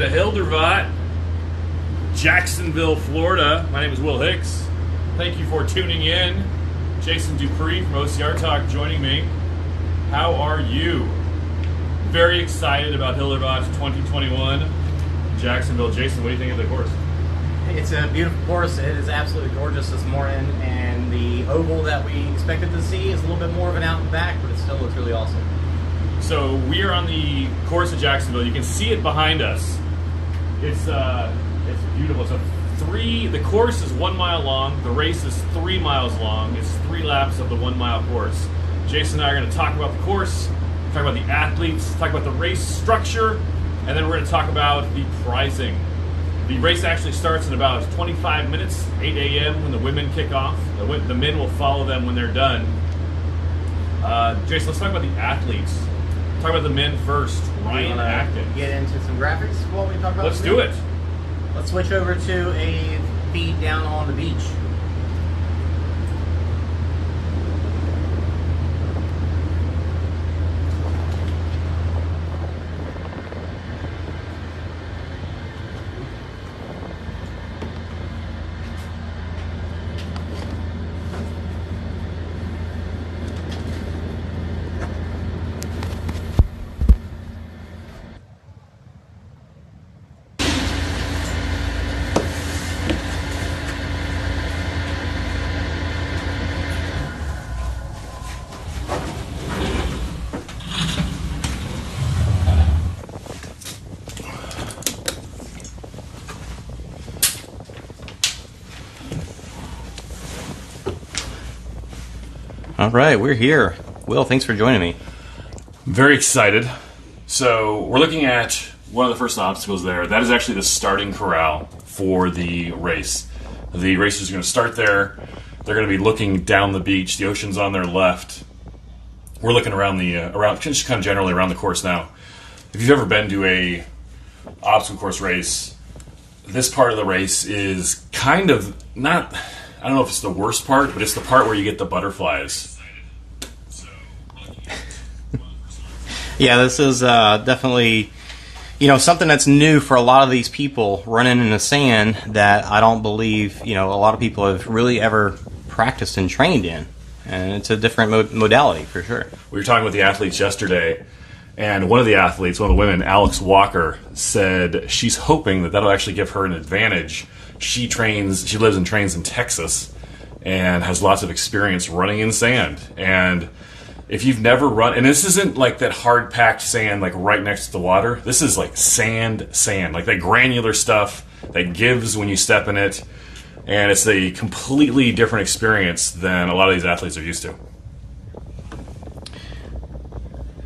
Hildervat Jacksonville, Florida. My name is Will Hicks. Thank you for tuning in. Jason Dupree from OCR Talk joining me. How are you? Very excited about Hildervat 2021 Jacksonville. Jason, what do you think of the course? It's a beautiful course. It is absolutely gorgeous this morning, and the oval that we expected to see is a little bit more of an out and back, but it still looks really awesome. So we are on the course of Jacksonville. You can see it behind us. It's beautiful. So the course is 1 mile long. The race is 3 miles long. It's 3 laps of the 1 mile course. Jason and I are going to talk about the course, talk about the athletes, talk about the race structure, and then we're going to talk about the prizing. The race actually starts in about 25 minutes, 8 a.m. when the women kick off. The men will follow them when they're done. Jason, let's talk about the athletes. Talk about the men first. Ryan Atkins. Get into some graphics while we talk about Let's do it. Let's switch over to a feed down on the beach. All right, we're here. Will, thanks for joining me. Very excited. So we're looking at one of the first obstacles there. That is actually the starting corral for the race. The racers are going to start there. They're going to be looking down the beach. The ocean's on their left. We're looking around just kind of generally around the course now. If you've ever been to a obstacle course race, this part of the race is kind of not, I don't know if it's the worst part, but it's the part where you get the butterflies. Yeah, this is definitely, something that's new for a lot of these people running in the sand that I don't believe, a lot of people have really ever practiced and trained in. And it's a different modality for sure. We were talking with the athletes yesterday, and one of the women, Alex Walker, said she's hoping that that'll actually give her an advantage. She lives and trains in Texas and has lots of experience running in sand. And if you've never run, and this isn't like that hard-packed sand like right next to the water. This is like sand, like that granular stuff that gives when you step in it. And it's a completely different experience than a lot of these athletes are used to.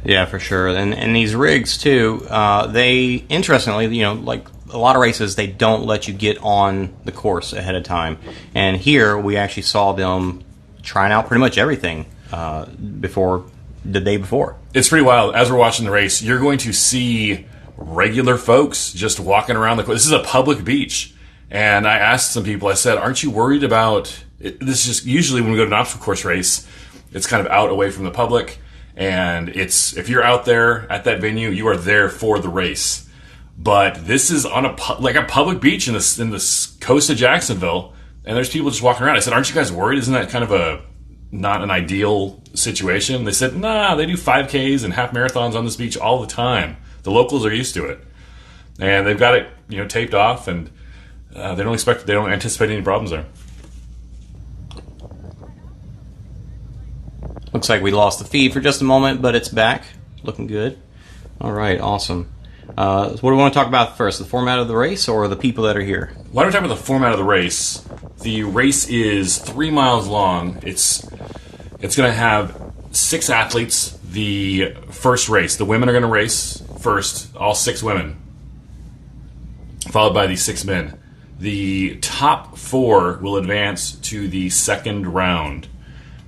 Yeah, for sure. And these rigs, too, they, interestingly, like a lot of races, they don't let you get on the course ahead of time. And here, we actually saw them trying out pretty much everything before the day before. It's pretty wild. As we're watching the race, you're going to see regular folks just walking around the course. This is a public beach. And I asked some people, I said, aren't you worried about it? This is just usually when we go to an obstacle course race, it's kind of out away from the public. And if you're out there at that venue, you are there for the race. But this is on a public beach in the coast of Jacksonville, and there's people just walking around. I said, aren't you guys worried? Isn't that kind of not an ideal situation? They said, nah, they do 5Ks and half marathons on this beach all the time. The locals are used to it. And they've got it, taped off, and they don't anticipate any problems there. Looks like we lost the feed for just a moment, but it's back. Looking good. All right, awesome. What do we want to talk about first? The format of the race or the people that are here? Why don't we talk about the format of the race? The race is 3 miles long. It's going to have 6 athletes. The first race, the women are going to race first, all 6 women, followed by the 6 men. The top 4 will advance to the second round.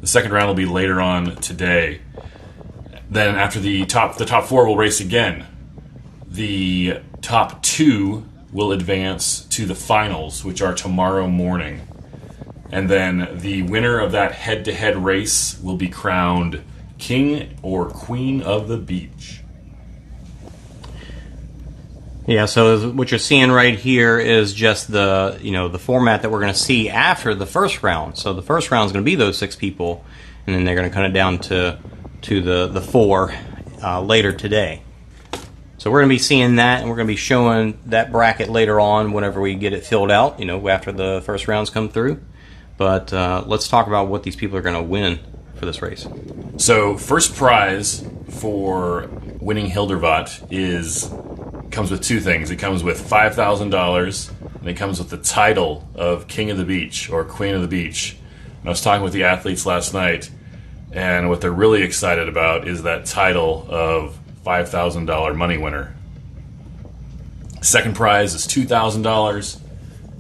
The second round will be later on today. Then after the top 4 will race again. The top 2 will advance to the finals, which are tomorrow morning. And then the winner of that head-to-head race will be crowned King or Queen of the Beach. Yeah, so what you're seeing right here is just the format that we're going to see after the first round. So the first round is going to be those 6 people, and then they're going to cut it down to the 4 later today. So we're going to be seeing that, and we're going to be showing that bracket later on whenever we get it filled out, after the first rounds come through. But let's talk about what these people are going to win for this race. So first prize for winning Hildervat comes with 2 things. It comes with $5,000, and it comes with the title of King of the Beach or Queen of the Beach. And I was talking with the athletes last night, and what they're really excited about is that title of $5,000 money winner. Second prize is $2,000.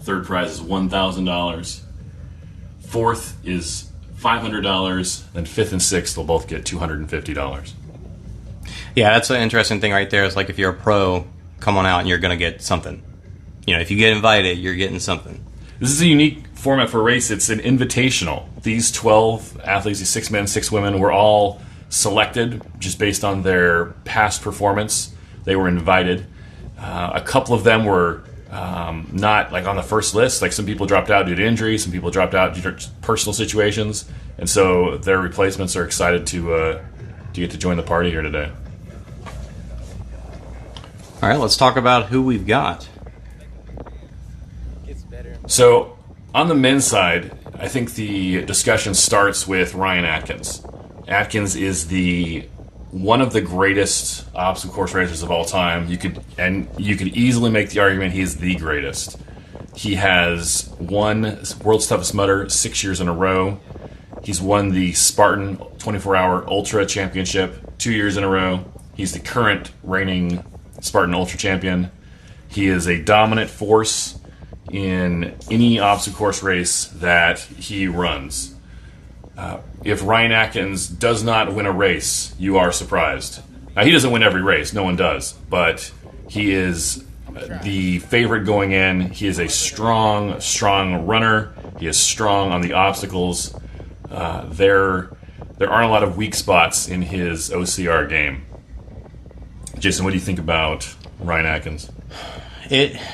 Third prize is $1,000. Fourth is $500. Then fifth and sixth will both get $250. Yeah, that's an interesting thing right there. It's like if you're a pro, come on out and you're going to get something. If you get invited, you're getting something. This is a unique format for a race. It's an invitational. These 12 athletes, these 6 men, 6 women, were all selected just based on their past performance. They were invited. A couple of them were not like on the first list. Like some people dropped out due to injury, some people dropped out due to personal situations, and so their replacements are excited to get to join the party here today. All right, let's talk about who we've got. So on the men's side, I think the discussion starts with Ryan Atkins. Atkins is one of the greatest obstacle course racers of all time. You could easily make the argument he is the greatest. He has won World's Toughest Mudder 6 years in a row. He's won the Spartan 24-hour Ultra Championship 2 years in a row. He's the current reigning Spartan Ultra champion. He is a dominant force in any obstacle course race that he runs. If Ryan Atkins does not win a race, you are surprised. Now, he doesn't win every race. No one does. But he is the favorite going in. He is a strong, strong runner. He is strong on the obstacles. There aren't a lot of weak spots in his OCR game. Jason, what do you think about Ryan Atkins?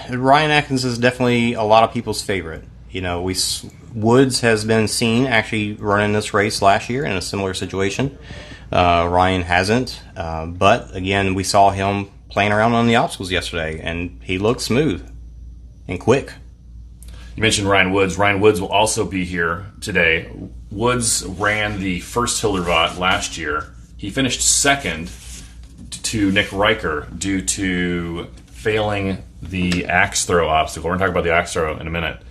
Ryan Atkins is definitely a lot of people's favorite. Woods has been seen actually running this race last year in a similar situation. Ryan hasn't, but again, we saw him playing around on the obstacles yesterday, and he looked smooth and quick. You mentioned Ryan Woods. Ryan Woods will also be here today. Woods ran the first Hildervat last year. He finished second to Nick Riker due to failing the axe throw obstacle. We're going to talk about the axe throw in a minute.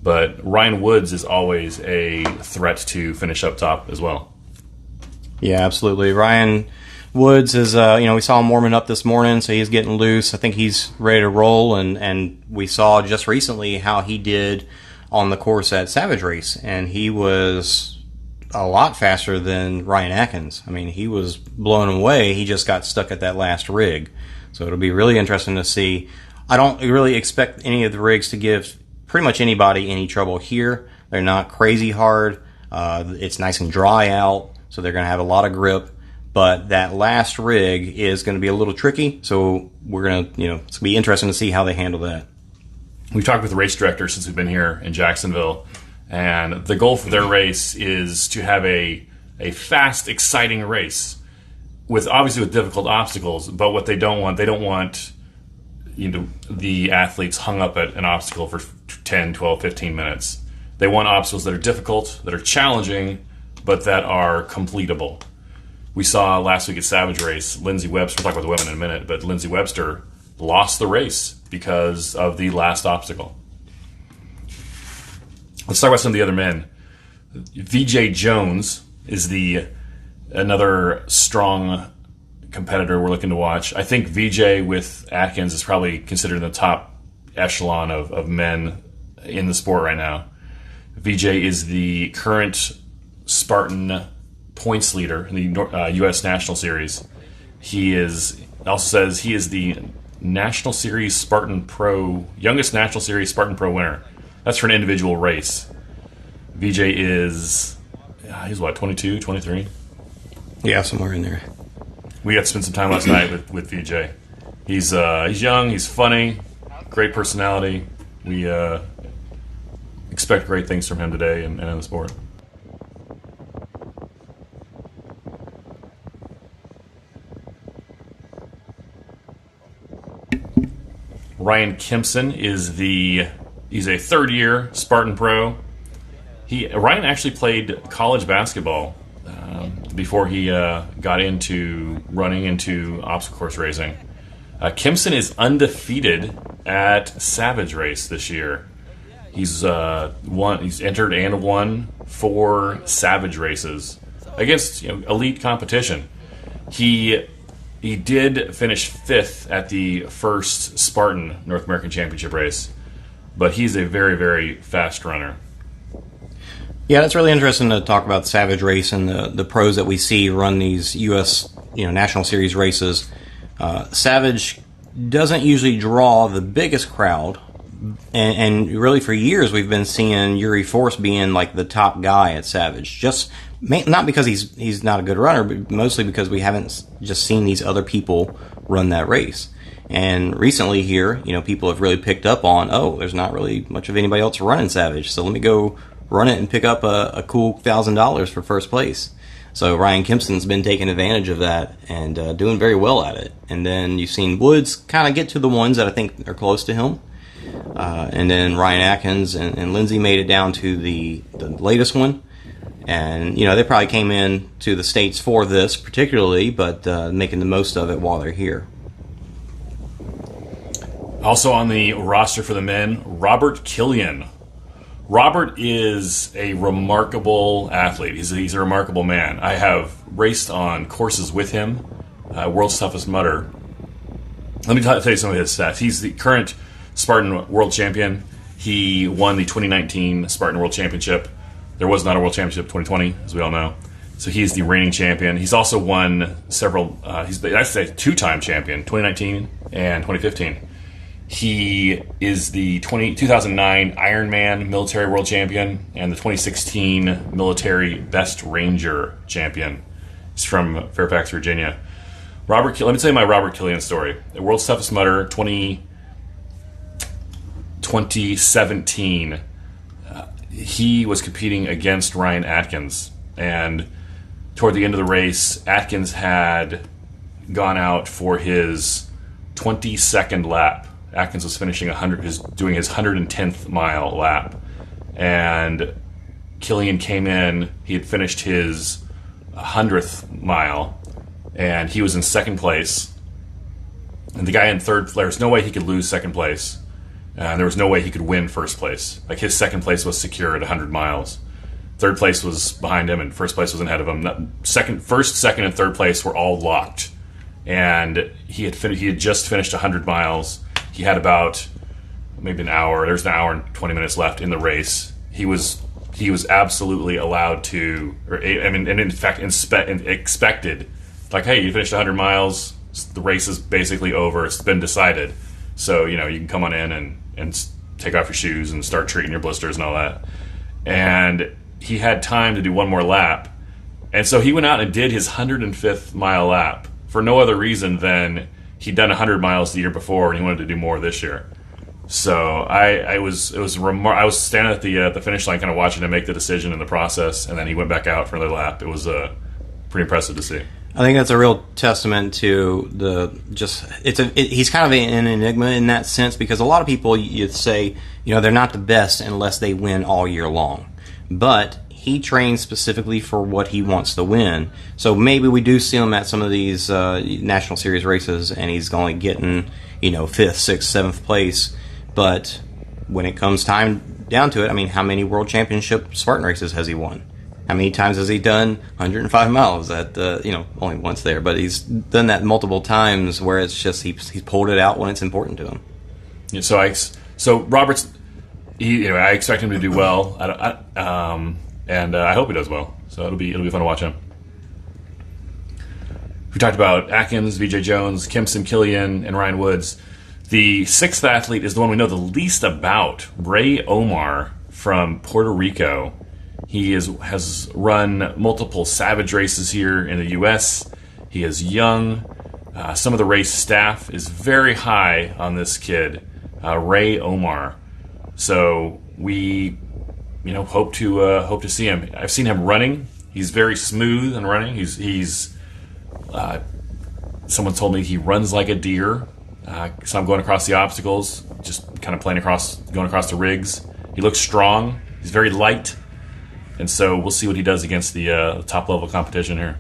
But Ryan Woods is always a threat to finish up top as well. Yeah, absolutely. Ryan Woods is, we saw him warming up this morning, so he's getting loose. I think he's ready to roll, and we saw just recently how he did on the course at Savage Race, and he was a lot faster than Ryan Atkins. I mean, he was blown away. He just got stuck at that last rig. So it'll be really interesting to see. I don't really expect any of the rigs to give pretty much anybody any trouble here. They're not crazy hard. It's nice and dry out, so they're going to have a lot of grip. But that last rig is going to be a little tricky, so we're going to, it's going to be interesting to see how they handle that. We've talked with the race director since we've been here in Jacksonville, and the goal for their race is to have a fast, exciting race with difficult obstacles. But what they don't want the athletes hung up at an obstacle for 10, 12, 15 minutes. They want obstacles that are difficult, that are challenging, but that are completable. We saw last week at Savage Race, Lindsey Webster, we'll talk about the women in a minute, but Lindsey Webster lost the race because of the last obstacle. Let's talk about some of the other men. VJ Jones is another strong competitor we're looking to watch. I think VJ with Atkins is probably considered in the top echelon of men in the sport right now. VJ is the current Spartan points leader in the U.S. National Series. He also says he is the National Series Spartan Pro, youngest National Series Spartan Pro winner. That's for an individual race. VJ is, he's what, 22, 23? Yeah, somewhere in there. We got to spend some time last night with VJ. He's young, he's funny, great personality. We expect great things from him today and in the sport. Ryan Kempson he's a third-year Spartan pro. Ryan actually played college basketball before he got into running into obstacle course racing. Kempson is undefeated at Savage Race this year. He's entered and won 4 Savage races against elite competition. He did finish 5th at the first Spartan North American Championship race, but he's a very, very fast runner. Yeah, that's really interesting to talk about Savage Race and the pros that we see run these U.S. National Series races. Savage doesn't usually draw the biggest crowd, and really for years we've been seeing Yuri Force being like the top guy at Savage. Just not because he's not a good runner, but mostly because we haven't just seen these other people run that race. And recently here, people have really picked up on, there's not really much of anybody else running Savage, so let me go run it and pick up a cool $1,000 for first place. So Ryan Kempson's been taking advantage of that and doing very well at it. And then you've seen Woods kind of get to the ones that I think are close to him. And then Ryan Atkins and Lindsay made it down to the latest one. And, they probably came in to the States for this particularly, but making the most of it while they're here. Also on the roster for the men, Robert Killian. Robert is a remarkable athlete. He's a remarkable man. I have raced on courses with him, World's Toughest Mudder. Let me tell you some of his stats. He's the current Spartan World Champion. He won the 2019 Spartan World Championship. There was not a World Championship 2020, as we all know. So he's the reigning champion. He's also won several, he's actually a 2-time champion, 2019 and 2015. He is the 2009 Ironman Military World Champion and the 2016 Military Best Ranger Champion. He's from Fairfax, Virginia. Let me tell you my Robert Killian story. The World's Toughest Mudder 2017. He was competing against Ryan Atkins, and toward the end of the race, Atkins had gone out for his 22nd lap. Atkins was finishing doing his 110th mile lap, and Killian came in. He had finished his 100th mile, and he was in second place. And the guy in third, there's no way he could lose second place, and there was no way he could win first place. Like, his second place was secure at 100 miles. Third place was behind him, and first place was ahead of him. First, second, and third place were all locked, and he had just finished 100 miles. He had about maybe an hour. There's an hour and 20 minutes left in the race. He was absolutely allowed to, and in fact, expected. Like, hey, you finished 100 miles. The race is basically over. It's been decided. So you can come on in and take off your shoes and start treating your blisters and all that. And he had time to do one more lap, and so he went out and did his 105th mile lap for no other reason than he'd done 100 miles the year before, and he wanted to do more this year. So I was standing at the finish line, kind of watching him make the decision in the process, and then he went back out for another lap. It was pretty impressive to see. I think that's a real testament to he's kind of an enigma in that sense, because a lot of people, you'd say, they're not the best unless they win all year long. But he trains specifically for what he wants to win. So maybe we do see him at some of these National Series races, and he's only getting, 5th, 6th, 7th place. But when it comes time down to it, how many World Championship Spartan races has he won? How many times has he done 105 miles at only once there, but he's done that multiple times where it's just he's pulled it out when it's important to him. Yeah, so Robert's, I expect him to do well, and I hope he does well. So it'll be fun to watch him. We talked about Atkins, VJ Jones, Kempson, Killian, and Ryan Woods. The 6th athlete is the one we know the least about, Ray Omar from Puerto Rico. He has run multiple Savage races here in the U.S. He is young. Some of the race staff is very high on this kid, Ray Omar. So we, hope to see him. I've seen him running. He's very smooth and running. He's someone told me he runs like a deer. So I'm going across the obstacles, just kind of going across the rigs. He looks strong. He's very light. And so we'll see what he does against the top level competition here.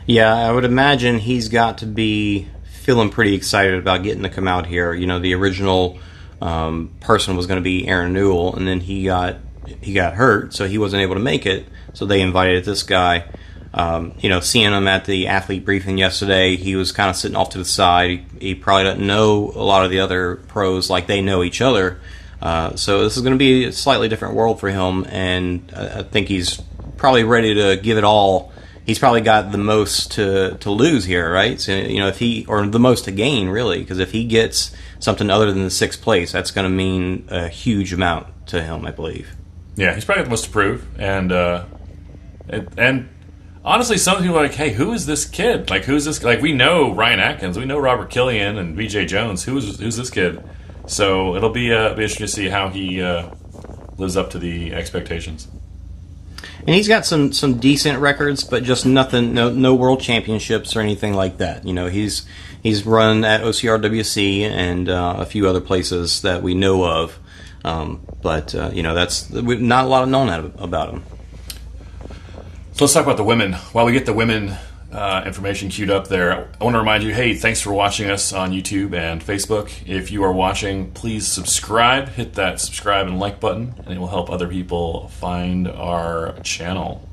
Yeah, I would imagine he's got to be feeling pretty excited about getting to come out here. The original person was going to be Aaron Newell, and then he got hurt, so he wasn't able to make it. So they invited this guy. Seeing him at the athlete briefing yesterday, he was kind of sitting off to the side. He probably doesn't know a lot of the other pros like they know each other. So this is going to be a slightly different world for him, and I think he's probably ready to give it all. He's probably got the most to lose here, right? So, or the most to gain, really, because if he gets something other than the 6th place, that's going to mean a huge amount to him, I believe. Yeah, he's probably got the most to prove, and honestly, some people are like, "Hey, who is this kid? Like, who's this? Like, we know Ryan Atkins, we know Robert Killian and B.J. Jones. Who's this kid?" So it'll be interesting to see how he lives up to the expectations. And he's got some decent records, but just nothing, no world championships or anything like that. He's run at OCRWC and a few other places that we know of, but that's not a lot known about him. So let's talk about the women. While we get the women information queued up there, I want to remind you, hey, thanks for watching us on YouTube and Facebook. If you are watching, please subscribe. Hit that subscribe and like button, and it will help other people find our channel.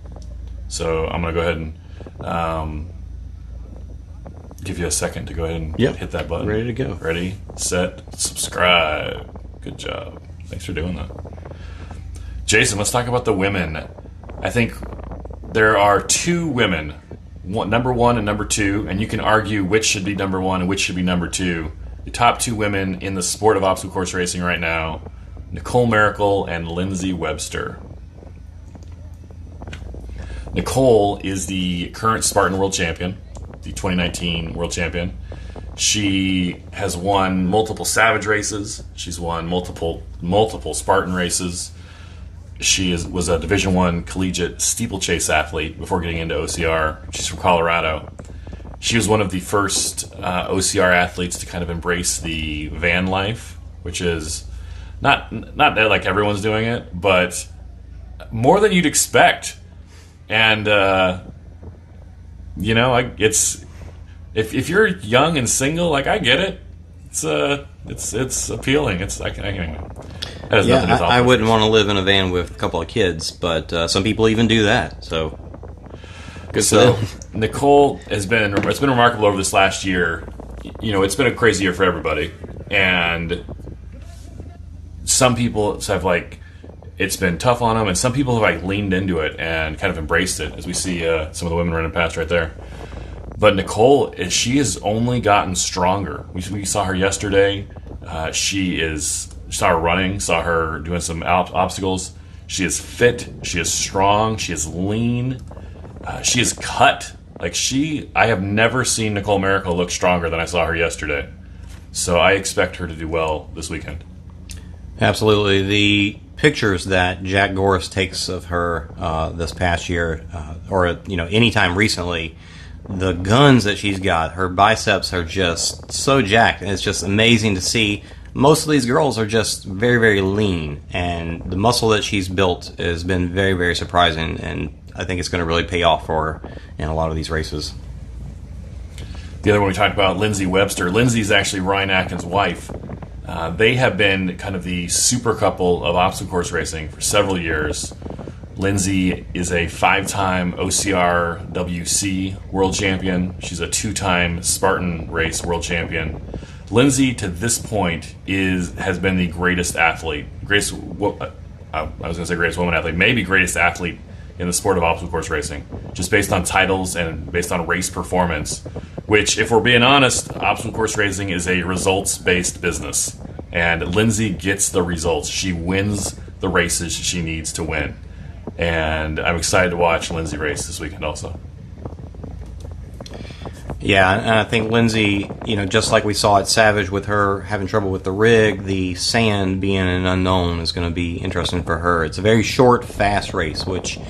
So I'm going to go ahead and give you a second to go ahead and hit that button. Ready to go. Ready, set, subscribe. Good job. Thanks for doing that. Jason, let's talk about the women. I think there are 2 women, number 1 and number 2, and you can argue which should be number 1 and which should be number 2. The top 2 women in the sport of obstacle course racing right now, Nicole Miracle and Lindsay Webster. Nicole is the current Spartan World Champion, the 2019 World Champion. She has won multiple Savage races. She's won multiple Spartan races. She was a Division I collegiate steeplechase athlete before getting into OCR. She's from Colorado. She was one of the first OCR athletes to kind of embrace the van life, which is not that like everyone's doing it, but more than you'd expect. And it's if you're young and single, like I get it. It's appealing. I wouldn't want to live in a van with a couple of kids, but some people even do that. So, good for them. Nicole it's been remarkable over this last year. It's been a crazy year for everybody, and some people have it's been tough on them, and some people have leaned into it and kind of embraced it, as we see some of the women running past right there. But Nicole, she has only gotten stronger. We saw her yesterday. Saw her running, saw her doing some obstacles. She is fit, she is strong, she is lean, she is cut. I have never seen Nicole Miracle look stronger than I saw her yesterday. So I expect her to do well this weekend. Absolutely. The pictures that Jack Goris takes of her this past year, or anytime recently, the guns that she's got, her biceps are just so jacked, and it's just amazing to see. Most of these girls are just very, very lean, and the muscle that she's built has been very, very surprising, and I think it's going to really pay off for her in a lot of these races. The other one we talked about, Lindsay Webster. Lindsay's actually Ryan Atkins' wife. They have been kind of the super couple of obstacle course racing for several years. Lindsay is a 5-time OCR WC world champion. She's a 2-time Spartan race world champion. Lindsay, to this point, has been the greatest athlete. I was going to say greatest woman athlete, maybe greatest athlete in the sport of obstacle course racing, just based on titles and based on race performance, which, if we're being honest, obstacle course racing is a results-based business. And Lindsay gets the results. She wins the races she needs to win. And I'm excited to watch Lindsay race this weekend also. Yeah, and I think Lindsay, just like we saw at Savage with her having trouble with the rig, the sand being an unknown is going to be interesting for her. It's a very short, fast race, which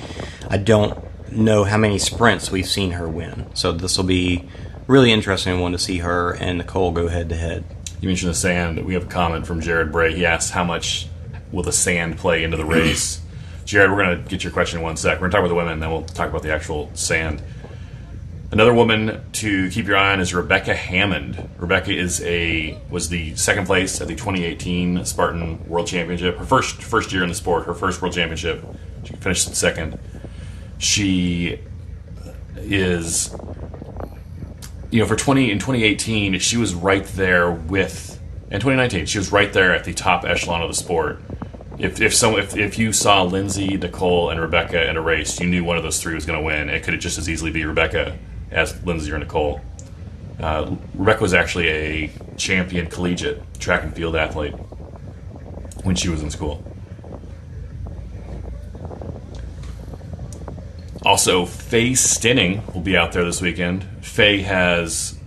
I don't know how many sprints we've seen her win. So this will be really interesting one to see her and Nicole go head to head. You mentioned the sand. We have a comment from Jared Bray. He asked, how much will the sand play into the race? Jared, we're going to get your question in one sec. We're going to talk about the women, then we'll talk about the actual sand. Another woman to keep your eye on is Rebecca Hammond. Rebecca was the second place at the 2018 Spartan World Championship. Her first year in the sport, her first World Championship. She finished second. She is, in 2018, she was right there in 2019, she was right there at the top echelon of the sport. If you saw Lindsay, Nicole, and Rebecca in a race, you knew one of those three was going to win. It could just as easily be Rebecca as Lindsay or Nicole. Rebecca was actually a champion collegiate track and field athlete when she was in school. Also, Faye Stinning will be out there this weekend. Faye has,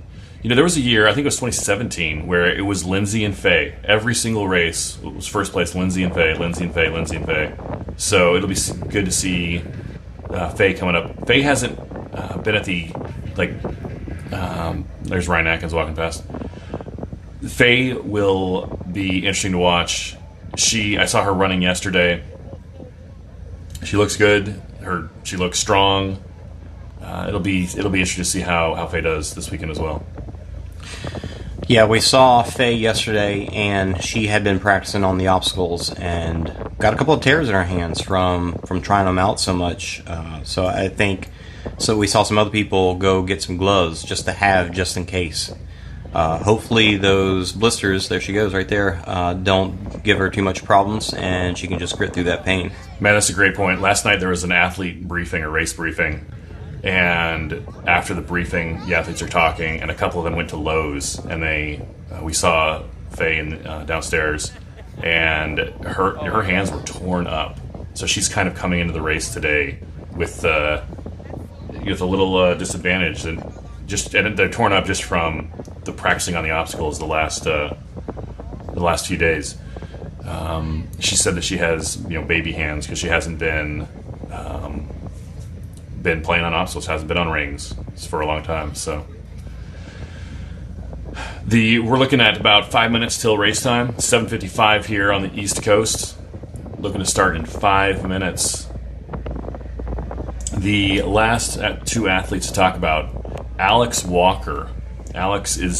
there was a year, I think it was 2017, where it was Lindsay and Faye. Every single race was first place Lindsay and Faye, Lindsay and Faye, Lindsay and Faye. So it'll be good to see Faye coming up. Faye hasn't been at the, there's Ryan Atkins walking past. Faye will be interesting to watch. I saw her running yesterday. She looks good. She looks strong. It'll be interesting to see how Faye does this weekend as well. Yeah, we saw Faye yesterday, and she had been practicing on the obstacles and got a couple of tears in her hands from trying them out so much. So I think we saw some other people go get some gloves just to have just in case. Hopefully those blisters, there she goes right there, don't give her too much problems and she can just grit through that pain. Man, that's a great point. Last night there was an athlete briefing, a race briefing, and after the briefing the athletes are talking and a couple of them went to Lowe's and we saw Faye downstairs and her hands were torn up. So she's kind of coming into the race today with a little disadvantage, and they're torn up just from the practicing on the obstacles the last few days. She said that she has baby hands because she hasn't been playing on obstacles, hasn't been on rings for a long time. So we're looking at about 5 minutes till race time. 7:55 here on the East Coast. Looking to start in 5 minutes. The last two athletes to talk about, Alex Walker. Alex she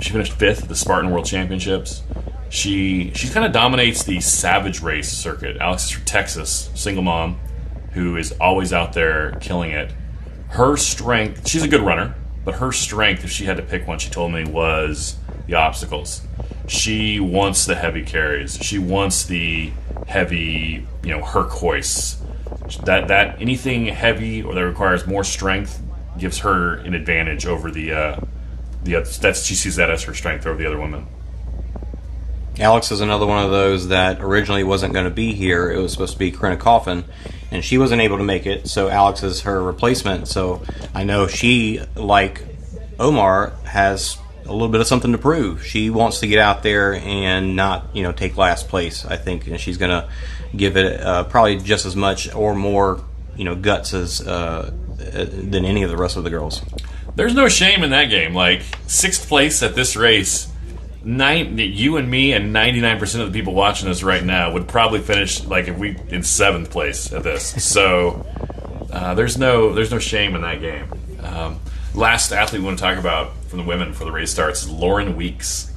finished 5th at the Spartan World Championships. She kind of dominates the Savage race circuit. Alex is from Texas, single mom, who is always out there killing it. Her strength, she's a good runner, but her strength, if she had to pick one, she told me, was the obstacles. She wants the heavy carries. She wants the heavy, Herc hoists. That anything heavy or that requires more strength gives her an advantage over she sees that as her strength over the other women. Alex is another one of those that originally wasn't going to be here. It was supposed to be Corinna Coffin, and she wasn't able to make it, so Alex is her replacement. So I know she, like Omar, has a little bit of something to prove. She wants to get out there and not, take last place, I think, and she's going to give it probably just as much or more, guts as than any of the rest of the girls. There's no shame in that game. 6th place at this race, you and me and 99% of the people watching this right now would probably finish in 7th place at this. So there's no shame in that game. Last athlete we want to talk about from the women before the race starts is Lauren Weeks.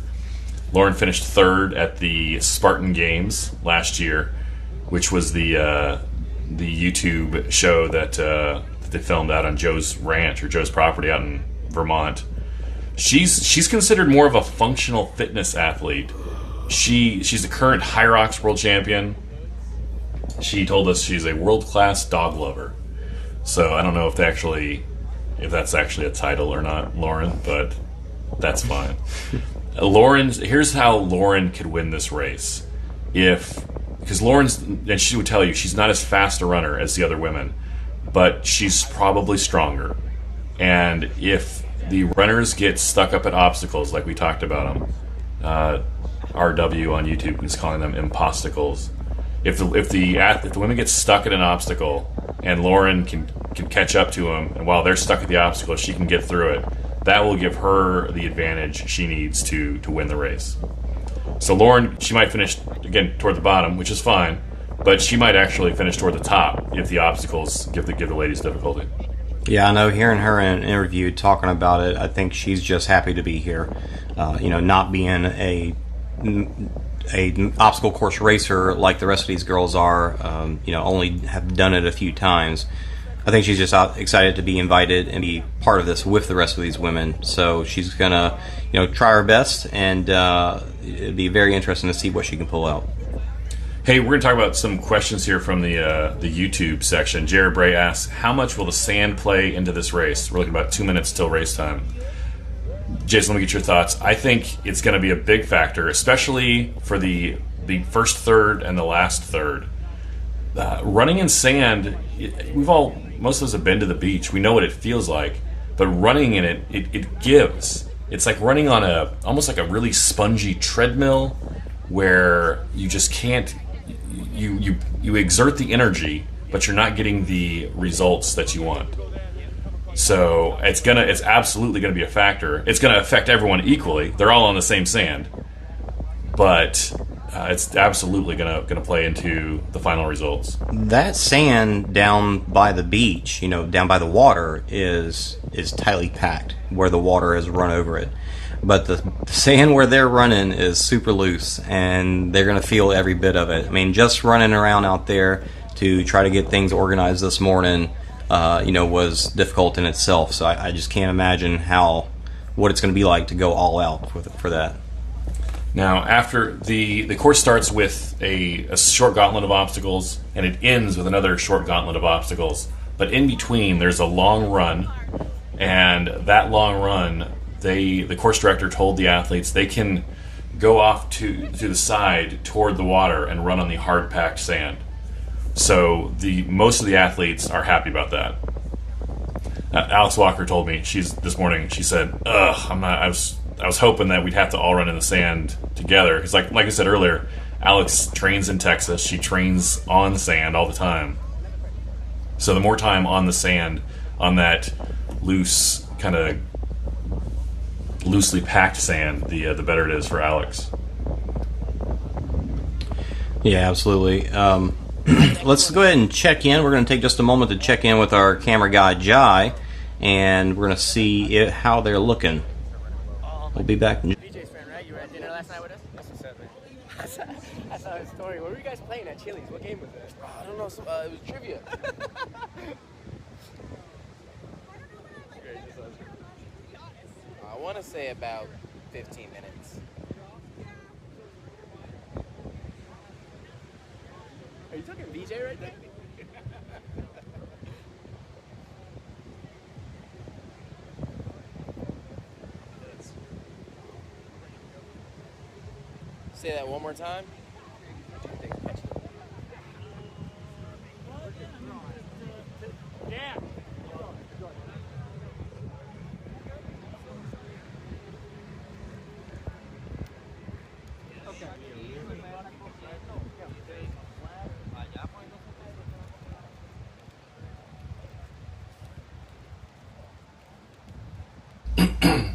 Lauren finished 3rd at the Spartan Games last year, which was the YouTube show that they filmed out on Joe's ranch or Joe's property out in Vermont. She's considered more of a functional fitness athlete. She's the current High Rocks world champion. She told us she's a world-class dog lover. So I don't know if that's actually a title or not, Lauren, but that's fine. Here's how Lauren could win this race. Because and she would tell you, she's not as fast a runner as the other women, but she's probably stronger. And if the runners get stuck up at obstacles, like we talked about them. RW on YouTube is calling them imposticles. If the women get stuck at an obstacle and Lauren can catch up to them, and while they're stuck at the obstacle, she can get through it. That will give her the advantage she needs to win the race. So Lauren, she might finish again toward the bottom, which is fine, but she might actually finish toward the top if the obstacles give the ladies difficulty. Yeah, I know. Hearing her in an interview talking about it, I think she's just happy to be here. Not being a obstacle course racer like the rest of these girls are. Only have done it a few times. I think she's just excited to be invited and be part of this with the rest of these women. So she's gonna, try her best, and it'd be very interesting to see what she can pull out. Hey, we're going to talk about some questions here from the YouTube section. Jared Bray asks, how much will the sand play into this race? We're looking about 2 minutes till race time. Jason, let me get your thoughts. I think it's going to be a big factor, especially for the first third and the last third. Running in sand, most of us have been to the beach. We know what it feels like, but running in it gives. It's like running on almost like a really spongy treadmill where you just can't. You exert the energy, but you're not getting the results that you want. So it's absolutely gonna be a factor. It's gonna affect everyone equally. They're all on the same sand, but it's absolutely gonna play into the final results. That sand down by the beach, down by the water, is tightly packed where the water has run over it. But the sand where they're running is super loose, and they're going to feel every bit of it. I mean, just running around out there to try to get things organized this morning, was difficult in itself. So I just can't imagine what it's going to be like to go all out for that. Now, after the course starts with a short gauntlet of obstacles, and it ends with another short gauntlet of obstacles. But in between, there's a long run, and that long run, the course director told the athletes they can go off to the side toward the water and run on the hard packed sand. So most of the athletes are happy about that. Alex Walker told me this morning. She said, I was hoping that we'd have to all run in the sand together because, like I said earlier, Alex trains in Texas. She trains on sand all the time. So the more time on the sand, on that loose kind of loosely packed sand, the better it is for Alex. Yeah, absolutely. Let's go ahead and check in. We're going to take just a moment to check in with our camera guy, Jai, and we're going to see how they're looking. We'll be back. BJ's friend, right? You were at dinner last night with us? That's what's up, man. I saw his story. What were you guys playing at Chili's? What game was it? I don't know. It was trivia. I want to say about 15 minutes. Are you talking BJ right there? Say that one more time. Yeah.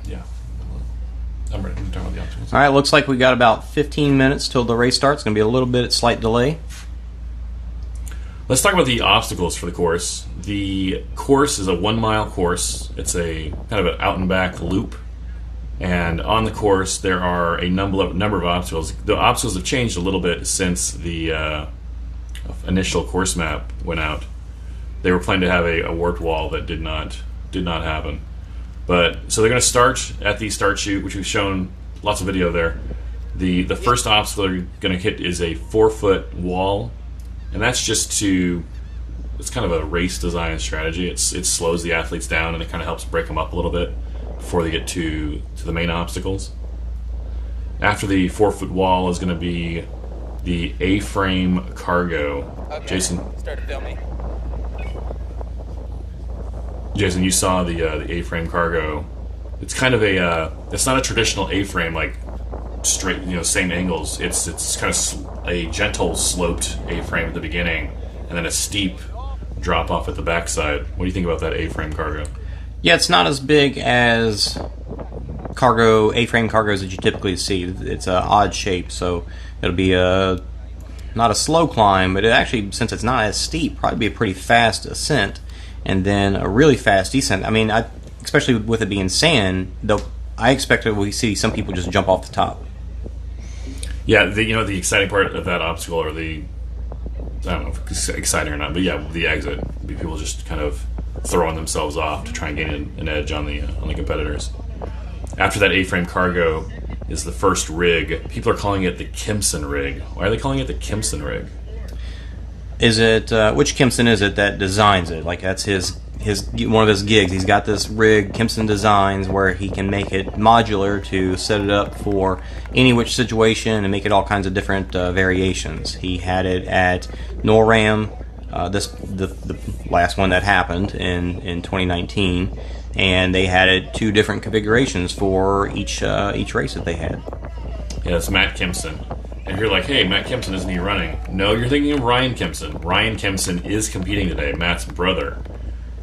Yeah. I'm ready to talk about the obstacles. All right, looks like we got about 15 minutes till the race starts. It's going to be a little bit slight delay. Let's talk about the obstacles for the course. The course is a 1 mile course. It's a kind of an out and back loop. And on the course, there are a number of obstacles. The obstacles have changed a little bit since the initial course map went out. They were planning to have a warped wall that did not happen. But so they're going to start at the start chute, which we've shown lots of video there. The first obstacle they're going to hit is a 4-foot wall, and that's just it's kind of a race design strategy. It slows the athletes down and it kind of helps break them up a little bit before they get to the main obstacles. After the 4-foot wall is going to be the A-frame cargo. Okay. Jason, Start filming. you saw the A-frame cargo it's kind of a it's not a traditional A-frame like straight, same angles. It's kind of a gentle sloped A-frame at the beginning, and then a steep drop off at the backside. What do you think about that A-frame cargo? Yeah, it's not as big as A-frame cargos that you typically see. It's an odd shape, so it'll be not a slow climb, but it actually, since it's not as steep, probably be a pretty fast ascent, and then a really fast descent. I mean, especially with it being sand, I expect that we see some people just jump off the top. Yeah, the exciting part of that obstacle, or I don't know if it's exciting or not, but yeah, the exit, people just kind of throwing themselves off to try and gain an edge on the competitors. After that A-frame cargo is the first rig. People are calling it the Kimson rig. Why are they calling it the Kimson rig? Is it which Kimson is it that designs it? Like that's his one of his gigs. He's got this rig, Kimson Designs, where he can make it modular to set it up for any which situation and make it all kinds of different variations. He had it at NORAM, the last one that happened in 2019, and they had it 2 different configurations for each race that they had. Yeah, it's Matt Kimson. And you're like, hey, Matt Kimson, isn't he running? No, you're thinking of Ryan Kimson. Ryan Kimson is competing today, Matt's brother.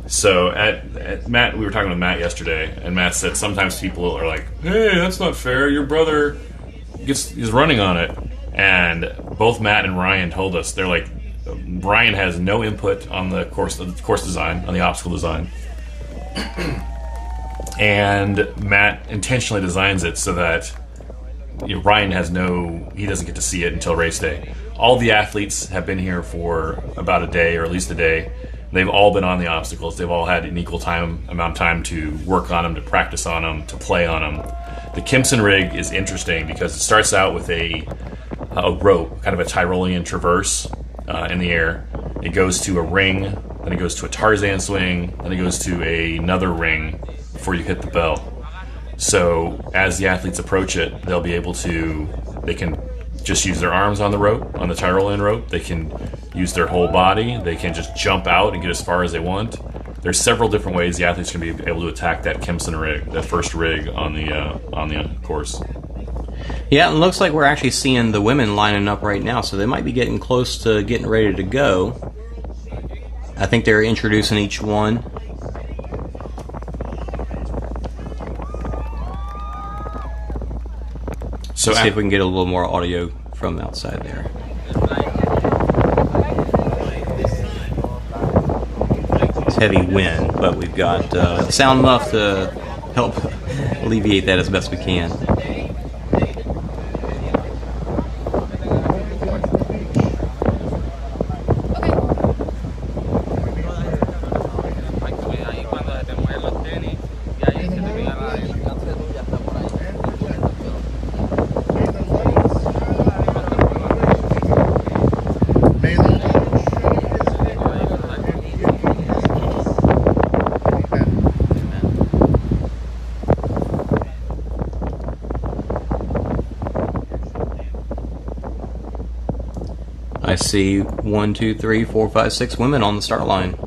So at Matt, we were talking with Matt yesterday, and Matt said sometimes people are like, hey, that's not fair. Your brother is running on it. And both Matt and Ryan told us, they're like, Ryan has no input on the course design, on the obstacle design. And Matt intentionally designs it so that Ryan he doesn't get to see it until race day. All the athletes have been here for about a day, or at least a day. They've all been on the obstacles. They've all had an equal amount of time to work on them, to practice on them, to play on them. The Kimson rig is interesting because it starts out with a rope, kind of a Tyrolean traverse in the air. It goes to a ring, then it goes to a Tarzan swing, then it goes to another ring before you hit the bell. So as the athletes approach it, they can just use their arms on the rope, on the Tyrolean rope. They can use their whole body. They can just jump out and get as far as they want. There's several different ways the athletes can be able to attack that Kimson rig, that first rig on the course. Yeah, it looks like we're actually seeing the women lining up right now, so they might be getting close to getting ready to go. I think they're introducing each one. So let's see if we can get a little more audio from outside there. It's heavy wind, but we've got sound enough to help alleviate that as best we can. I see 1, 2, 3, 4, 5, 6 women on the start line.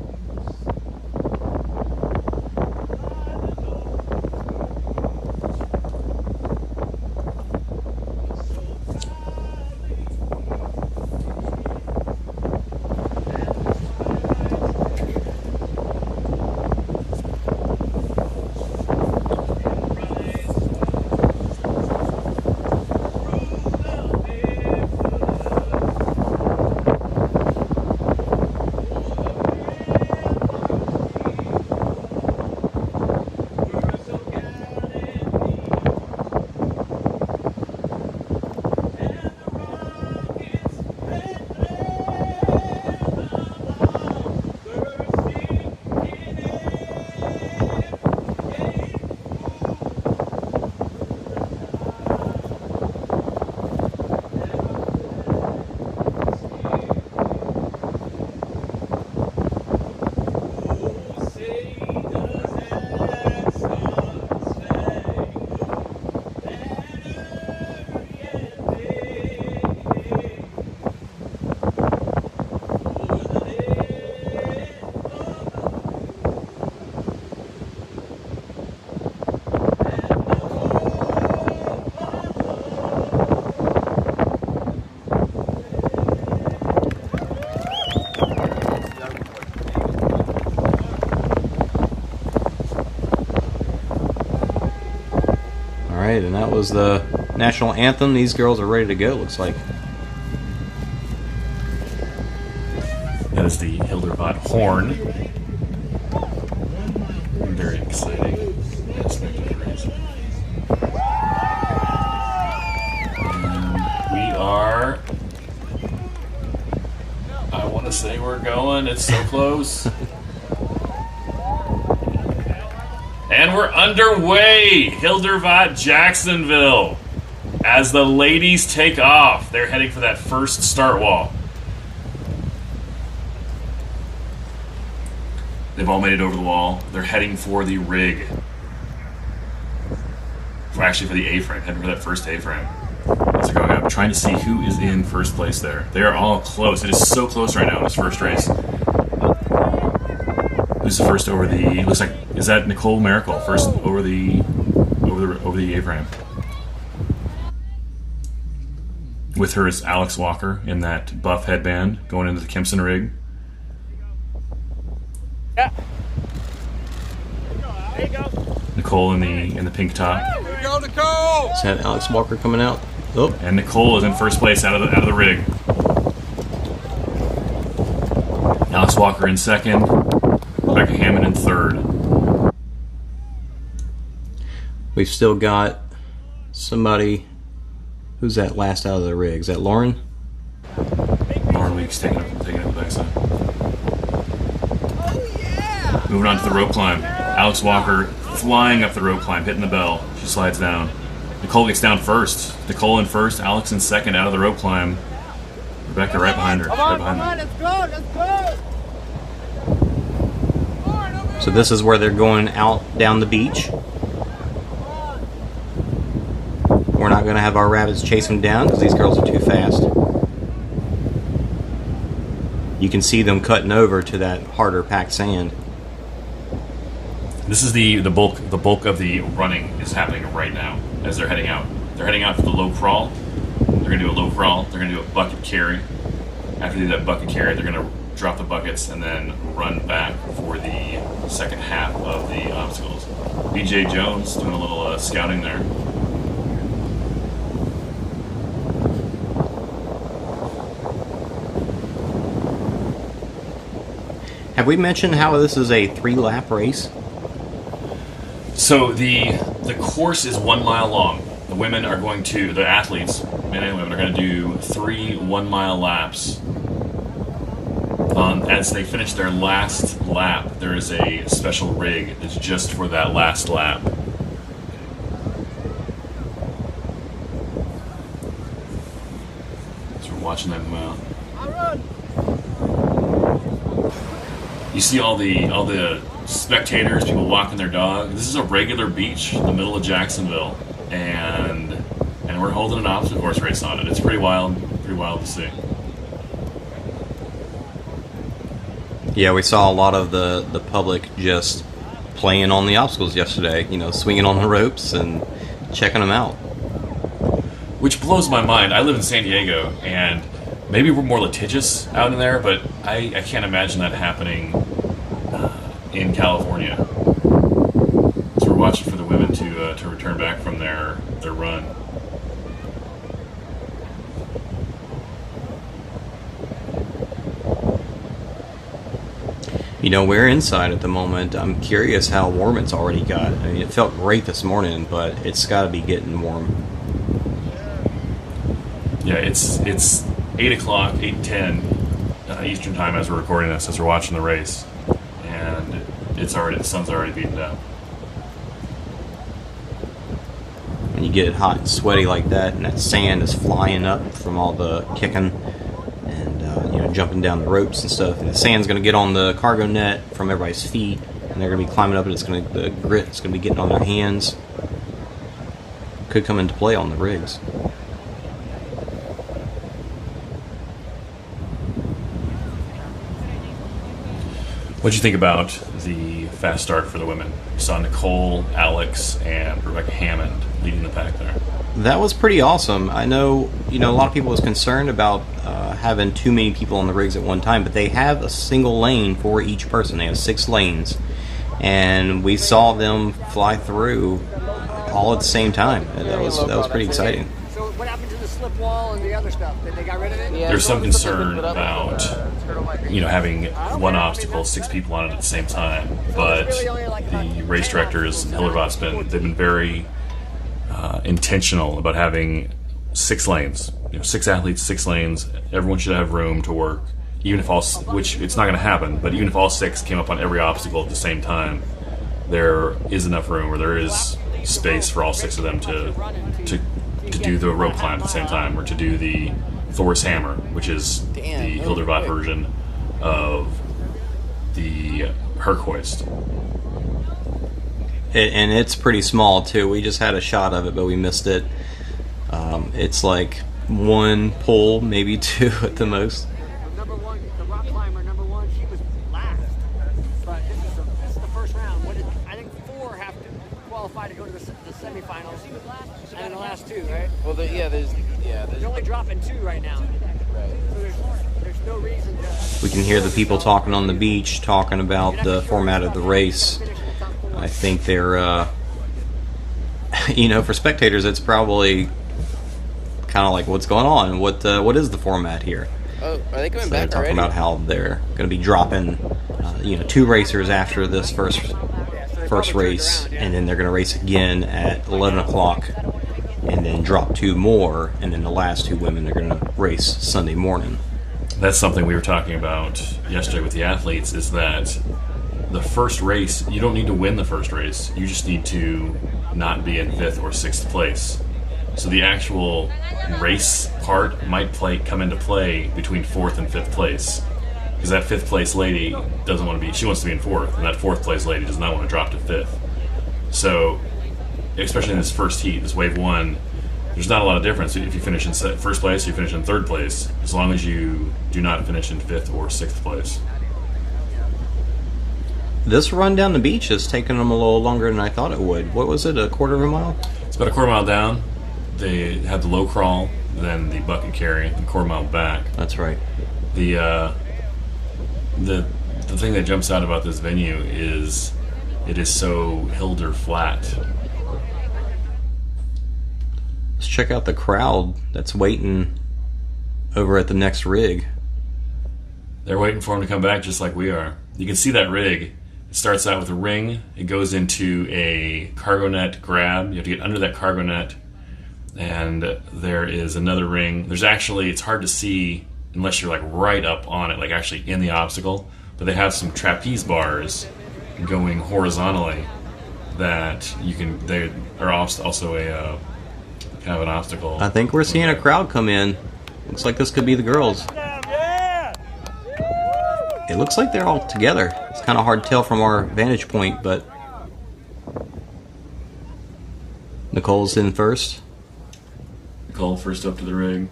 right, and that was the national anthem. These girls are ready to go, looks like. That is the Hildervat horn. Very exciting aspect of the race. And we are... I want to say we're going. It's so close. And we're underway. Hildervat Jacksonville. As the ladies take off, they're heading for that first start wall. They've all made it over the wall. They're heading for the rig. Actually, for the A-frame. Heading for that first A-frame. As they're going up, trying to see who is in first place there. They are all close. It is so close right now in this first race. Who's the first over the? Looks like, is that Nicole Miracle first over the A-frame? With her is Alex Walker in that buff headband going into the Kempson rig. Yeah. There you go. Nicole in the pink top. There you go, Nicole. Is that Alex Walker coming out? Oh, And Nicole is in first place out of the rig. Alex Walker in second. Rebecca Hammond in third. we've still got somebody. Who's that last out of the rig? Is that Lauren? Lauren Weeks taking up the backside. Moving on to the rope climb. Alex Walker flying up the rope climb, hitting the bell. She slides down. Nicole gets down first. Nicole in first, Alex in second out of the rope climb. Rebecca right behind her. Right behind her. Let's go. So this is where they're going out down the beach. We're not going to have our rabbits chase them down because these girls are too fast. You can see them cutting over to that harder packed sand. This is the bulk of the running is happening right now as they're heading out. They're heading out for the low crawl. They're going to do a low crawl. They're going to do a bucket carry. After they do that bucket carry, they're going to drop the buckets and then run back for the second half of the obstacles. BJ Jones doing a little scouting there. Have we mentioned how this is a 3-lap race? So the course is 1 mile long. The athletes, men and women, are going to do 3 1-mile laps. As they finish their last lap, there is a special rig that's just for that last lap. So we're watching them come out. You see all the spectators, people walking their dog. This is a regular beach in the middle of Jacksonville, and we're holding an obstacle course race on it. It's pretty wild to see. Yeah, we saw a lot of the public just playing on the obstacles yesterday, swinging on the ropes and checking them out. Which blows my mind. I live in San Diego, and maybe we're more litigious out in there, but I can't imagine that happening in California. So we're watching for the women to return back from their run. We're inside at the moment. I'm curious how warm it's already got. I mean, it felt great this morning, but it's got to be getting warm. Yeah, it's 8 o'clock, 8:10 Eastern time as we're recording this, as we're watching the race, and the sun's already beaten down. When you get it hot and sweaty like that, and that sand is flying up from all the kicking and jumping down the ropes and stuff, and the sand's going to get on the cargo net from everybody's feet, and they're going to be climbing up, and the grit's going to be getting on their hands. Could come into play on the rigs. What'd you think about the fast start for the women? You saw Nicole, Alex, and Rebecca Hammond leading the pack there. That was pretty awesome. I know, a lot of people was concerned about having too many people on the rigs at one time, but they have a single lane for each person. They have 6 lanes, and we saw them fly through all at the same time. That was pretty exciting. So what happened to the slip wall and the other stuff? Did they got rid of it? Yeah, There's some as long as concern something about, put up, having one obstacle, 6 people on it at the same time. But the race directors and Hildervat's they've been very intentional about having 6 lanes. 6 athletes, 6 lanes. Everyone should have room to work. Even if which it's not going to happen, but even if all 6 came up on every obstacle at the same time, there is enough room, or there is space for all 6 of them to do the rope climb at the same time, or to do the Thor's hammer, which is the Hildervat version of the Herc hoist. And it's pretty small too. We just had a shot of it, but we missed it. It's like 1 pull, maybe 2 at the most. Number 1, the rock climber, number 1, she was last. But this is the first round. I think 4 have to qualify to go to the semifinals. She was last. And then the last 2, right? Well, They're only dropping 2 right now. right. So there's no reason to. We can hear the people talking on the beach, talking about the format of the race. I think they're, for spectators, it's probably kind of like, what's going on? What is the format here? Oh, are they coming So they're back talking already? about how they're going to be dropping, 2 racers after this first race, and then they're going to race again at 11 o'clock, and then drop 2 more, and then the last 2 women are going to race Sunday morning. That's something we were talking about yesterday with the athletes, is that the first race, you don't need to win the first race. You just need to not be in 5th or 6th place. So the actual race part might come into play between 4th and 5th place. Because that 5th place lady doesn't want to be, she wants to be in 4th, and that 4th place lady does not want to drop to 5th. So, especially in this first heat, this wave 1, there's not a lot of difference if you finish in 1st place or you finish in 3rd place, as long as you do not finish in 5th or 6th place. This run down the beach has taken them a little longer than I thought it would. What was it, a quarter of a mile? It's about a quarter mile down. They had the low crawl, then the bucket carry, and quarter mile back. That's right. The thing that jumps out about this venue is it is so Hilder flat. Let's check out the crowd that's waiting over at the next rig. They're waiting for him to come back just like we are. You can see that rig. It starts out with a ring. It goes into a cargo net grab. You have to get under that cargo net. And there is another ring. There's actually, it's hard to see unless you're like right up on it, like actually in the obstacle. But they have some trapeze bars going horizontally that you can, they are also a kind of an obstacle. I think we're seeing a crowd come in. Looks like this could be the girls. It looks like they're all together. It's kind of hard to tell from our vantage point, but Nicole's in first. Nicole first up to the rig.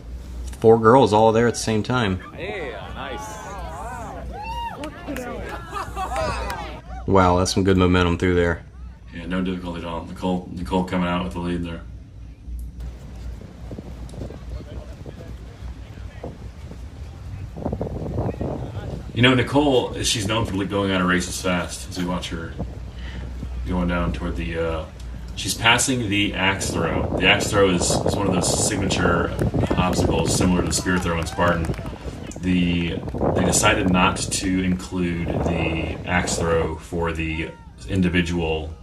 4 girls all there at the same time. Yeah, nice. Wow, that's some good momentum through there. Yeah, no difficulty at all. Nicole coming out with the lead there. Nicole, she's known for going on her races fast. As we watch her going down toward the, she's passing the axe throw. The axe throw is one of those signature obstacles similar to the spear throw in Spartan. They decided not to include the axe throw for the individual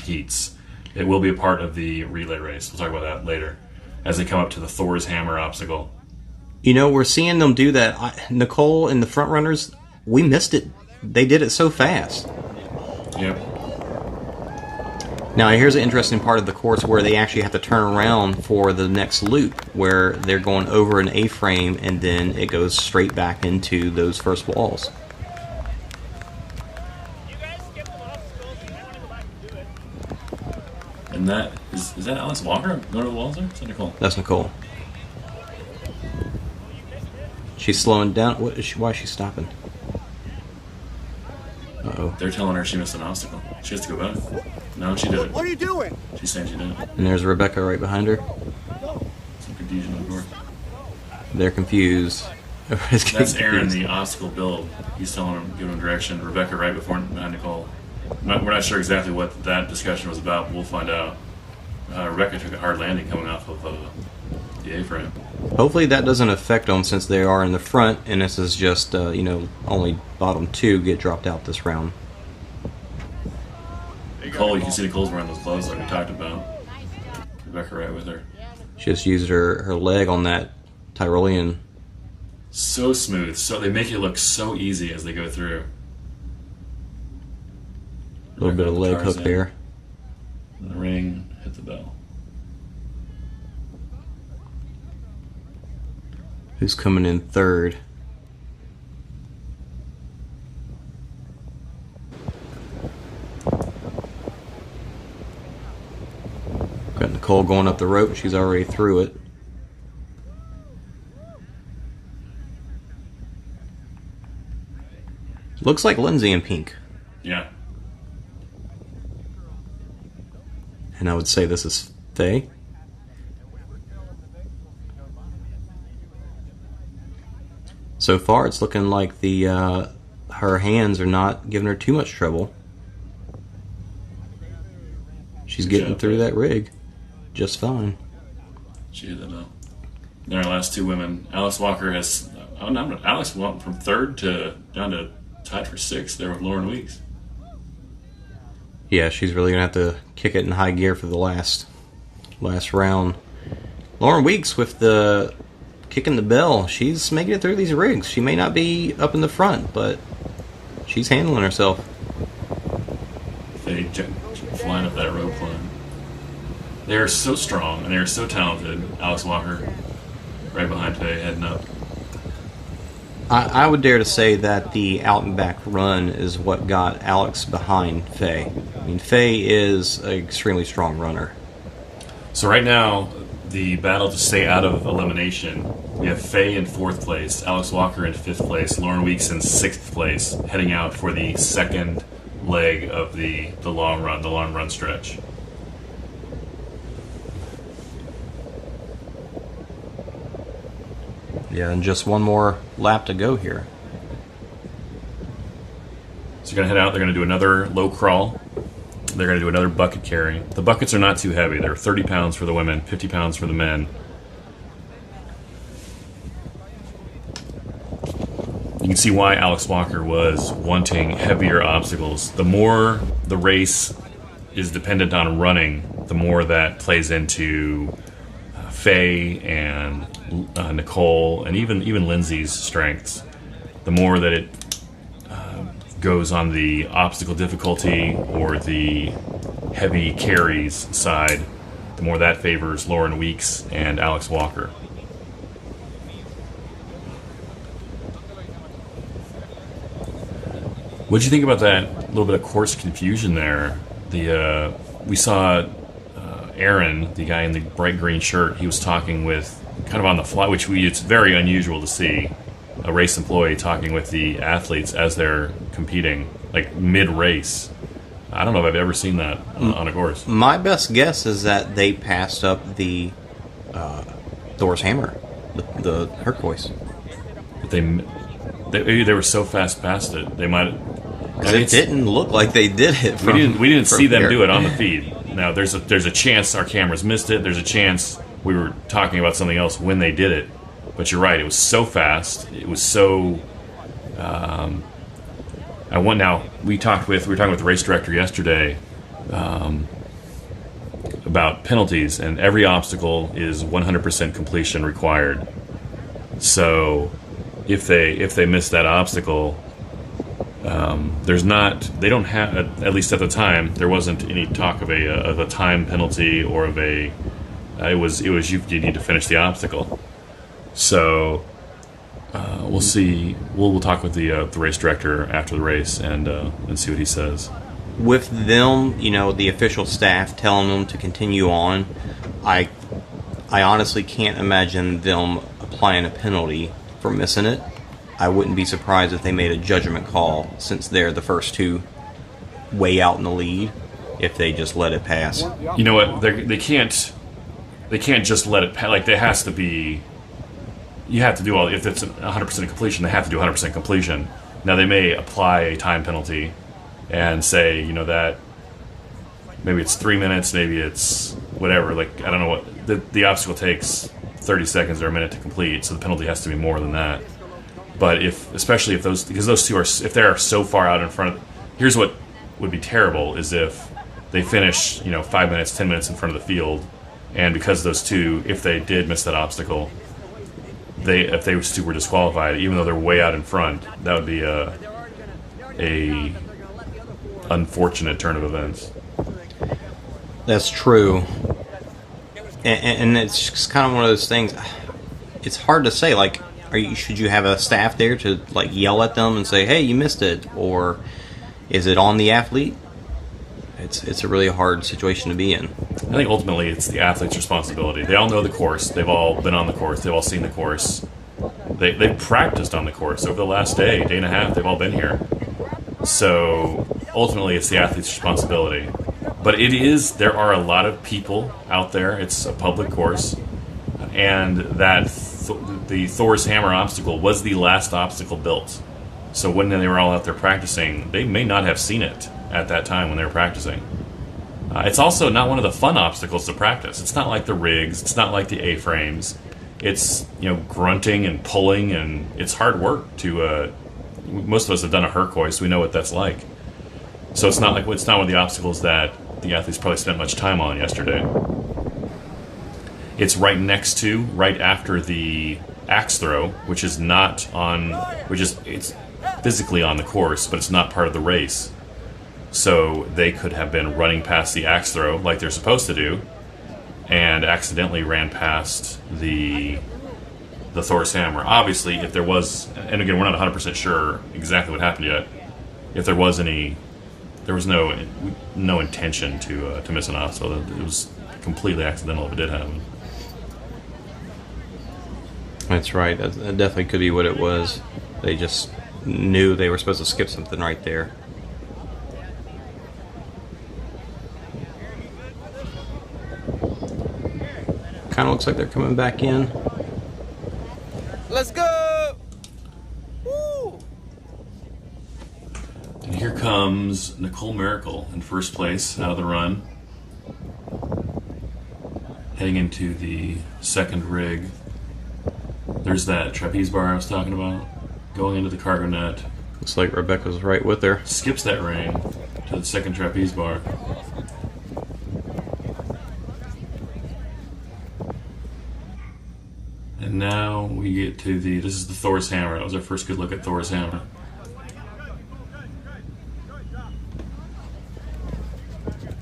heats. It will be a part of the relay race. We'll talk about that later as they come up to the Thor's hammer obstacle. We're seeing them do that. Nicole and the front runners, we missed it. They did it so fast. Yep. Now, here's an interesting part of the course where they actually have to turn around for the next loop, where they're going over an A-frame and then it goes straight back into those first walls. And that is that Alice Walker going to the walls there? Is that Nicole? That's Nicole. She's slowing down. Why is she stopping? Uh-oh. They're telling her she missed an obstacle. She has to go back. No, she did it. What are you doing? She's saying she did it. And there's Rebecca right behind her. Some confusion on the course. They're confused. Everybody's getting That's Aaron, confused. the obstacle build. He's telling him, giving him direction. Rebecca right behind Nicole. We're not sure exactly what that discussion was about, but we'll find out. Rebecca took a hard landing coming off of the A-frame. Hopefully that doesn't affect them since they are in the front, and this is just, only bottom 2 get dropped out this round. Nicole, you can see Nicole's wearing those gloves like we talked about. Rebecca right with her. She just used her leg on that Tyrolean. So smooth. So they make it look so easy as they go through. A little bit of leg hook there. The ring, hit the bell. Who's coming in third? Got Nicole going up the rope. She's already through it. Looks like Lindsay in pink. Yeah. And I would say this is Faye. So far, it's looking like the her hands are not giving her too much trouble. She's getting through that rig just fine. She hit the bell. Then our last two women, Alex Walker has. Oh, no, Alex went from third to down to tied for sixth there with Lauren Weeks. Yeah, she's really gonna have to kick it in high gear for the last round. Lauren Weeks with the kicking the bell. She's making it through these rigs. She may not be up in the front, but she's handling herself. They flying up that rope climb. They are so strong and they are so talented. Alex Walker right behind Faye heading up. I would dare to say that the out and back run is what got Alex behind Faye. I mean, Faye is an extremely strong runner. So right now, the battle to stay out of elimination, we have Faye in 4th place, Alex Walker in 5th place, Lauren Weeks in 6th place, heading out for the second leg of the long run stretch. Yeah, and just one more lap to go here. So you're going to head out, they're going to do another low crawl, they're going to do another bucket carry. The buckets are not too heavy, they're 30 pounds for the women, 50 pounds for the men. You can see why Alex Walker was wanting heavier obstacles. The more the race is dependent on running, the more that plays into Faye and Nicole and even Lindsay's strengths. The more that it goes on the obstacle difficulty or the heavy carries side, the more that favors Lauren Weeks and Alex Walker. What did you think about that little bit of course confusion there? We saw Aaron, the guy in the bright green shirt, he was talking with, kind of on the fly, it's very unusual to see a race employee talking with the athletes as they're competing, like mid-race. I don't know if I've ever seen that on a course. My best guess is that they passed up the Thor's hammer, the turquoise. But they were so fast past it, they might. It didn't look like they did it. We didn't see them do it on the feed. Now there's a chance our cameras missed it. There's a chance we were talking about something else when they did it. But you're right. It was so fast. It was so. We were talking with the race director yesterday about penalties, and every obstacle is 100% completion required. So if they miss that obstacle, they don't have, at least at the time, there wasn't any talk of a time penalty or of it was you need to finish the obstacle. So we'll see. We'll talk with the race director after the race and see what he says. With them, the official staff telling them to continue on, I honestly can't imagine them applying a penalty for missing it. I wouldn't be surprised if they made a judgment call, since they're the first two way out in the lead, if they just let it pass. You know what? They can't just let it pass. Like, there has to be. You have to do all. If it's 100% completion, they have to do 100% completion. Now they may apply a time penalty, and say that maybe it's 3 minutes, maybe it's whatever. Like, I don't know what the obstacle takes 30 seconds or a minute to complete, so the penalty has to be more than that. But especially if those two if they are so far out in front of, here's what would be terrible is if they finish 5 minutes, 10 minutes in front of the field, and because those two, if they did miss that obstacle, if those two were disqualified, even though they're way out in front, that would be a unfortunate turn of events. That's true. And it's just kind of one of those things. It's hard to say. Like, should you have a staff there to like yell at them and say, "Hey, you missed it," or is it on the athlete? It's a really hard situation to be in. I think ultimately it's the athlete's responsibility. They all know the course. They've all been on the course. They've all seen the course. They've practiced on the course over the last day and a half. They've all been here. So ultimately it's the athlete's responsibility. But there are a lot of people out there. It's a public course. And the Thor's Hammer obstacle was the last obstacle built. So when they were all out there practicing, they may not have seen it at that time when they were practicing. It's also not one of the fun obstacles to practice. It's not like the rigs. It's not like the A-frames. It's grunting and pulling, and it's hard work to. Most of us have done a Herc hoist. We know what that's like. So it's not one of the obstacles that the athletes probably spent much time on yesterday. It's right after the axe throw, which is it's physically on the course, but it's not part of the race. So they could have been running past the axe throw like they're supposed to do, and accidentally ran past the Thor's Hammer. Obviously, if there was, and again, we're not 100% sure exactly what happened yet. If there was no intention to miss an obstacle. It was completely accidental if it did happen. That's right. That definitely could be what it was. They just knew they were supposed to skip something right there. Kind of looks like they're coming back in. Let's go! Woo! And here comes Nicole Miracle in first place out of the run. Heading into the second rig. There's that trapeze bar I was talking about. Going into the cargo net. Looks like Rebecca's right with her. Skips that ring to the second trapeze bar. And now we get to this is the Thor's Hammer. That was our first good look at Thor's Hammer.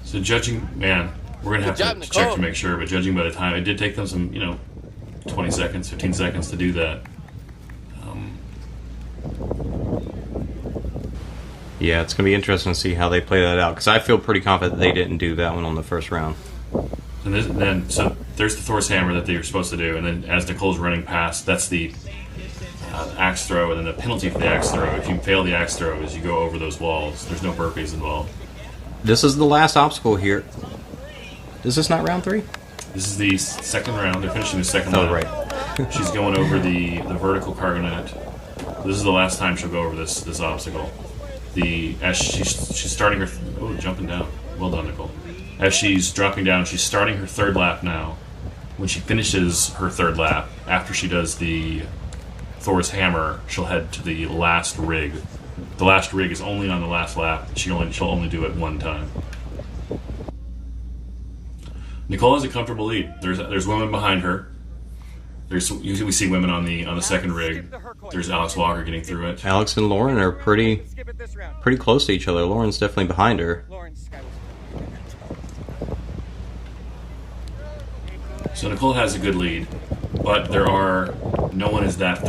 So judging, man, we're going to have to check to make sure, but judging by the time, it did take them some, 20 seconds, 15 seconds to do that. Yeah, it's going to be interesting to see how they play that out, because I feel pretty confident they didn't do that one on the first round. And so there's the Thor's Hammer that they were supposed to do, and then as Nicole's running past, that's the axe throw, and then the penalty for the axe throw, if you fail the axe throw, is you go over those walls. There's no burpees involved. This is the last obstacle here. Is this not round 3? This is the second round. They're finishing the second lap. Oh, right. She's going over the vertical cargo net. This is the last time she'll go over this obstacle. As she's starting her jumping down. Well done, Nicole. As she's dropping down, she's starting her third lap now. When she finishes her third lap, after she does the Thor's Hammer, she'll head to the last rig. The last rig is only on the last lap. She'll only do it one time. Nicole has a comfortable lead. There's women behind her. We see women on the second rig. There's Alex Walker getting through it. Alex and Lauren are pretty close to each other. Lauren's definitely behind her. So Nicole has a good lead, but no one is that.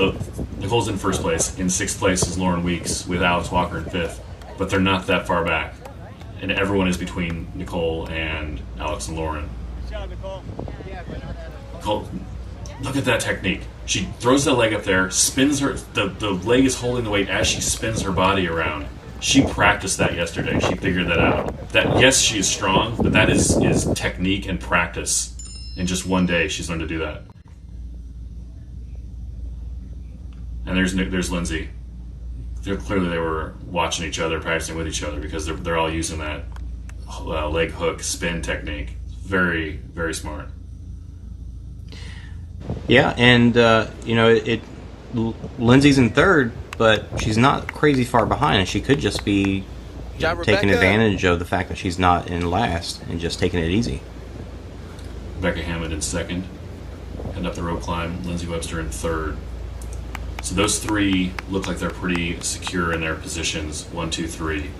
Nicole's in first place. In sixth place is Lauren Weeks with Alex Walker in fifth, but they're not that far back, and everyone is between Nicole and Alex and Lauren. Nicole, look at that technique. She throws the leg up there, spins her. The leg is holding the weight as she spins her body around. She practiced that yesterday. She figured that out. That yes, she is strong, but that is technique and practice. In just one day, she's learned to do that. And there's Lindsay. Clearly, they were watching each other, practicing with each other, because they're all using that leg hook spin technique. very, very smart. Yeah, and Lindsay's in third, but she's not crazy far behind, and she could just be taking advantage of the fact that she's not in last and just taking it easy. Rebecca Hammond in second, heading up the rope climb. Lindsay Webster in third. So those three look like they're pretty secure in their positions, 1, 2, 3.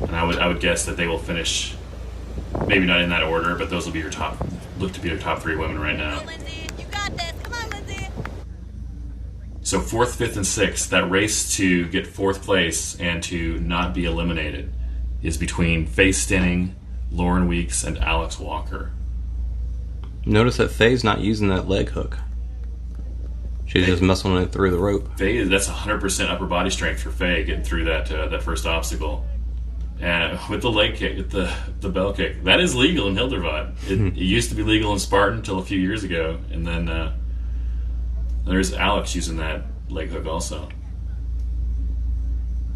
And I would guess that they will finish, maybe not in that order, but those will be your look to be your top 3 women right now. Come on, Lindsay. You got this. Come on, Lindsay. So 4th, 5th, and 6th, that race to get 4th place and to not be eliminated is between Faye Stinning, Lauren Weeks, and Alex Walker. Notice that Faye's not using that leg hook. She's just muscling it through the rope. Faye, that's 100% upper body strength for Faye getting through that first obstacle. And with the leg kick, with the bell kick, that is legal in Hildervat. It used to be legal in Spartan until a few years ago, and then there's Alex using that leg hook also.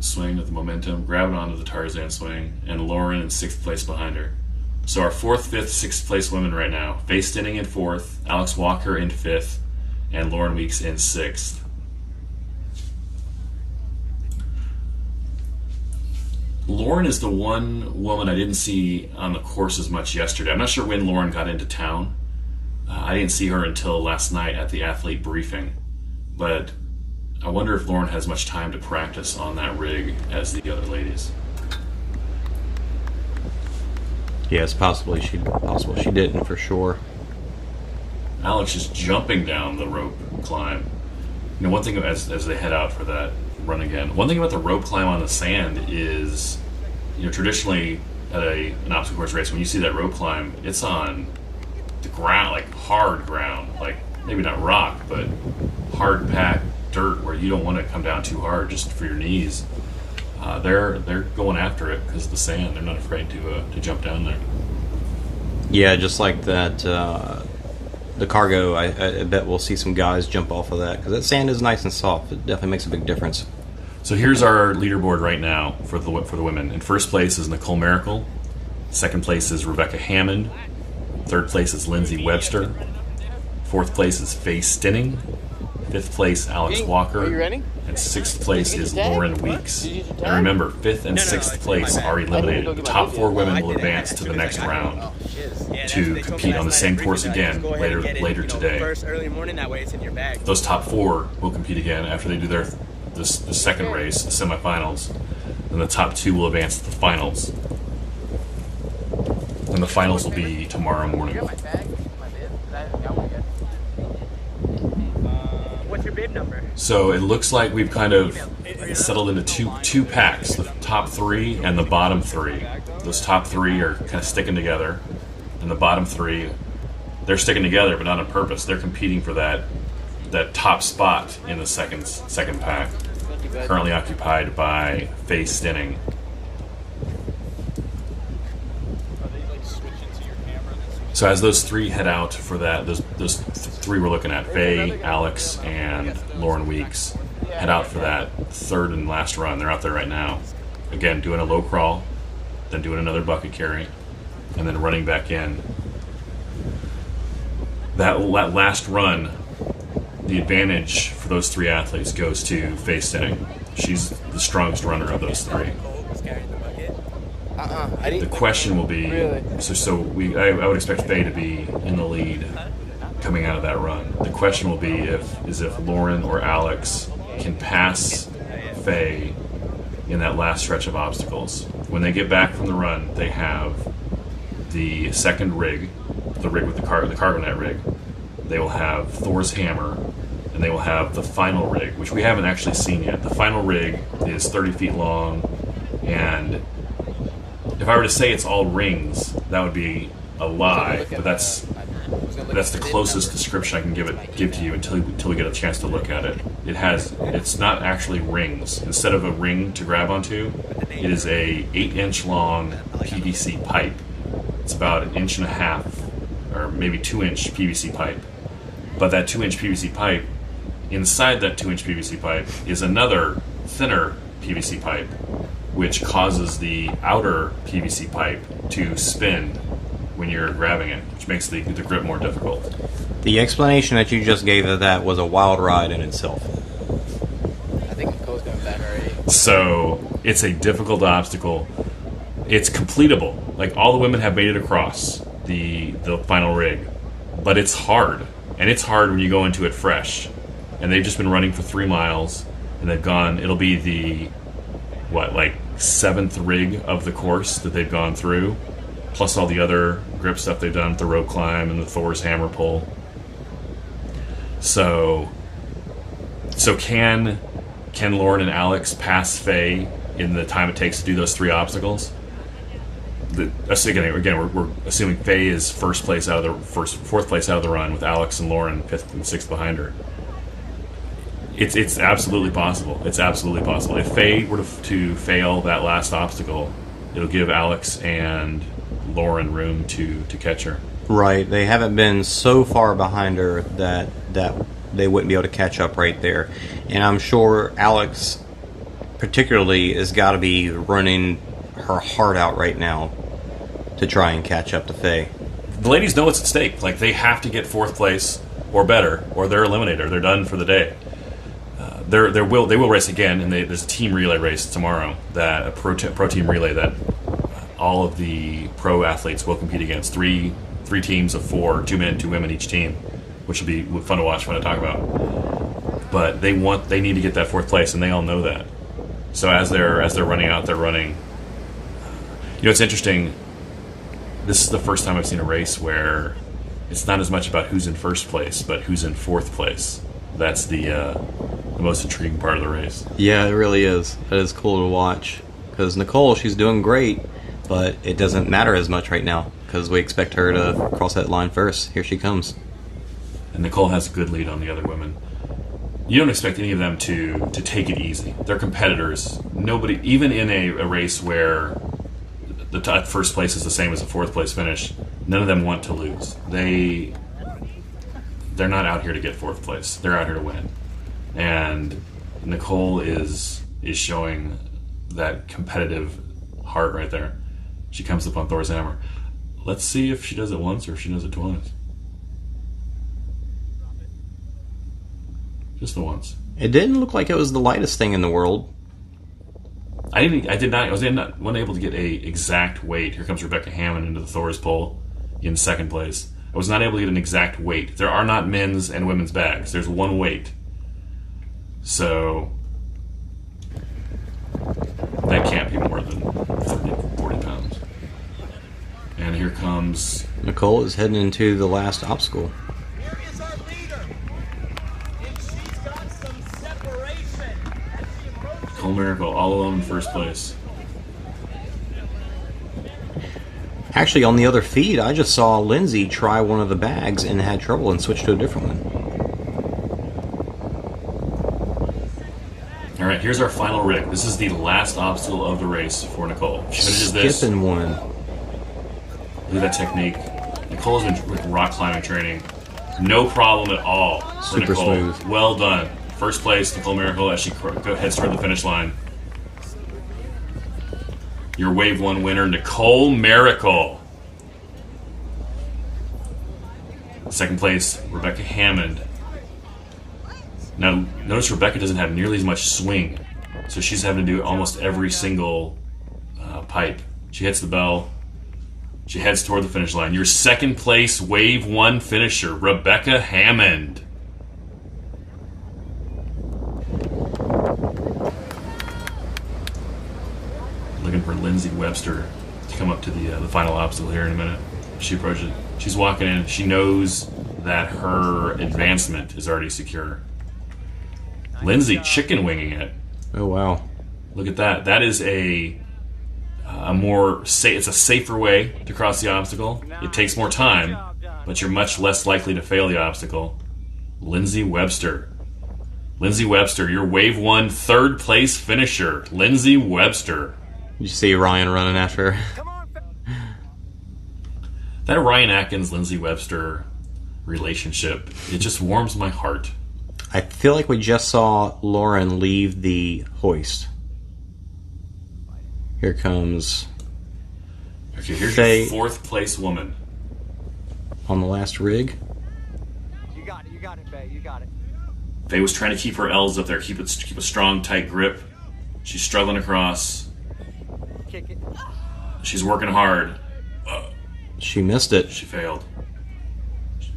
Swing with the momentum, grabbing onto the Tarzan swing, and Lauren in 6th place behind her. So our 4th, 5th, 6th place women right now: Faye Stinning in 4th, Alex Walker in 5th, and Lauren Weeks in 6th. Lauren is the one woman I didn't see on the course as much yesterday. I'm not sure when Lauren got into town. I didn't see her until last night at the athlete briefing. But I wonder if Lauren has much time to practice on that rig as the other ladies. Yes, possibly she didn't for sure. Alex is jumping down the rope climb. You know, one thing as they head out for that run again, one thing about the rope climb on the sand is, traditionally at an obstacle course race, when you see that rope climb, it's on the ground, like hard ground, like maybe not rock, but hard packed dirt where you don't want to come down too hard just for your knees. They're going after it because of the sand. They're not afraid to jump down there. Yeah, just like that. The cargo, I bet we'll see some guys jump off of that because that sand is nice and soft. It definitely makes a big difference. So here's our leaderboard right now for the women. In first place is Nicole Miracle. Second place is Rebecca Hammond. Third place is Lindsay Webster. Fourth place is Faye Stinning. Fifth place, Alex Walker. Are you ready? And sixth place is Did you get your tag? Lauren Weeks. Did you get your And tag? remember, fifth and sixth place are eliminated. The top 4 women will advance to the next round to compete on the same course again later today. First early morning, that way it's in your bag. Those top 4 will compete again after they do the second race, the semifinals. Then the top 2 will advance to the finals. And the finals will be tomorrow morning. My bag, my bib. Got one good. What's your bib number? So it looks like we've kind of settled into two packs, the top 3 and the bottom 3. Those top 3 are kind of sticking together, and the bottom 3, they're sticking together, but not on purpose. They're competing for that top spot in the second pack, currently occupied by Faye Stinning. So as those 3 head out for that, those 3 we're looking at, Faye, Alex, and Lauren Weeks, head out for that third and last run. They're out there right now. Again, doing a low crawl, then doing another bucket carry, and then running back in. That last run, the advantage for those 3 athletes goes to Faye Stinning. She's the strongest runner of those 3. The question will be, Really? I would expect Faye to be in the lead coming out of that run. The question will be if Lauren or Alex can pass Faye in that last stretch of obstacles. When they get back from the run, they have the second rig, the rig with the cargo net rig. They will have Thor's hammer, and they will have the final rig, which we haven't actually seen yet. The final rig is 30 feet long, and if I were to say it's all rings, that would be a lie, but that's the closest description I can give to you until we get a chance to look at it. It's not actually rings. Instead of a ring to grab onto, it is a 8-inch long PVC pipe. It's about 1.5 inches or maybe 2-inch PVC pipe. But that 2-inch PVC pipe, inside that 2-inch PVC pipe is another thinner PVC pipe, which causes the outer PVC pipe to spin when you're grabbing it, which makes the grip more difficult. The explanation that you just gave of that was a wild ride in itself. I think Nicole's going back already. So it's a difficult obstacle. It's completable. Like, all the women have made it across the final rig, but it's hard, and it's hard when you go into it fresh. And they've just been running for 3 miles, and they've gone. It'll be the 7th rig of the course that they've gone through, plus all the other grip stuff they've done, the rope climb and the Thor's hammer pull. So can Lauren and Alex pass Faye in the time it takes to do those 3 obstacles? Again, we're assuming Faye is fourth place out of the run, with Alex and Lauren 5th and 6th behind her. It's absolutely possible. It's absolutely possible. If Faye were to fail that last obstacle, it'll give Alex and Lauren room to catch her. Right. They haven't been so far behind her that they wouldn't be able to catch up right there. And I'm sure Alex particularly has got to be running her heart out right now to try and catch up to Faye. The ladies know what's at stake. Like, they have to get 4th place or better, or they're eliminated. They're done for the day. They will race again, and there's a team relay race tomorrow, that a pro team relay that all of the pro athletes will compete against. Three teams of 4, 2 men, 2 women each team, which will be fun to watch, fun to talk about. But they need to get that 4th place, and they all know that. So as they're running out, they're running. It's interesting. This is the first time I've seen a race where it's not as much about who's in 1st place, but who's in 4th place. That's the most intriguing part of the race. Yeah, it really is. It is cool to watch. Because Nicole, she's doing great, but it doesn't matter as much right now, because we expect her to cross that line first. Here she comes. And Nicole has a good lead on the other women. You don't expect any of them to take it easy. They're competitors. Nobody, even in a race where the 1st place is the same as a 4th place finish, none of them want to lose. They're not out here to get 4th place. They're out here to win. And Nicole is showing that competitive heart right there. She comes up on Thor's hammer. Let's see if she does it once or if she does it twice. Just the once. It didn't look like it was the lightest thing in the world. I wasn't able to get a exact weight. Here comes Rebecca Hammond into the Thor's pole in 2nd place. I was not able to get an exact weight. There are not men's and women's bags. There's one weight. So that can't be more than 30, 40 pounds. And here comes... Nicole is heading into the last obstacle. Here is our leader. And she's got some separation as she approaches. Nicole Miracle all alone in 1st place. Actually, on the other feed, I just saw Lindsay try one of the bags and had trouble and switched to a different one. All right, here's our final rig. This is the last obstacle of the race for Nicole. She finishes this. Skipping one. Look at that technique. Nicole's been with rock climbing training. No problem at all for Super Nicole. smooth. Well done. 1st place, Nicole Miracle, as she heads toward the finish line. Your Wave 1 winner, Nicole Miracle. 2nd place, Rebecca Hammond. Now, notice Rebecca doesn't have nearly as much swing, so she's having to do almost every single pipe. She hits the bell. She heads toward the finish line. Your 2nd place Wave 1 finisher, Rebecca Hammond. Looking for Lindsay Webster to come up to the final obstacle here in a minute. She approaches. She's walking in. She knows that her advancement is already secure. Lindsay chicken winging it. Oh, wow. Look at that. That is a more safe. It's a safer way to cross the obstacle. It takes more time, but you're much less likely to fail the obstacle. Lindsay Webster. Lindsay Webster, your Wave 1 3rd place finisher. Lindsay Webster. You see Ryan running after her. That Ryan Atkins, Lindsay Webster relationship, it just warms my heart. I feel like we just saw Lauren leave the hoist. Here comes... Okay, here's Faye. your 4th place woman. on the last rig. You got it, Faye. You got it. Faye was trying to keep her L's up there, keep a strong, tight grip. She's struggling across. Kick it. She's working hard. She missed it. She failed.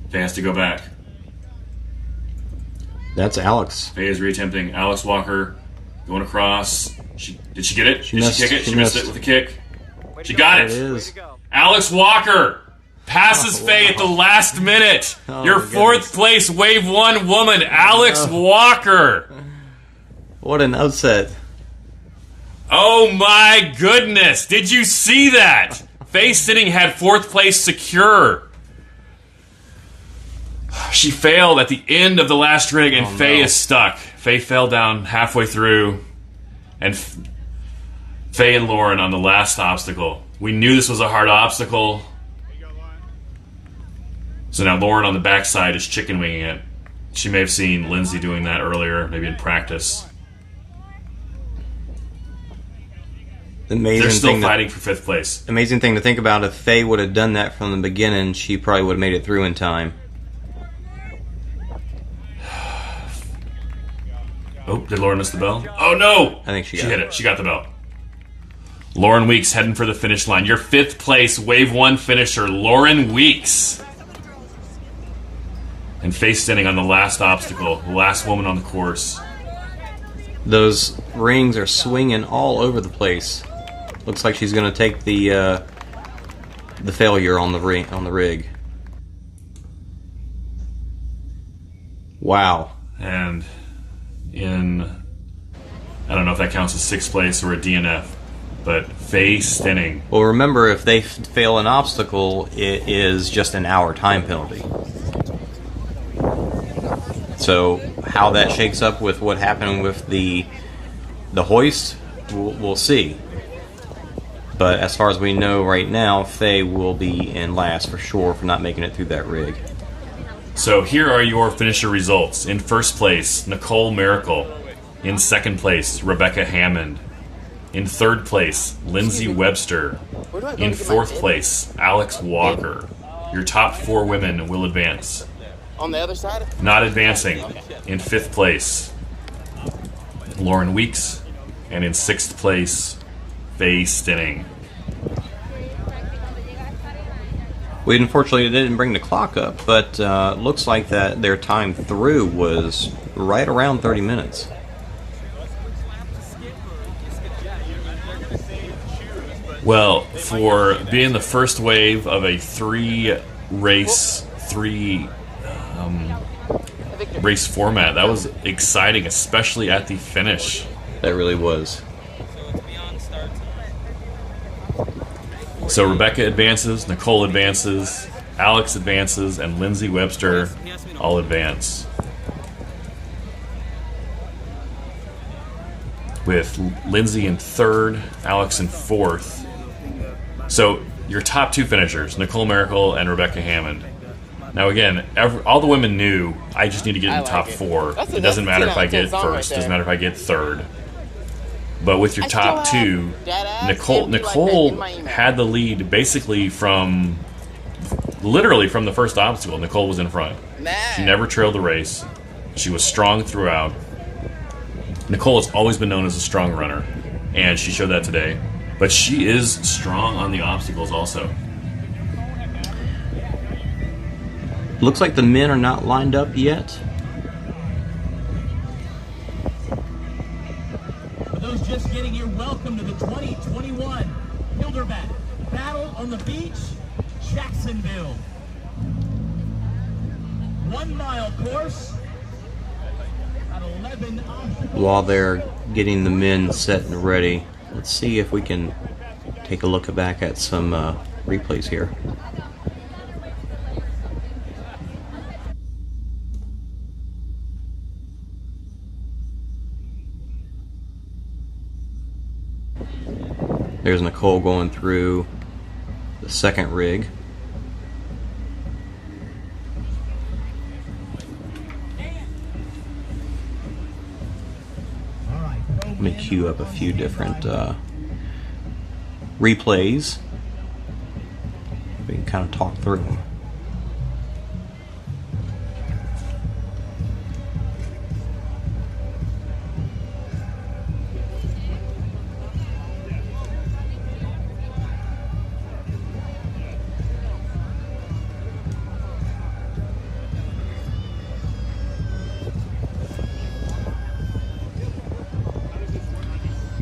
Faye has to go back. That's Alex. Faye is reattempting. Alex Walker going across. Did she get it? Did missed. she kick it? She She missed missed. it with a kick. Way to She go. got There it. it Way is. to go. Alex Walker passes Faye at the last minute. Oh, Your my fourth goodness. place Wave 1 woman, Alex Walker. What an upset. Oh my goodness. Did you see that? Faye Sitting had fourth place secure. She failed at the end of the last rig, and Faye is stuck. Faye fell down halfway through, and Faye and Lauren on the last obstacle. We knew this was a hard obstacle. So now Lauren on the backside is chicken winging it. She may have seen Lindsay doing that earlier, maybe in practice. Amazing They're still thing fighting for fifth place. Amazing thing to think about. If Faye would have done that from the beginning, she probably would have made it through in time. Oh, did Lauren miss the bell? Oh no! I think she got hit it. it. She got the bell. Lauren Weeks heading for the finish line. Your fifth place Wave 1 finisher, Lauren Weeks. And face standing on the last obstacle, the last woman on the course. Those rings are swinging all over the place. Looks like she's going to take the failure on the rig. Wow. And I don't know if that counts as sixth place or a DNF, but Faye Stenning. Well, remember, if they fail an obstacle, it is just an hour time penalty. So how that shakes up with what happened with the hoist, we'll see. But as far as we know right now, Faye will be in last for sure for not making it through that rig. So here are your finisher results. In first place, Nicole Miracle. In second place, Rebecca Hammond. In third place, Lindsay Webster. In fourth place, Alex Walker. Your top 4 women will advance. On the other side? Not advancing. In fifth place, Lauren Weeks. And in sixth place, Faye Stenning. We unfortunately didn't bring the clock up, but looks like that their time through was right around 30 minutes. Well, for being the first wave of a 3 race format, that was exciting, especially at the finish. That really was. So Rebecca advances, Nicole advances, Alex advances, and Lindsay Webster all advance. With Lindsay in third, Alex in fourth. So your top 2 finishers, Nicole Miracle and Rebecca Hammond. Now again, all the women knew I just need to get in the top 4. It doesn't matter if I get first, doesn't matter if I get third. But with your top 2, Nicole had the lead basically literally from the first obstacle. Nicole was in front. She never trailed the race. She was strong throughout. Nicole has always been known as a strong runner, and she showed that today. But she is strong on the obstacles also. Looks like the men are not lined up yet. For those just getting here, welcome to the 2021 Hildervat Battle on the Beach, Jacksonville. 1 mile course. At 11 obstacles. While they're getting the men set and ready, let's see if we can take a look back at some replays here. There's Nicole going through the second rig. Let me queue up a few different replays. We can kind of talk through them.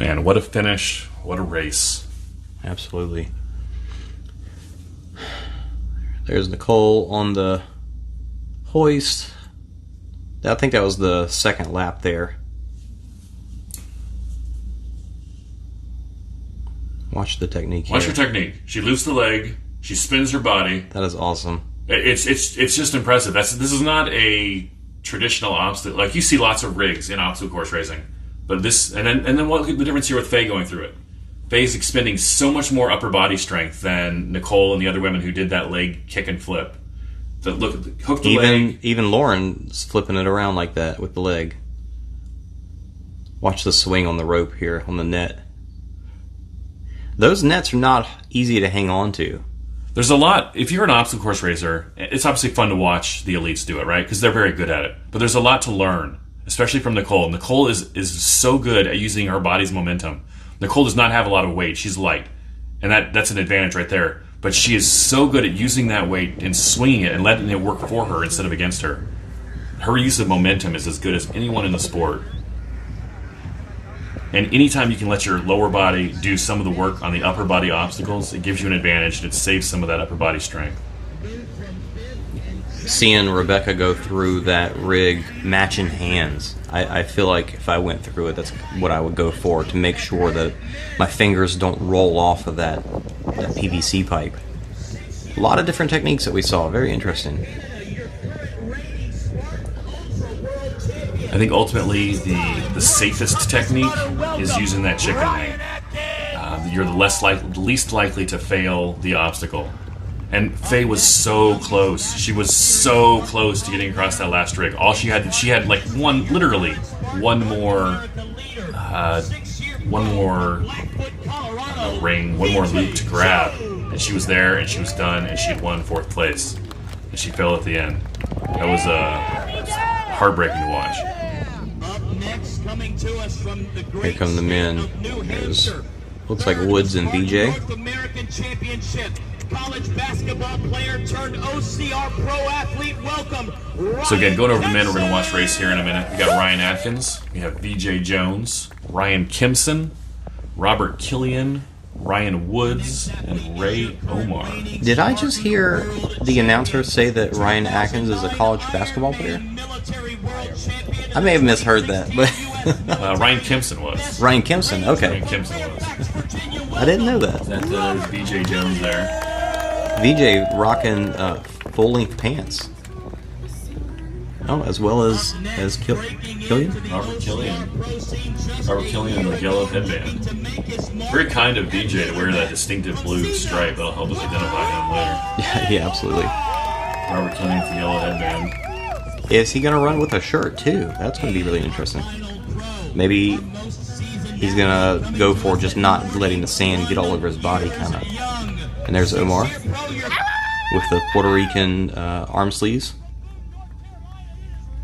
Man, what a finish. What a race. Absolutely. There's Nicole on the hoist. I think that was the second lap there. Watch the technique here. Watch her technique. She lifts the leg. She spins her body. That is awesome. It's just impressive. This is not a traditional obstacle. Like, you see lots of rigs in obstacle course racing, but this and then what the difference here with Faye going through it? Faye's expending so much more upper body strength than Nicole and the other women who did that leg kick and flip. To hook the leg. Even Lauren's flipping it around like that with the leg. Watch the swing on the rope here on the net. Those nets are not easy to hang on to. There's a lot. If you're an obstacle course racer, it's obviously fun to watch the elites do it, right? Because they're very good at it. But there's a lot to learn, especially from Nicole. Nicole is so good at using her body's momentum. Nicole does not have a lot of weight. She's light. And that's an advantage right there. But she is so good at using that weight and swinging it and letting it work for her instead of against her. Her use of momentum is as good as anyone in the sport. And anytime you can let your lower body do some of the work on the upper body obstacles, it gives you an advantage and it saves some of that upper body strength. Seeing Rebecca go through that rig matching hands, I feel like if I went through it, that's what I would go for, to make sure that my fingers don't roll off of that PVC pipe. A lot of different techniques that we saw. Very interesting. I think ultimately the safest technique is using that chicken wing. You're the least likely to fail the obstacle. And Faye was so close. She was so close to getting across that last rig. All she had like literally one more ring, one more loop to grab, and she was there, and she was done, and she had won 4th place, and she fell at the end. That was heartbreaking to watch. Here come the men. There's looks like Woods and BJ. College basketball player turned OCR pro athlete. Welcome. So again, going over the men, we're going to watch race here in a minute. We got Ryan Atkins, we have VJ Jones, Ryan Kimson, Robert Killian, Ryan Woods, and Ray Omar. Did I just hear the announcer say that Ryan Atkins is a college basketball player? I may have misheard that, but Ryan Kimson was. Ryan Kimson, okay. Ryan Kimson was. I didn't know that. There's VJ Jones there. VJ rocking full-length pants. Oh, as well as Killian? Robert Killian. Robert Killian with a yellow headband. Very kind of VJ to wear that distinctive blue stripe. That'll help us identify him later. Yeah, absolutely. Robert Killian with the yellow headband. Is he going to run with a shirt, too? That's going to be really interesting. Maybe he's going to go for just not letting the sand get all over his body, kind of. And there's Omar with the Puerto Rican arm sleeves.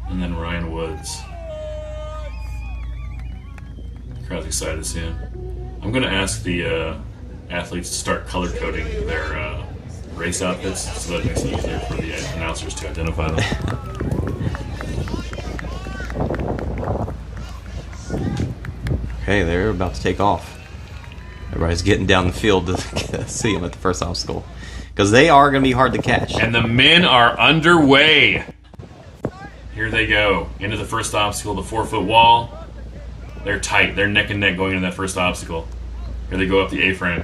And then Ryan Woods. Crowd's excited to see him. I'm going to ask the athletes to start color coding their race outfits so that it makes it easier for the announcers to identify them. Okay, they're about to take off. Everybody's getting down the field to see them at the first obstacle. Because they are going to be hard to catch. And the men are underway. Here they go. Into the first obstacle, the 4-foot wall. They're tight. They're neck and neck going into that first obstacle. Here they go up the A-frame.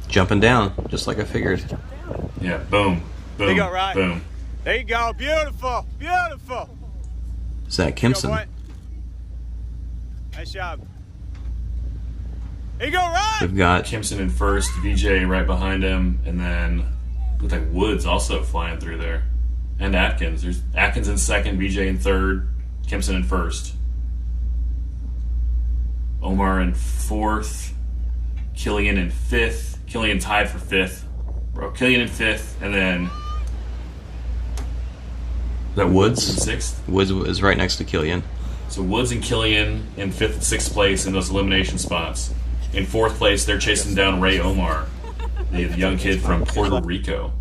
Jumping down, just like I figured. Yeah, boom, boom, you go, Ryan. boom. There you go. Beautiful. Beautiful. Is that Go, Kimson? boy. Nice job. Here you go, Ryan. We've got Kimson in first, VJ right behind him, and then looks like Woods also flying through there. And Atkins. There's Atkins in second, VJ in third, Kimson in first. Omar in fourth, Killian in fifth. Killian tied for fifth. Killian in fifth, and then Is that Woods? in sixth. Woods is right next to Killian. So Woods and Killian in fifth and sixth place in those elimination spots. In fourth place, they're chasing down Ray Omar, the young kid from Puerto Rico.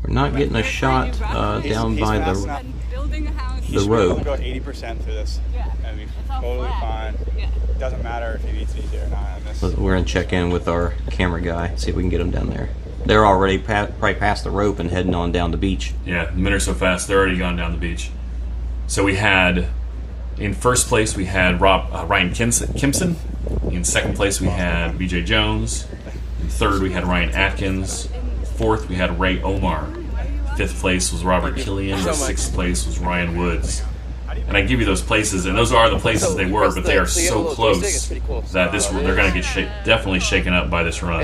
We're not getting a shot down by fast enough. the road. Go 80% through this. And be totally fine. Doesn't matter if he beats me here or not. We're going to check in with our camera guy, see if we can get him down there. They're already probably past the rope and heading on down the beach. Yeah, the men are so fast, they're already gone down the beach. So we had, in first place, we had Ryan Kimson. In second place, we had BJ Jones. In third, we had Ryan Atkins. Fourth, we had Ray Omar. Fifth place was Robert Killian. The sixth place was Ryan Woods. And I give you those places, and those are the places they were, but they are so close that they're going to get definitely shaken up by this run.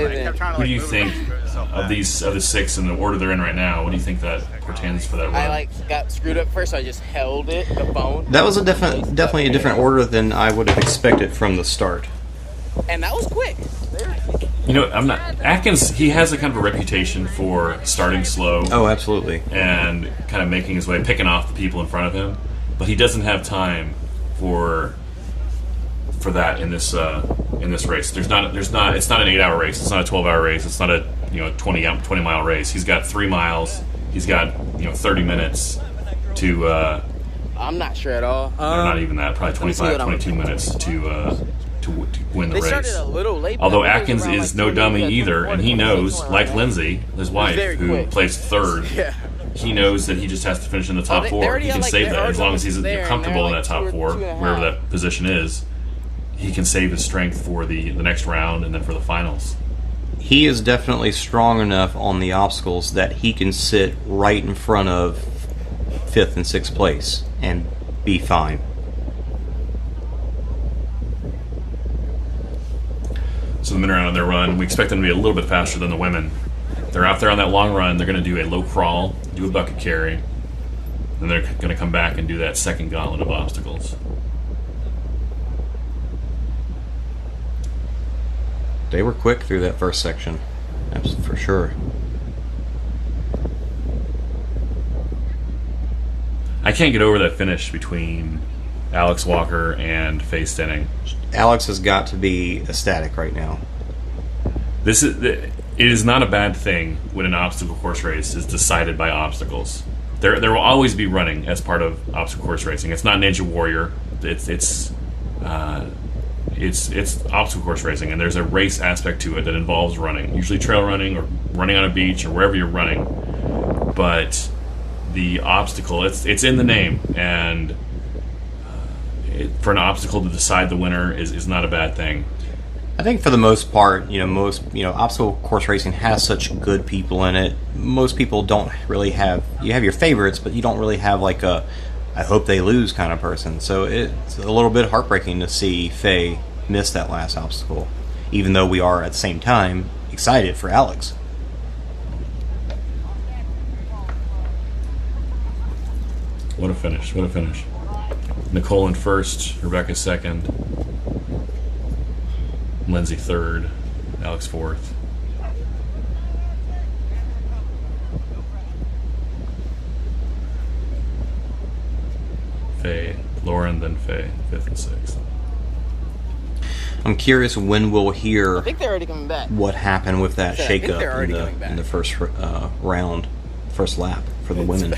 Who do you think of the six in the order they're in right now? What do you think that portends for that run? I got screwed up first, so I just held the phone. That was definitely a different order than I would have expected from the start. And that was quick. You know, Atkins, he has a kind of a reputation for starting slow. Oh, absolutely. And kind of making his way, picking off the people in front of him. But he doesn't have time for that in this race. It's not an 8-hour race. It's not a 12-hour race. It's not a 20-mile race. He's got 3 miles. He's got 30 minutes to. I'm not sure at all. Not even that. Probably 25, 22 minutes to win the race. They started a little late. Although Atkins is no dummy either, and he knows, like Lindsay, his wife, who placed third. Yeah. He knows that he just has to finish in the top four. He can save that as long as he's comfortable in that top four, wherever that position is. He can save his strength for the next round and then for the finals. He is definitely strong enough on the obstacles that he can sit right in front of 5th and 6th place and be fine. So the men are out on their run. We expect them to be a little bit faster than the women. They're out there on that long run. They're going to do a low crawl, do a bucket carry, then they're going to come back and do that second gauntlet of obstacles. They were quick through that first section, that's for sure. I can't get over that finish between Alex Walker and Faye Stenning. Alex has got to be ecstatic right now. It is not a bad thing when an obstacle course race is decided by obstacles. There will always be running as part of obstacle course racing. It's not Ninja Warrior. It's obstacle course racing, and there's a race aspect to it that involves running, usually trail running or running on a beach or wherever you're running. But the obstacle, it's in the name, and for an obstacle to decide the winner is not a bad thing. I think for the most part, obstacle course racing has such good people in it. Most people don't really have, you have your favorites, but you don't really have like a, I hope they lose kind of person. So it's a little bit heartbreaking to see Faye miss that last obstacle, even though we are at the same time excited for Alex. What a finish, what a finish. Nicole in first, Rebecca second, Lindsay third, Alex fourth. Faye, Lauren, then Faye, fifth and sixth. I'm curious when we'll hear I think they're already coming back. what happened with that I think they're shakeup already coming back. in the first round, first lap for the women.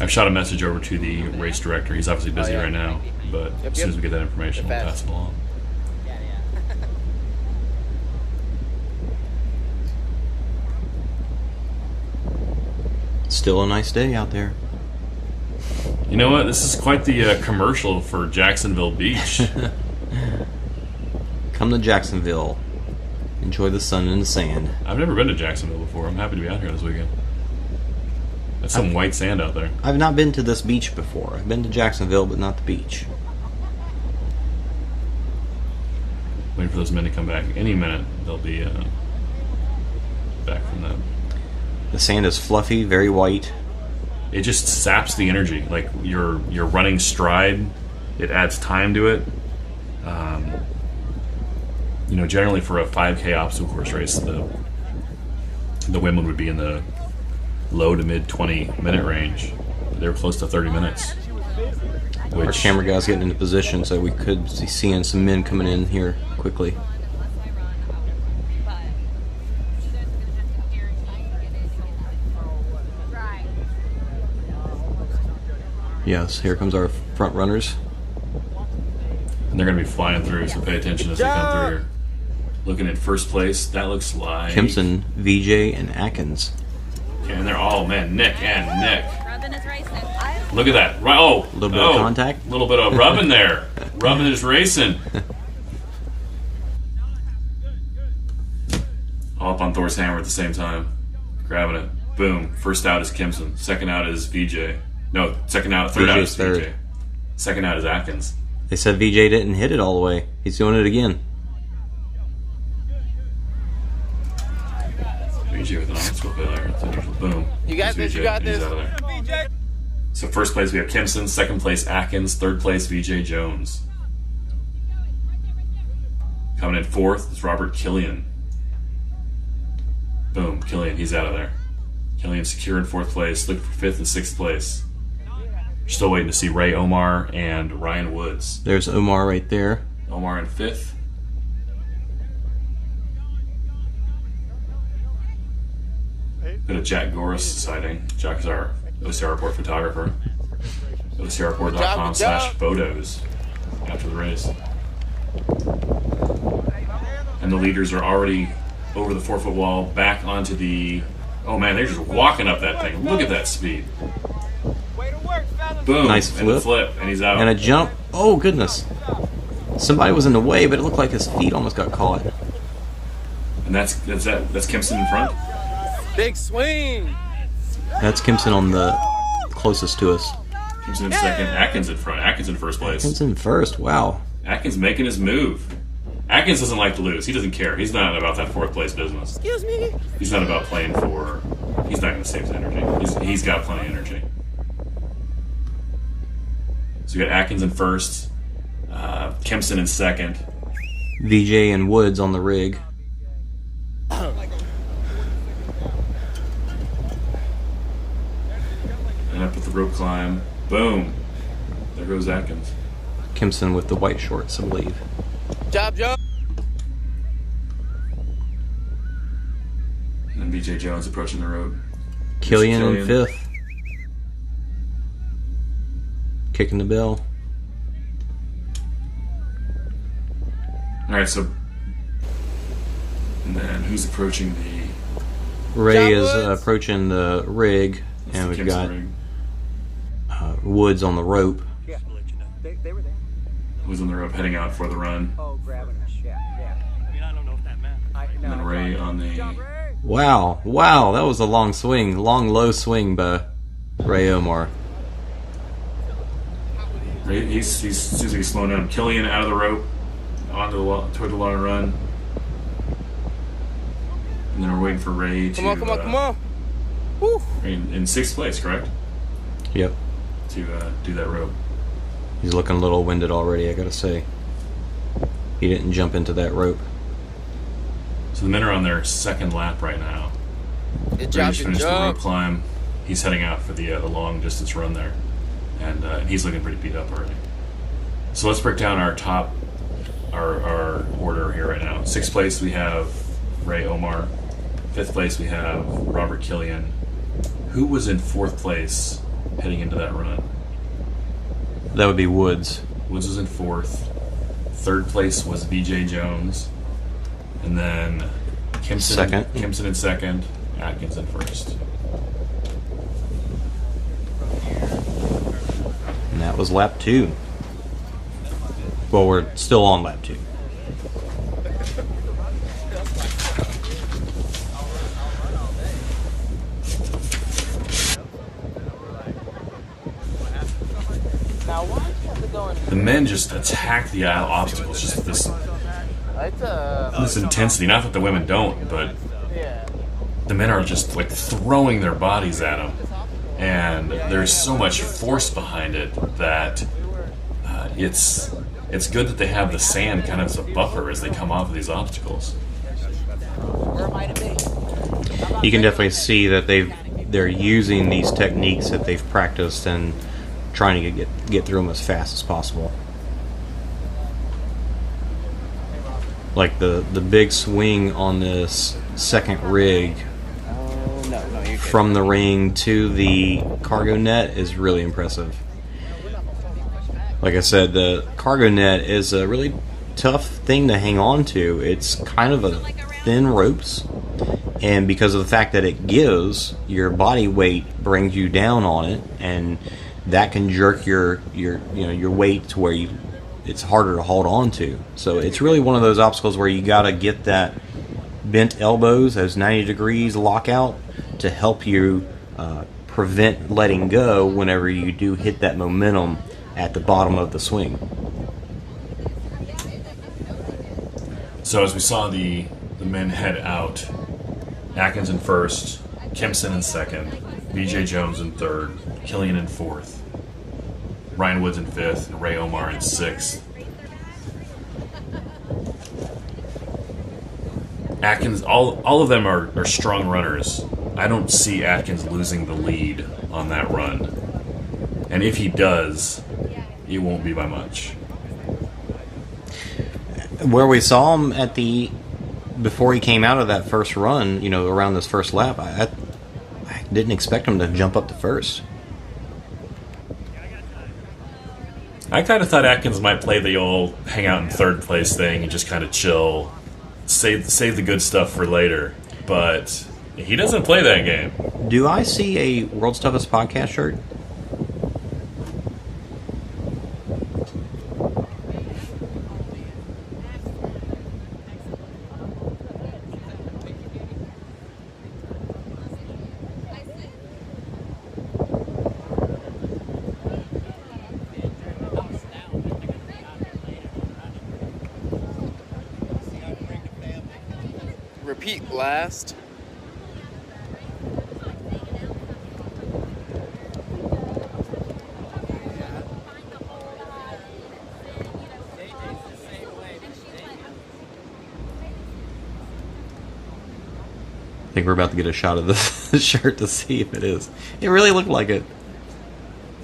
I've shot a message over to the race director. He's obviously busy right now, but as soon as we get that information, we'll pass it along. Still a nice day out there. You know what? This is quite the commercial for Jacksonville Beach. Come to Jacksonville. Enjoy the sun and the sand. I've never been to Jacksonville before. I'm happy to be out here this weekend. That's some white sand out there. I've not been to this beach before. I've been to Jacksonville, but not the beach. Waiting for those men to come back. Any minute, they'll be back from that. The sand is fluffy, very white. It just saps the energy. Like you're running stride. It adds time to it. Generally for a 5K obstacle course race, the women would be in the low to mid 20-minute range. They were close to 30 minutes. Our camera guy's getting into position, so we could be seeing some men coming in here quickly. Yes, here comes our front runners. And they're going to be flying through, so pay attention as they come through here. Looking at first place, that looks like Kimson, VJ, and Atkins. Yeah, and they're all, man, neck and neck. Robin is racing. Look at that. Right, oh. A little bit of contact. A little bit of rubbing there. Rubbing is racing. All up on Thor's hammer at the same time. Grabbing it. Boom. First out is Kimson. Second out is VJ. No, third out is third. VJ. Second out is Atkins. They said VJ didn't hit it all the way. He's doing it again. VJ with an on-scope failure. It's unusual. Boom. You got There's this, VJ. you got He's this. out of there. So first place we have Kimson, second place Atkins, third place VJ Jones. Coming in fourth is Robert Killian. Boom, Killian, he's out of there. Killian secure in fourth place, looking for fifth and sixth place. We're still waiting to see Ray Omar and Ryan Woods. There's Omar right there. Omar in fifth. Bit of Jack Goris sighting. Jack is our OCR Report photographer. OCRreport.com/photos after the race. And the leaders are already over the 4-foot wall, back onto the... Oh man, they're just walking up that thing. Look at that speed. Boom. Nice And a flip. flip, and he's out. And a jump. Oh, goodness. Somebody was in the way, but it looked like his feet almost got caught. And that's Kimson in front. Big swing. That's Kimson on the closest to us. Kimson in second. Atkins in front. Atkins in first place. Kimson first. Wow. Atkins making his move. Atkins doesn't like to lose. He doesn't care. He's not about that fourth place business. Excuse me. He's not about playing for... He's not going to save his energy. He's got plenty of energy. So we got Atkins in first. Kimson in second. VJ and Woods on the rig. And up with the rope climb. Boom. There goes Atkins. Kimson with the white shorts, I believe. Job. And then BJ Jones approaching the road. Killian in fifth. Kicking the bell. Alright, so... And then who's approaching the... Ray John is Woods. approaching the rig, and we've Kimson got rig? Woods on the rope. Yeah, they were there. Who's on the rope heading out for the run. Oh, grabbing us. Yeah. I mean, I don't know if that matters. And then Ray on the... Wow, that was a long swing, low swing by Ray Omar. Ray, he seems like he's slowing down. Killian out of the rope, toward the long run. And then we're waiting for Ray to... Come on. Woo. In sixth place, correct? Yep. To do that rope. He's looking a little winded already, I gotta say. He didn't jump into that rope. So the men are on their second lap right now. Good Ray job, just good finished the rope job. climb. He's heading out for the long distance run there. And he's looking pretty beat up already. So let's break down our order here right now. Sixth place we have Ray Omar. Fifth place we have Robert Killian. Who was in fourth place heading into that run? That would be Woods. Woods was in fourth. Third place was VJ Jones. And then Kimson in second. Atkins in first. And that was lap 2. Well, we're still on lap 2. The men just attack the aisle obstacles. Just this intensity. Not that the women don't, but the men are just like throwing their bodies at them. And there's so much force behind it that it's good that they have the sand kind of as a buffer as they come off of these obstacles. You can definitely see that they're using these techniques that they've practiced and trying to get through them as fast as possible. Like the big swing on this second rig from the ring to the cargo net is really impressive. Like I said, the cargo net is a really tough thing to hang on to. It's kind of a thin ropes, and because of the fact that it gives, your body weight brings you down on it, and that can jerk your weight to where it's harder to hold on to. So it's really one of those obstacles where you got to get that bent elbows, those 90 degrees lockout, to help you prevent letting go whenever you do hit that momentum at the bottom of the swing. So as we saw the men head out, Atkins in first, Kimson in second, BJ Jones in third, Killian in fourth, Ryan Woods in fifth, and Ray Omar in sixth. Atkins, all of them are strong runners. I don't see Atkins losing the lead on that run. And if he does, it won't be by much. Where we saw him before he came out of that first run, around this first lap, I didn't expect him to jump up to first. I kind of thought Atkins might play the old hang out in third place thing and just kind of chill, save the good stuff for later. But he doesn't play that game. Do I see a World's Toughest Podcast shirt? Repeat last. I think we're about to get a shot of the shirt to see if it is. It really looked like it.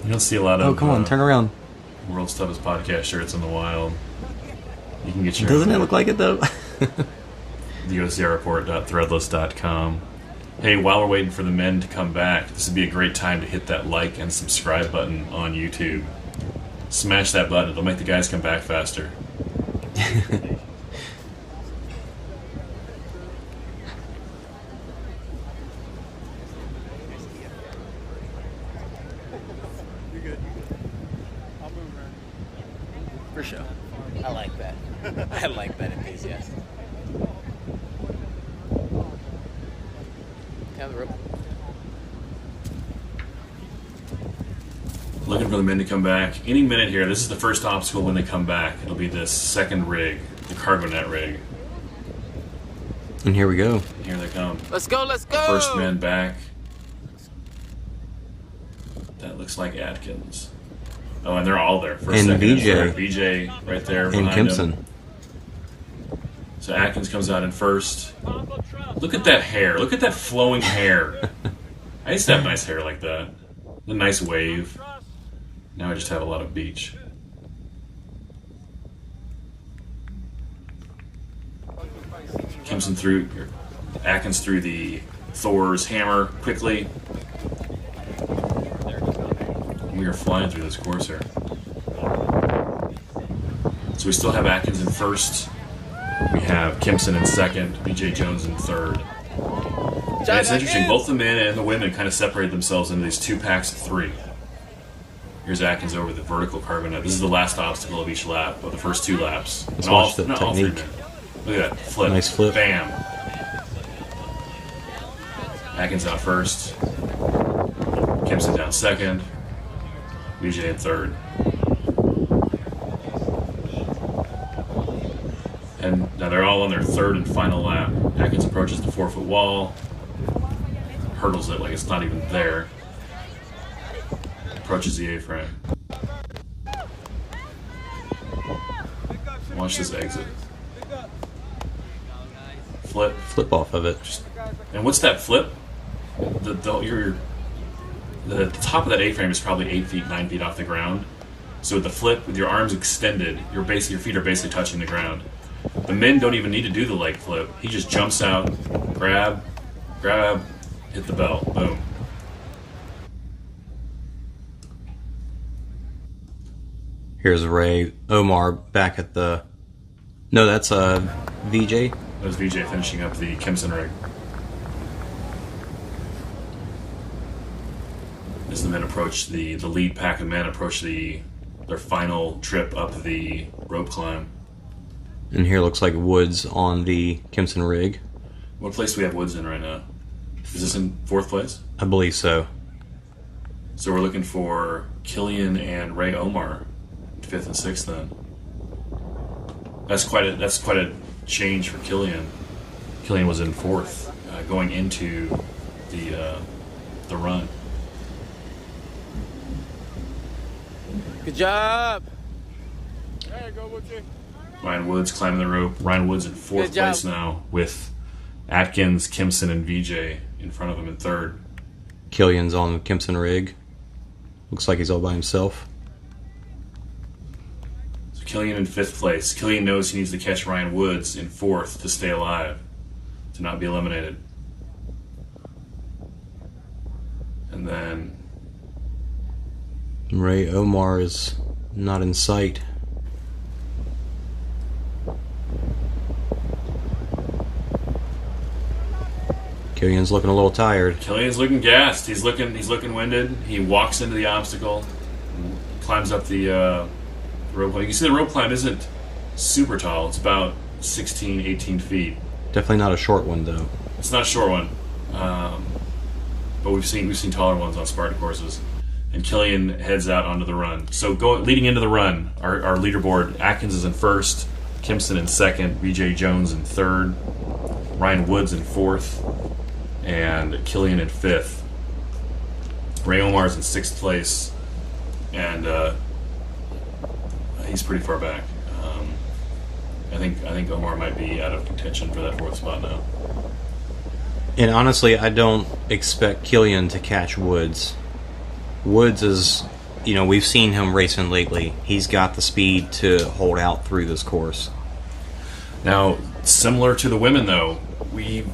You don't see a lot of. Oh, come on, turn around. World's Toughest Podcast shirts in the wild. You can get your. Doesn't it look like it though? USDReport.threadless.com. Hey, while we're waiting for the men to come back, this would be a great time to hit that like and subscribe button on YouTube. Smash that button; it'll make the guys come back faster. For sure. I like that. I like that enthusiasm. Down the rope. Looking for the men to come back. Any minute here. This is the first obstacle when they come back. It'll be this second rig, the cargo net rig. And here we go. Here they come. Let's go, let's go! First man back. That looks like Atkins. Oh, and they're all there. First, And second, BJ. third. BJ right there And behind Kimson. him. So Atkins comes out in first. Look at that hair. Look at that flowing hair. I used to have nice hair like that. A nice wave. Now I just have a lot of beach. Kimson through, Atkins through the Thor's hammer quickly. We are flying through this course here. So we still have Atkins in first. We have Kimson in second. BJ Jones in third. And it's interesting, both the men and the women kind of separated themselves into these two packs of three. Here's Atkins over the vertical carbon net. This is the last obstacle of each lap, of the first two laps. Let's And watch the all three technique. men. Look at that flip. Nice flip. Bam. Atkins out first. Kimson down second. BJ in third. And now they're all on their third and final lap. Atkins approaches the 4-foot wall. Hurdles it like it's not even there. Approaches the A-frame. Watch this exit. Flip. Flip off of it. And what's that flip? The top of that A-frame is probably 8 feet, 9 feet off the ground. So with the flip, with your arms extended, your feet are basically touching the ground. The men don't even need to do the leg flip. He just jumps out, grab, hit the bell, boom. Here's Ray Omar back at the... No, that's VJ. That was VJ finishing up the Kimson rig. As the men approach the lead pack of men approach their final trip up the rope climb. And here looks like Woods on the Kimson rig. What place do we have Woods in right now? Is this in 4th place? I believe so. So we're looking for Killian and Ray Omar, 5th and 6th then. That's quite a change for Killian. Killian was in 4th going into the run. Good job. There you go, Woodsy. Ryan Woods climbing the rope. Ryan Woods in 4th place now with Atkins, Kimson, and VJ in front of him in 3rd. Killian's on the Kimson rig. Looks like he's all by himself. So Killian in 5th place. Killian knows he needs to catch Ryan Woods in 4th to stay alive, to not be eliminated. And then Ray Omar is not in sight. Killian's looking a little tired. Killian's looking gassed. He's looking winded. He walks into the obstacle, climbs up the rope climb. You can see the rope climb isn't super tall. It's about 16, 18 feet. Definitely not a short one, though. It's not a short one, but we've seen taller ones on Spartan courses. And Killian heads out onto the run. So leading into the run, our leaderboard: Atkins is in 1st, Kimson in 2nd, VJ Jones in 3rd, Ryan Woods in 4th, and Killian in 5th. Ray Omar's in 6th place, and he's pretty far back. I think Omar might be out of contention for that 4th spot now. And honestly, I don't expect Killian to catch Woods. Woods is, we've seen him racing lately. He's got the speed to hold out through this course. Now, similar to the women, though, we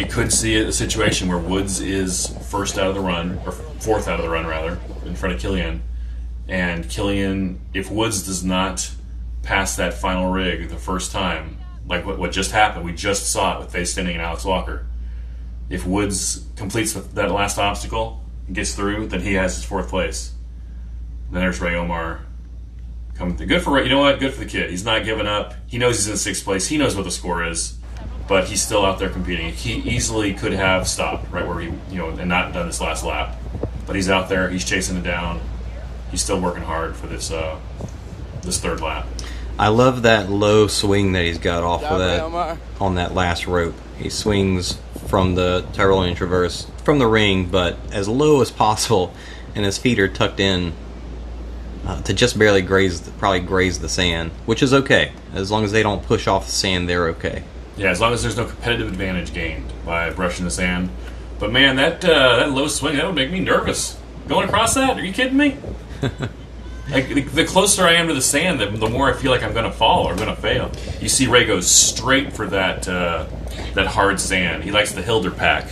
could see a situation where Woods is 1st out of the run, or 4th out of the run, rather, in front of Killian. And Killian, if Woods does not pass that final rig the first time, like what just happened, we just saw it with Faye Stinning and Alex Walker. If Woods completes that last obstacle and gets through, then he has his 4th place. Then there's Ray Omar coming through. Good for Ray. You know what? Good for the kid. He's not giving up. He knows he's in 6th place. He knows what the score is, but he's still out there competing. He easily could have stopped right where he, and not done this last lap. But he's out there. He's chasing it down. He's still working hard for this 3rd lap. I love that low swing that he's got off of that on that last rope. He swings from the Tyrolean Traverse from the ring, but as low as possible, and his feet are tucked in to just barely graze the sand, which is okay. As long as they don't push off the sand, they're okay. Yeah, as long as there's no competitive advantage gained by brushing the sand. But man, that low swing, that would make me nervous. Going across that? Are you kidding me? Like, the closer I am to the sand, the more I feel like I'm going to fall or going to fail. You see Ray goes straight for that hard sand. He likes the Hildervat.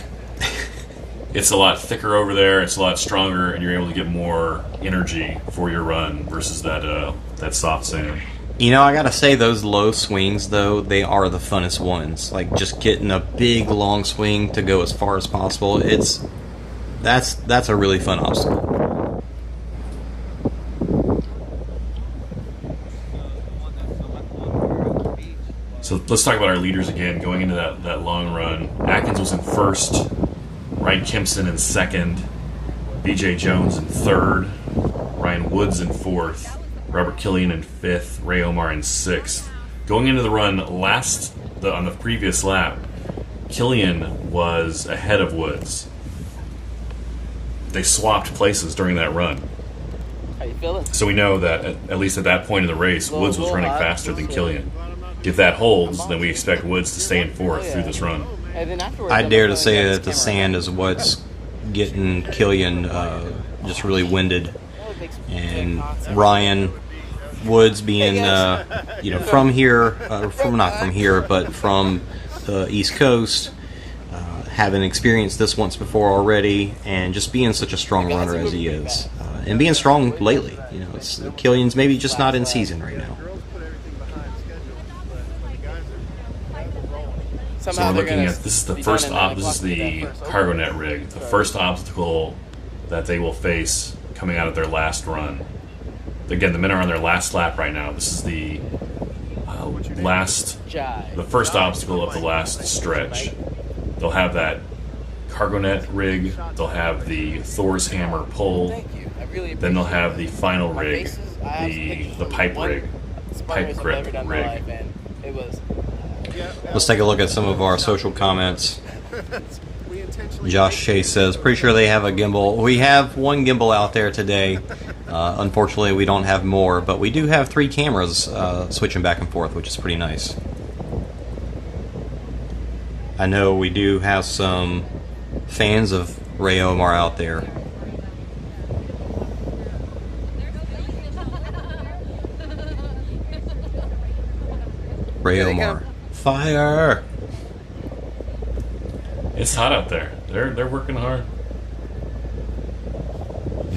It's a lot thicker over there. It's a lot stronger, and you're able to get more energy for your run versus that soft sand. I gotta say, those low swings, though, they are the funnest ones. Like, just getting a big, long swing to go as far as possible. That's a really fun obstacle. So let's talk about our leaders again. Going into that long run, Atkins was in 1st, Ryan Kimson in 2nd, VJ Jones in 3rd, Ryan Woods in 4th, Robert Killian in 5th, Ray Omar in 6th. Going into the run on the previous lap, Killian was ahead of Woods. They swapped places during that run. How you feeling? So we know that at least at that point in the race, Woods was running faster than Killian. If that holds, then we expect Woods to stay in 4th through this run. I dare to say that the sand is what's getting Killian just really winded. And Ryan Woods being, from here, not from here, but from the East Coast, having experienced this once before already, and just being such a strong runner as he is. and being strong lately. Killian's maybe just not in season right now. So we're looking at, this is the first this is the cargo net rig, the first obstacle that they will face coming out of their last run. Again, the men are on their last lap right now. This is the first obstacle of the last stretch. They'll have that cargo net rig, they'll have the Thor's hammer pull, then they'll have the final rig, the pipe grip rig. Let's take a look at some of our social comments. Josh Chase says, pretty sure they have a gimbal. We have one gimbal out there today. Unfortunately, we don't have more, but we do have 3 cameras switching back and forth, which is pretty nice. I know we do have some fans of Ray Omar out there. Ray Omar. Fire! It's hot out there. They're working hard.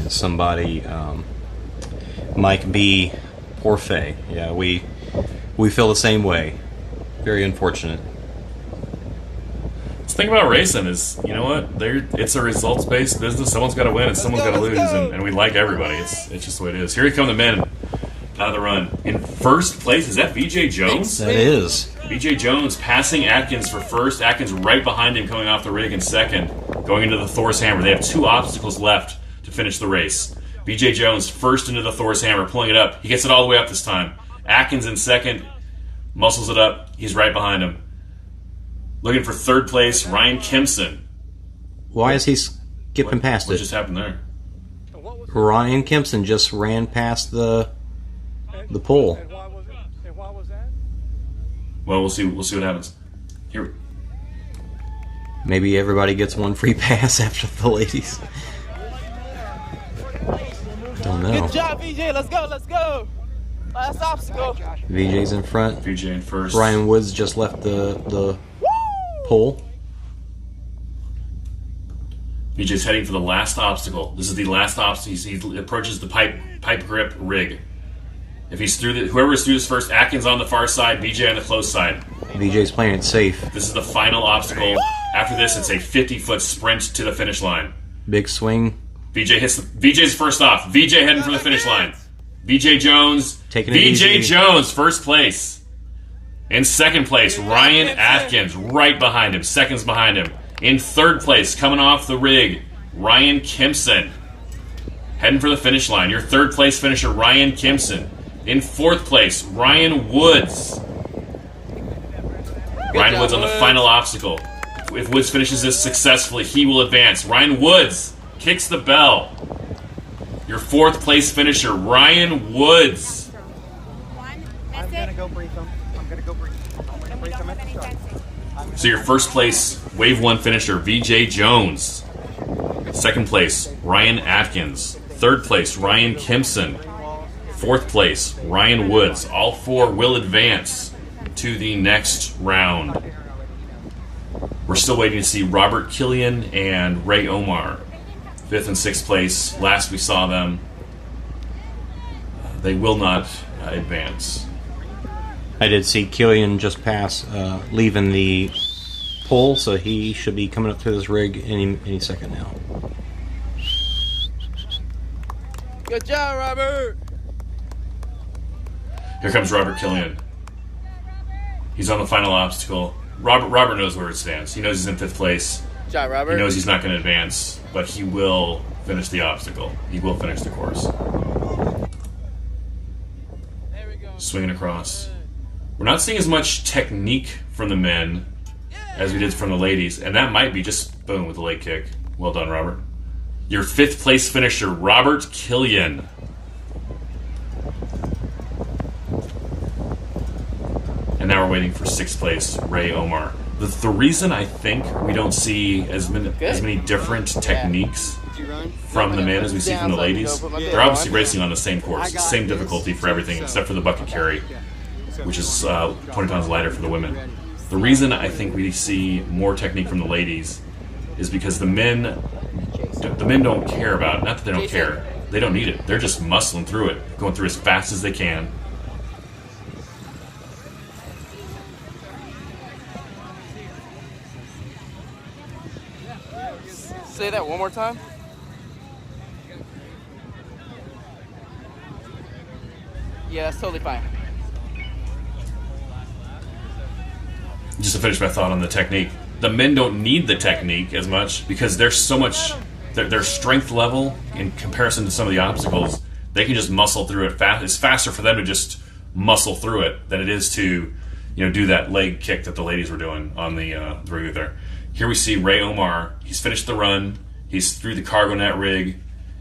Somebody, Mike B. Porfay. Yeah, we feel the same way. Very unfortunate. The thing about racing is, you know what? It's a results-based business. Someone's got to win and someone's got to lose, and we like everybody. It's just the way it is. Here come the men out of the run. In first place, is that VJ Jones? That is. VJ Jones passing Atkins for first. Atkins right behind him coming off the rig in second, going into the Thor's hammer. They have 2 obstacles left to finish the race. VJ Jones first into the Thor's hammer, pulling it up. He gets it all the way up this time. Atkins in second, muscles it up. He's right behind him. Looking for third place, Ryan Kempson. Why is he skipping past it? What just happened there? Ryan Kempson just ran past the pole. And why was that? Well, we'll see what happens. Here. Maybe everybody gets one free pass after the ladies. Don't know. Good job, VJ. Let's go. Last obstacle. VJ's in front. VJ in first. Ryan Woods just left the pole. VJ's heading for the last obstacle. This is the last obstacle. He approaches the pipe grip rig. If he's through whoever is through this first, Atkins on the far side, VJ on the close side. VJ's playing it safe. This is the final obstacle. After this, it's a 50-foot sprint to the finish line. Big swing. VJ's first off. VJ heading for the finish line. VJ Jones. Taking it easy. VJ Jones, first place. In second place, Ryan Atkins, right behind him, seconds behind him. In third place, coming off the rig, Ryan Kempson. Heading for the finish line. Your third place finisher, Ryan Kempson. In fourth place, Ryan Woods. Ryan Woods on the final obstacle. If Woods finishes this successfully, he will advance. Ryan Woods kicks the bell. Your fourth place finisher, Ryan Woods. I'm gonna go brief him. So your first place, Wave 1 finisher, VJ Jones. Second place, Ryan Atkins. Third place, Ryan Kempson. Fourth place, Ryan Woods. All 4 will advance to the next round. We're still waiting to see Robert Killian and Ray Omar. 5th and 6th place. Last we saw them, they will not advance. I did see Killian just pass, leaving the pole, so he should be coming up to this rig any second now. Good job, Robert. Here comes Robert Killian. He's on the final obstacle. Robert knows where it stands. He knows he's in 5th place. Good job, Robert. He knows he's not going to advance, but he will finish the obstacle. He will finish the course. There we go. Swinging across. We're not seeing as much technique from the men as we did from the ladies, and that might be just boom with the leg kick. Well done, Robert. Your 5th place finisher, Robert Killian. And now we're waiting for 6th place, Ray Omar. The reason I think we don't see as many different techniques from the men as we see from the ladies, they're obviously racing on the same course, same difficulty for everything except for the bucket carry, which is 20 pounds lighter for the women. The reason I think we see more technique from the ladies is because the men don't care about, not that they don't care, They don't need it. They're just muscling through it, going through as fast as they can. Say that one more time. Yeah, that's totally fine. Just to finish my thought on the technique, the men don't need the technique as much because there's so much, their strength level in comparison to some of the obstacles, they can just muscle through it fast. It's faster for them to just muscle through it than it is to, do that leg kick that the ladies were doing on the rig there. Here we see Ray Omar. He's finished the run. He's through the cargo net rig,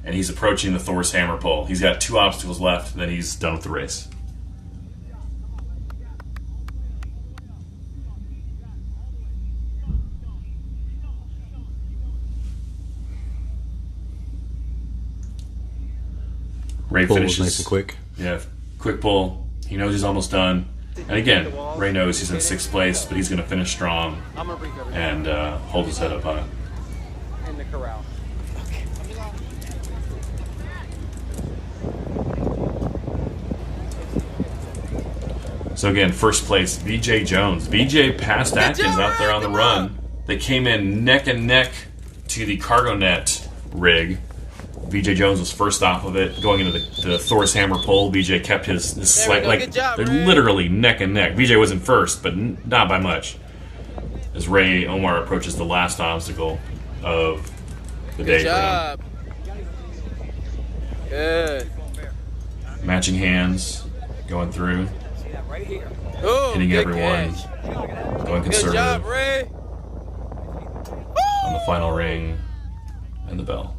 and he's approaching the Thor's hammer pole. He's got 2 obstacles left, and then he's done with the race. Ray Pull finishes. was nice and quick. Yeah, quick pull. He knows he's almost done. And again, Ray knows he's in 6th place, but he's going to finish strong and hold his head up high. In the corral. So again, first place, VJ Jones. VJ passed Atkins out there on the run. They came in neck and neck to the cargo net rig. VJ Jones was first off of it, going into the Thor's hammer pole. VJ kept his slight, like, they're literally neck and neck. VJ wasn't first, but not by much. As Ray Omar approaches the last obstacle of the day. Good job. Good. Matching hands, going through, Ooh, hitting good everyone, catch. going Good conservative job, Ray. on the final ring and the bell.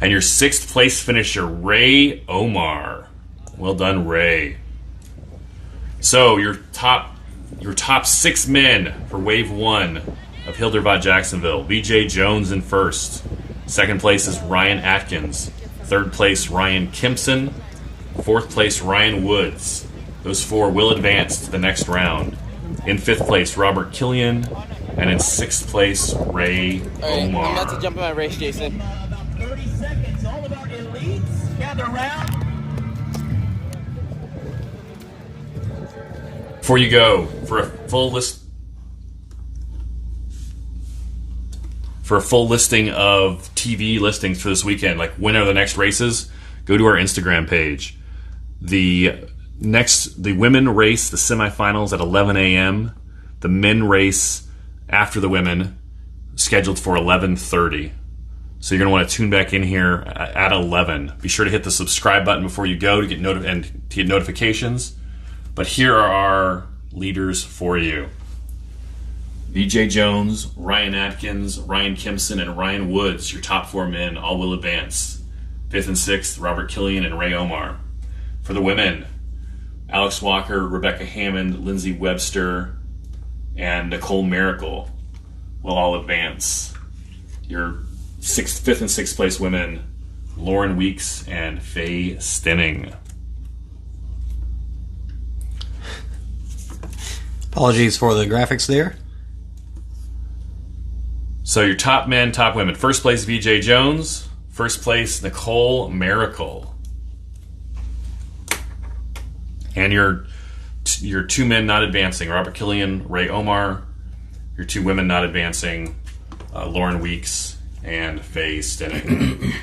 And your 6th place finisher, Ray Omar. Well done, Ray. So your top 6 men for Wave 1 of Hildervat Jacksonville. VJ Jones in first. 2nd place is Ryan Atkins. 3rd place, Ryan Kimpson. 4th place, Ryan Woods. Those 4 will advance to the next round. In 5th place, Robert Killian. And in 6th place, Ray Omar. I'm about to jump in my race, Jason. 30 seconds, all of our elites gather around. Before you go, for a full listing of TV listings for this weekend, like when are the next races, go to our Instagram page. The women race, the semifinals at 11 a.m. The men race after the women, scheduled for 11:30. So you're going to want to tune back in here at 11. Be sure to hit the subscribe button before you go to get notifications. But here are our leaders for you. VJ Jones, Ryan Atkins, Ryan Kimpson, and Ryan Woods, your top 4 men, all will advance. 5th and 6th, Robert Killian and Ray Omar. For the women, Alex Walker, Rebecca Hammond, Lindsay Webster, and Nicole Miracle will all advance. Your 5th and 6th place women, Lauren Weeks and Faye Stenning. Apologies for the graphics there. So your top men, top women. 1st place, VJ Jones. 1st place, Nicole Miracle. And your 2 men not advancing, Robert Killian, Ray Omar. Your 2 women not advancing, Lauren Weeks and Faye Stenning.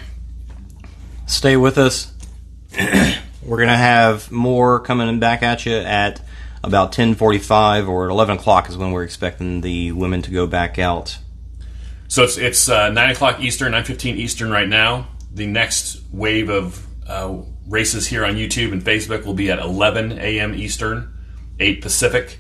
Stay with us. We're going to have more coming back at you at about 10:45 or at 11 o'clock is when we're expecting the women to go back out. So it's 9 o'clock Eastern, 9:15 Eastern right now. The next wave of races here on YouTube and Facebook will be at 11 a.m. Eastern, 8 Pacific.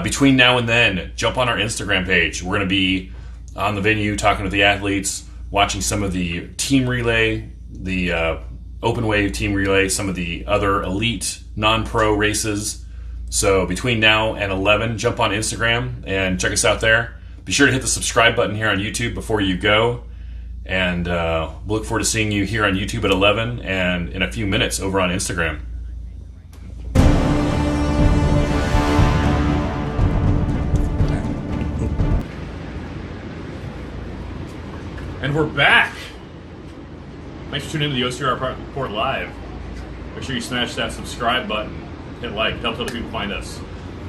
Between now and then, jump on our Instagram page. We're going to be on the venue talking with the athletes, watching some of the team relay, the open wave team relay, some of the other elite non-pro races. So between now and 11, jump on Instagram and check us out there. Be sure to hit the subscribe button here on YouTube before you go. And we'll look forward to seeing you here on YouTube at 11 and in a few minutes over on Instagram. And we're back. Thanks for tuning in to the OCR Report Live. Make sure you smash that subscribe button, hit like, help other people find us.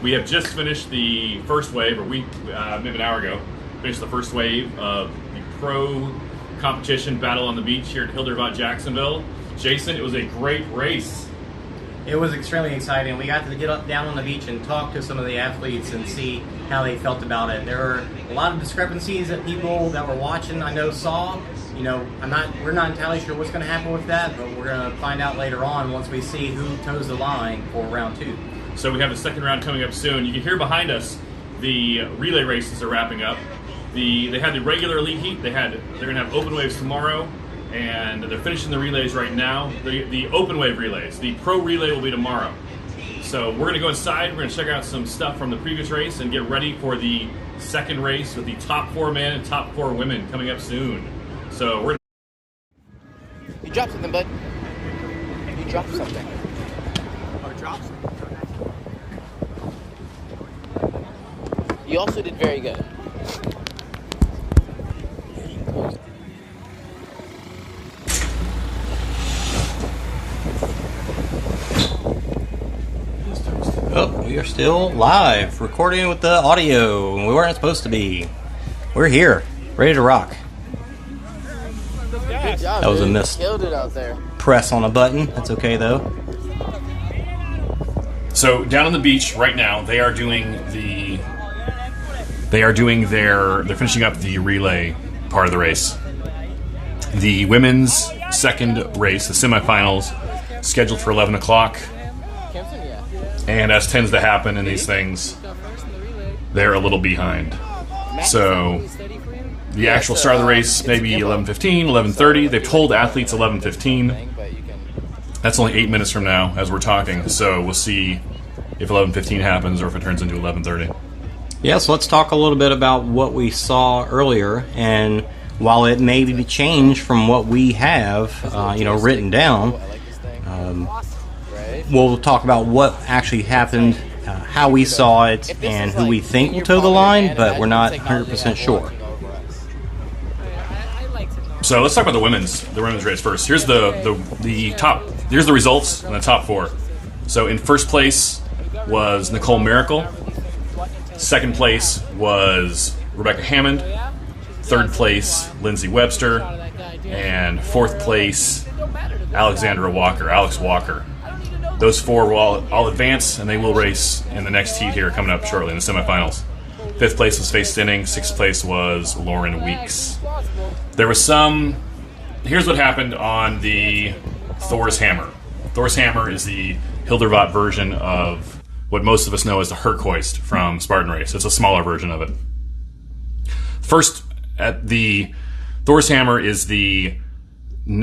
We have just finished the first wave, or maybe an hour ago, finished the first wave of the pro competition battle on the beach here at Hildervat Jacksonville. Jason, it was a great race. It was extremely exciting. We got to get up down on the beach and talk to some of the athletes and see how they felt about it. There were a lot of discrepancies that people that were watching, I know, saw. You know, we're not entirely sure what's going to happen with that, but we're going to find out later on once we see who toes the line for round 2. So we have the second round coming up soon. You can hear behind us the relay races are wrapping up. They had the regular elite heat. They're going to have open waves tomorrow, and they're finishing the relays right now. The open wave relays. The pro relay will be tomorrow. So we're going to go inside. We're going to check out some stuff from the previous race and get ready for the second race with the top 4 men and top 4 women coming up soon. So we're. You dropped something, bud. You dropped something. Or drop something. You also did very good. Oh, we are still live, recording with the audio. We weren't supposed to be. We're here, ready to rock. Good job, That was a dude. miss. Killed it out there. Press on a button. That's okay though. So down on the beach right now, they're finishing up the relay part of the race. The women's second race, the semifinals, scheduled for 11 o'clock. Kempson, yeah. And as tends to happen in these things, they're a little behind. So the actual start of the race, maybe 11:15, 11:30. They've told athletes 11:15. But you can. That's only 8 minutes from now as we're talking. So we'll see if 11:15 happens or if it turns into 11:30. Yeah, so let's talk a little bit about what we saw earlier. And while it may be changed from what we have, written down, I like this thing. Right? we'll talk about what actually happened, how we saw it, and who we think will toe the line, but we're not 100% sure. So let's talk about the women's race first. Here's the top. Here's the results in the top 4. So in first place was Nicole Miracle. Second place was Rebecca Hammond. Third place, Lindsay Webster. And fourth place, Alex Walker. Those 4 will all advance, and they will race in the next heat here coming up shortly in the semifinals. Fifth place was Faith Stinning. Sixth place was Lauren Weeks. There was here's what happened on the Thor's Hammer. Thor's Hammer is the Hildervat version of what most of us know as the Herkhoist from Spartan Race. It's a smaller version of it. First, at the Thor's Hammer is the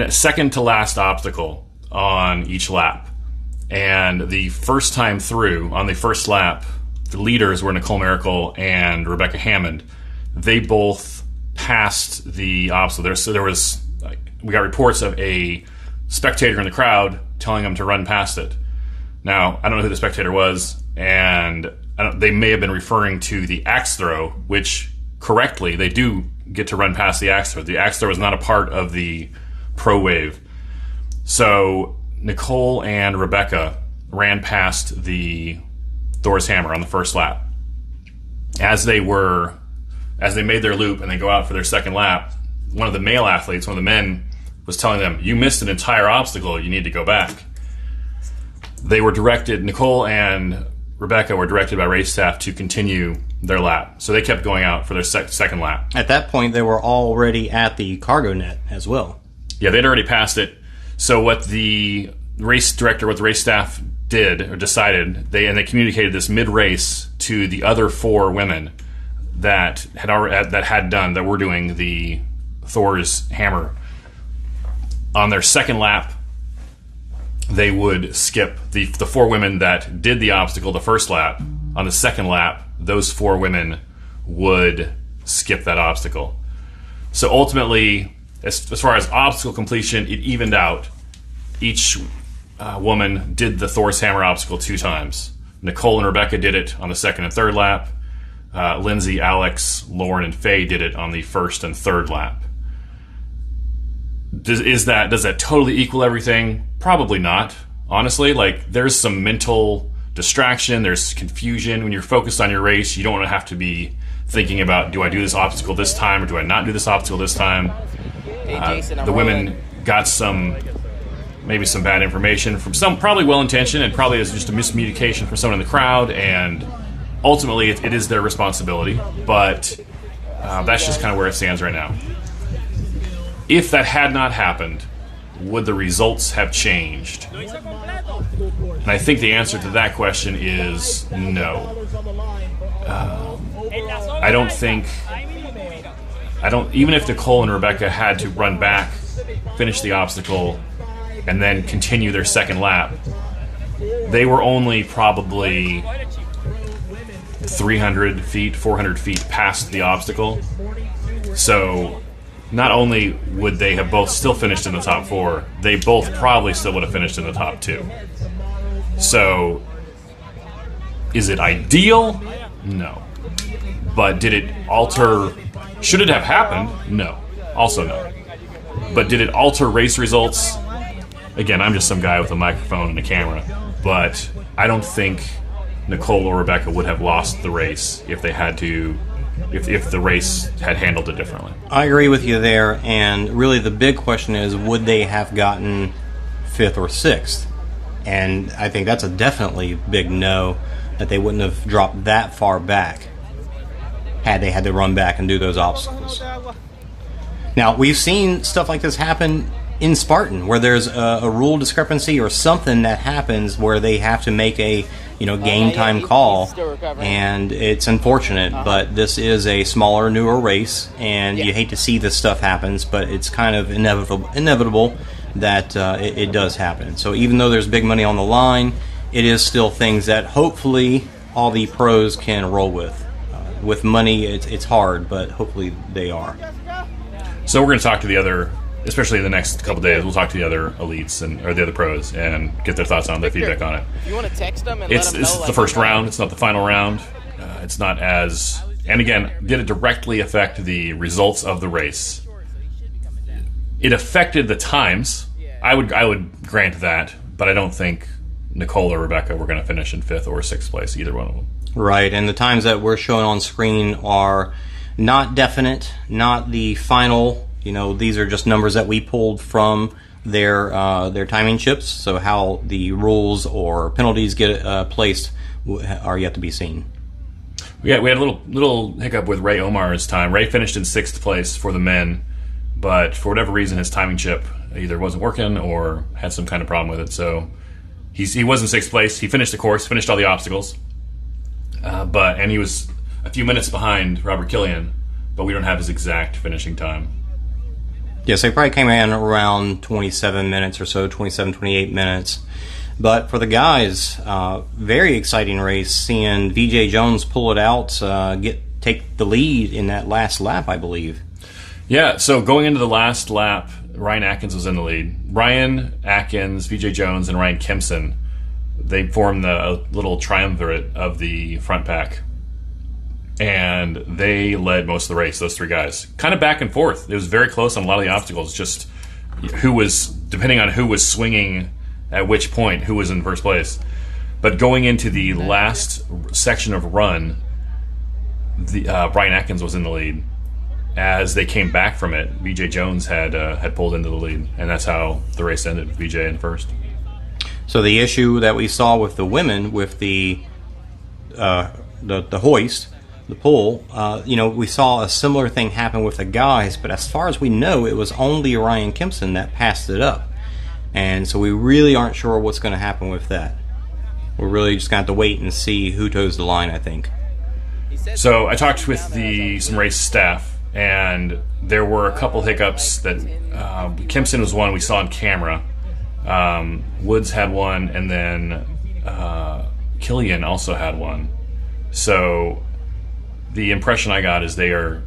second to last obstacle on each lap. And the first time through, on the first lap, the leaders were Nicole Miracle and Rebecca Hammond. They both passed the obstacle. We got reports of a spectator in the crowd telling them to run past it. Now, I don't know who the spectator was, and they may have been referring to the axe throw, which correctly, they do get to run past the axe throw. The axe throw is not a part of the pro wave. So Nicole and Rebecca ran past the Thor's Hammer on the first lap. As they made their loop and they go out for their second lap, one of the male athletes, one of the men, was telling them, "You missed an entire obstacle, you need to go back." Nicole and Rebecca were directed by race staff to continue their lap. So they kept going out for their second lap. At that point, they were already at the cargo net as well. Yeah, they'd already passed it. So what the race staff did or decided, they communicated this mid-race to the other 4 women that were doing the Thor's Hammer. On their second lap, they would skip the 4 women that did the obstacle the first lap. On the second lap, those 4 women would skip that obstacle. So ultimately, as far as obstacle completion, it evened out. Each woman did the Thor's Hammer obstacle 2 times. Nicole and Rebecca did it on the second and third lap. Lindsay, Alex, Lauren, and Faye did it on the first and third lap. does that totally equal everything? Probably not. Honestly, like there's some mental distraction, there's confusion when you're focused on your race. You don't want to have to be thinking about, do I do this obstacle this time or do I not do this obstacle this time? The women got maybe some bad information from some, probably well-intentioned, and probably is just a miscommunication from someone in the crowd, and ultimately it is their responsibility, but that's just kind of where it stands right now. If that had not happened, would the results have changed? And I think the answer to that question is no. I don't think, even if Nicole and Rebecca had to run back, finish the obstacle, and then continue their second lap, they were only probably 300 feet, 400 feet past the obstacle. So not only would they have both still finished in the top 4, they both probably still would have finished in the top 2. So is it ideal? No. But did it alter, should it have happened? No. Also no. But did it alter race results? Again, I'm just some guy with a microphone and a camera, but I don't think Nicole or Rebecca would have lost the race if they had to, if the race had handled it differently. I agree with you there, and really the big question is, would they have gotten 5th or 6th? And I think that's a definitely big no, that they wouldn't have dropped that far back had they had to run back and do those obstacles. Now, we've seen stuff like this happen in Spartan, where there's a rule discrepancy or something that happens where they have to make a game time call, and it's unfortunate, but this is a smaller, newer race, and you hate to see this stuff happens, but it's kind of inevitable that it does happen. So even though there's big money on the line, it is still things that hopefully all the pros can roll with. With money, it's hard, but hopefully they are. So we're going to talk to the other, especially in the next couple days, we'll talk to the other elites or the other pros and get their thoughts on their feedback on it. If you want to text them and It's let them know, the first round. It's not the final round. It's not as... And again, did it directly affect the results of the race? It affected the times. I would grant that, but I don't think Nicole or Rebecca were going to finish in 5th or 6th place, either one of them. Right, and the times that we're showing on screen are not definite, not the final. These are just numbers that we pulled from their timing chips. So how the rules or penalties get placed are yet to be seen. Yeah, we had a little hiccup with Ray Omar's time. Ray finished in 6th place for the men, but for whatever reason, his timing chip either wasn't working or had some kind of problem with it. So he was in 6th place. He finished the course, finished all the obstacles, and he was a few minutes behind Robert Killian, but we don't have his exact finishing time. Yes, they probably came in around 27 minutes or so, 27, 28 minutes. But for the guys, very exciting race, seeing VJ Jones pull it out, take the lead in that last lap, I believe. Yeah, so going into the last lap, Ryan Atkins was in the lead. Ryan Atkins, VJ Jones, and Ryan Kempson, they formed the little triumvirate of the front pack. And they led most of the race, those 3 guys. Kind of back and forth. It was very close on a lot of the obstacles, just depending on who was swinging at which point, who was in first place. But going into the last section of run, Ryan Atkins was in the lead. As they came back from it, VJ Jones had pulled into the lead, and that's how the race ended, VJ in first. So the issue that we saw with the women, with the hoist, the pull, we saw a similar thing happen with the guys, but as far as we know, it was only Ryan Kempson that passed it up. And so we really aren't sure what's going to happen with that. We're really just going to have to wait and see who toes the line, I think. So I talked with some race staff, and there were a couple hiccups that Kempson was one we saw on camera. Woods had one, and then Killian also had one. So the impression I got is they are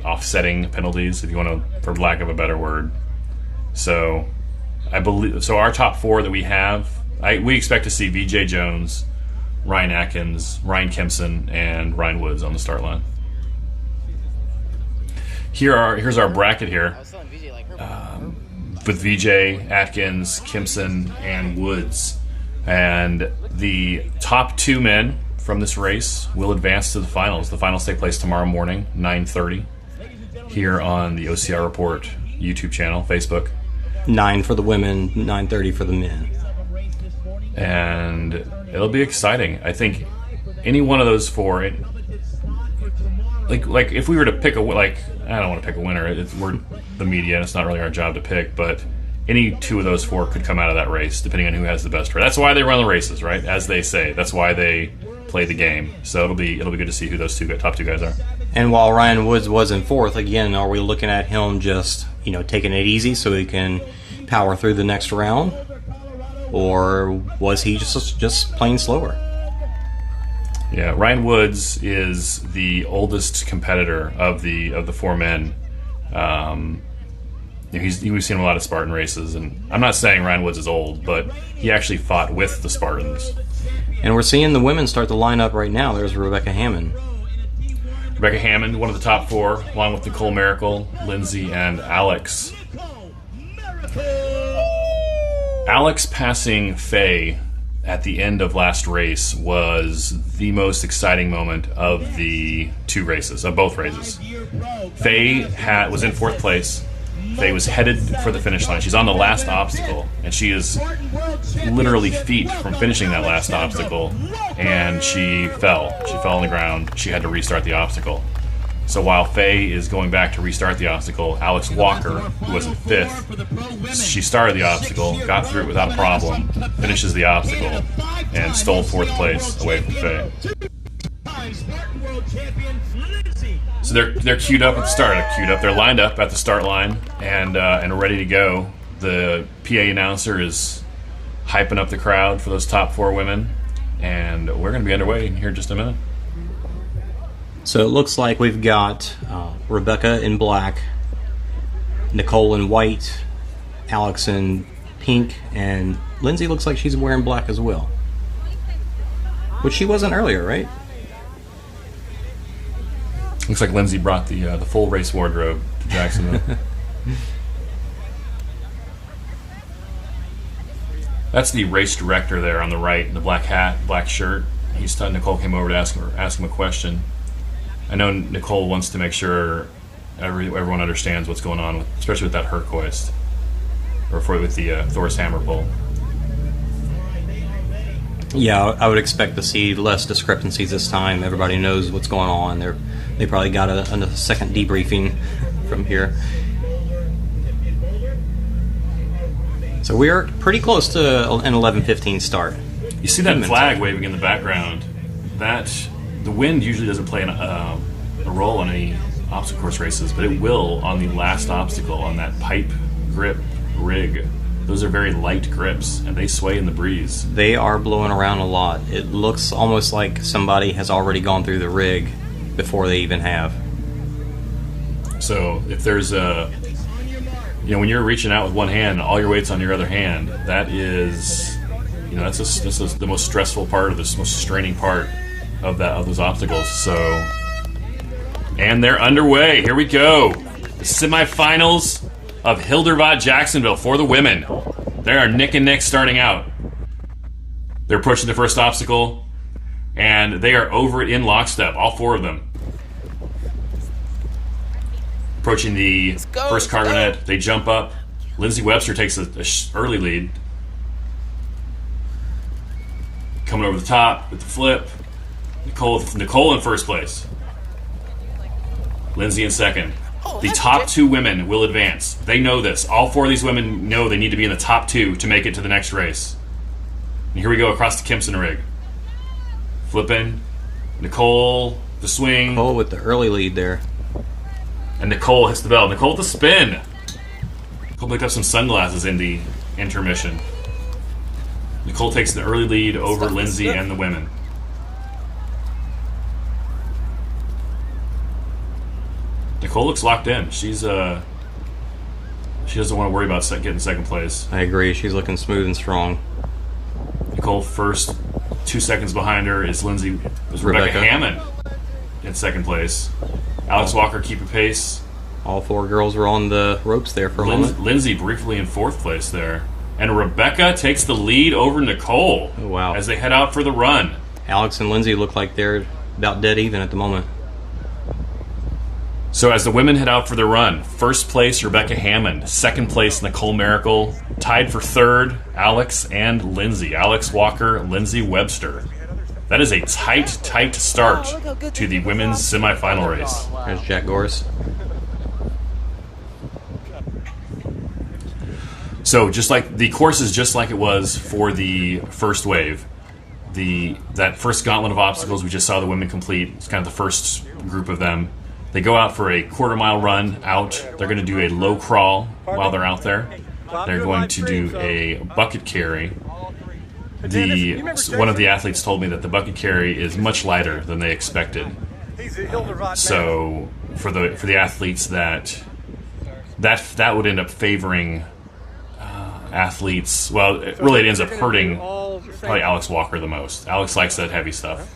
offsetting penalties, if you want to, for lack of a better word. So I believe our top 4 that we have, we expect to see VJ Jones, Ryan Atkins, Ryan Kempson, and Ryan Woods on the start line. Here's our bracket here. with VJ, Atkins, Kimson, and Woods. And the top 2 men from this race will advance to the finals. The finals take place tomorrow morning, 9:30, here on the OCR Report YouTube channel, Facebook. 9 for the women, 9:30 for the men. And it'll be exciting. I think any one of those 4, like if we were to pick I don't want to pick a winner. We're the media, and it's not really our job to pick, but any 2 of those 4 could come out of that race, depending on who has the best race. That's why they run the races, right? As they say, that's why they play the game. So it'll be good to see who those top 2 guys are. And while Ryan Woods was in 4th, again, are we looking at him just taking it easy so he can power through the next round, or was he just playing slower? Yeah, Ryan Woods is the oldest competitor of the 4 men. We've seen him a lot of Spartan races, and I'm not saying Ryan Woods is old, but he actually fought with the Spartans. And we're seeing the women start to line up right now. There's Rebecca Hammond. Rebecca Hammond, one of the top 4, along with Nicole Miracle, Lindsay, and Alex. Alex passing Faye at the end of last race was the most exciting moment of the 2 races, of both races. Faye was in 4th place. Faye was headed for the finish line. She's on the last obstacle, and she is literally feet from finishing that last obstacle, and she fell. She fell on the ground. She had to restart the obstacle. So while Faye is going back to restart the obstacle, Alex Walker, who was in 5th, she started the obstacle, got through it without a problem, finishes the obstacle, and stole 4th place away from Faye. So they're queued up at the start. They're lined up at the start line and ready to go. The PA announcer is hyping up the crowd for those top 4 women, and we're going to be underway in here in just a minute. So it looks like we've got Rebecca in black, Nicole in white, Alex in pink, and Lindsay looks like she's wearing black as well, which she wasn't earlier, right? Looks like Lindsay brought the full race wardrobe to Jacksonville. That's the race director there on the right, in the black hat, black shirt. Nicole came over to ask him a question. I know Nicole wants to make sure everyone understands what's going on, especially with that Herk or with the Thor's hammer pull. Yeah, I would expect to see less discrepancies this time. Everybody knows what's going on. They probably got a second debriefing from here. So we are pretty close to an 11:15 start. You see that flag waving in the background? The wind usually doesn't play a role in any obstacle course races, but it will on the last obstacle on that pipe grip rig. Those are very light grips, and they sway in the breeze. They are blowing around a lot. It looks almost like somebody has already gone through the rig before they even have. So if there's when you're reaching out with one hand, all your weight's on your other hand, that is, that's the most stressful part of this, most straining part of those obstacles. So, and they're underway. Here we go. The semifinals of Hildervat Jacksonville for the women. They are neck and neck starting out. They're pushing the first obstacle, and they are over it in lockstep, all 4 of them. Approaching the first cargo net, they jump up. Lindsay Webster takes an early lead. Coming over the top with the flip. Nicole in first place. Lindsay in second. The top 2 women will advance. They know this. All 4 of these women know they need to be in the top 2 to make it to the next race. And here we go across the Kimson rig. Flipping. Nicole, the swing. Nicole with the early lead there. And Nicole hits the bell. Nicole with the spin. Nicole picked up some sunglasses in the intermission. Nicole takes the early lead over Lindsay and the women. Nicole looks locked in. She doesn't want to worry about getting second place. I agree. She's looking smooth and strong. Nicole first. 2 seconds behind her is Rebecca Hammond in second place. Alex Walker keeping pace. All four girls were on the ropes there for a moment. Lindsay briefly in 4th place there. And Rebecca takes the lead over Nicole. Oh, wow. As they head out for the run. Alex and Lindsay look like they're about dead even at the moment. So as the women head out for the run, 1st place Rebecca Hammond, 2nd place Nicole Miracle, tied for 3rd Alex and Lindsay. Alex Walker, Lindsay Webster. That is a tight start to the women's semifinal race. There's Jack Gorse. So just like the course is just like it was for the first wave. That first gauntlet of obstacles we just saw the women complete. It's kind of the first group of them. They go out for a quarter-mile run out. They're going to do a low crawl while they're out there. They're going to do a bucket carry. One of the athletes told me that the bucket carry is much lighter than they expected. So for the athletes that would end up favoring athletes. Well, it ends up hurting probably Alex Walker the most. Alex likes that heavy stuff.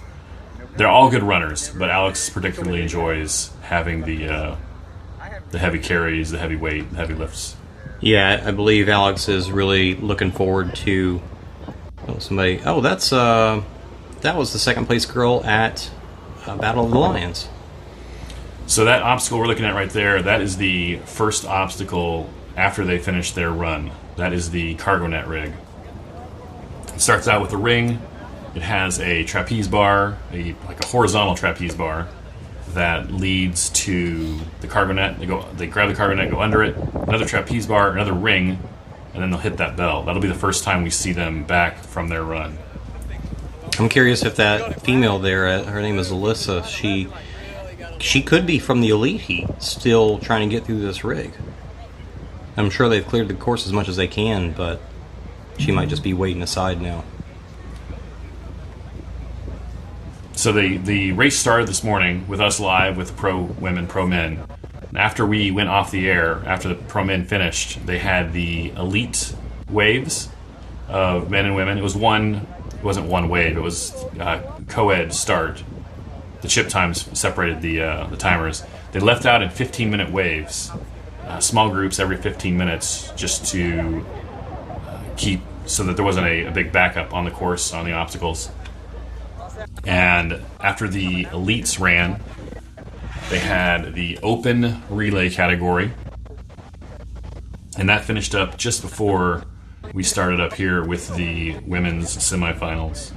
They're all good runners, but Alex particularly enjoys having the heavy carries, the heavy weight, the heavy lifts. Yeah, I believe Alex is really looking forward to somebody. Oh, that was the 2nd place girl at Battle of the Lions. So that obstacle we're looking at right there, that is the first obstacle after they finish their run. That is the cargo net rig. It starts out with a ring. It has a trapeze bar, like a horizontal trapeze bar that leads to the cargo net. They grab the cargo net, go under it, another trapeze bar, another ring, and then they'll hit that bell. That'll be the first time we see them back from their run. I'm curious if that female there, her name is Alyssa, she could be from the elite heat, still trying to get through this rig. I'm sure they've cleared the course as much as they can, but she might just be waiting aside now. So the race started this morning with us live with pro women, pro men. And after we went off the air, after the pro men finished, they had the elite waves of men and women. It wasn't one wave. It was co-ed start. The chip times separated the timers. They left out in 15-minute waves, small groups every 15 minutes, just to keep so that there wasn't a big backup on the course on the obstacles. And after the elites ran, they had the open relay category, and that finished up just before we started up here with the women's semifinals.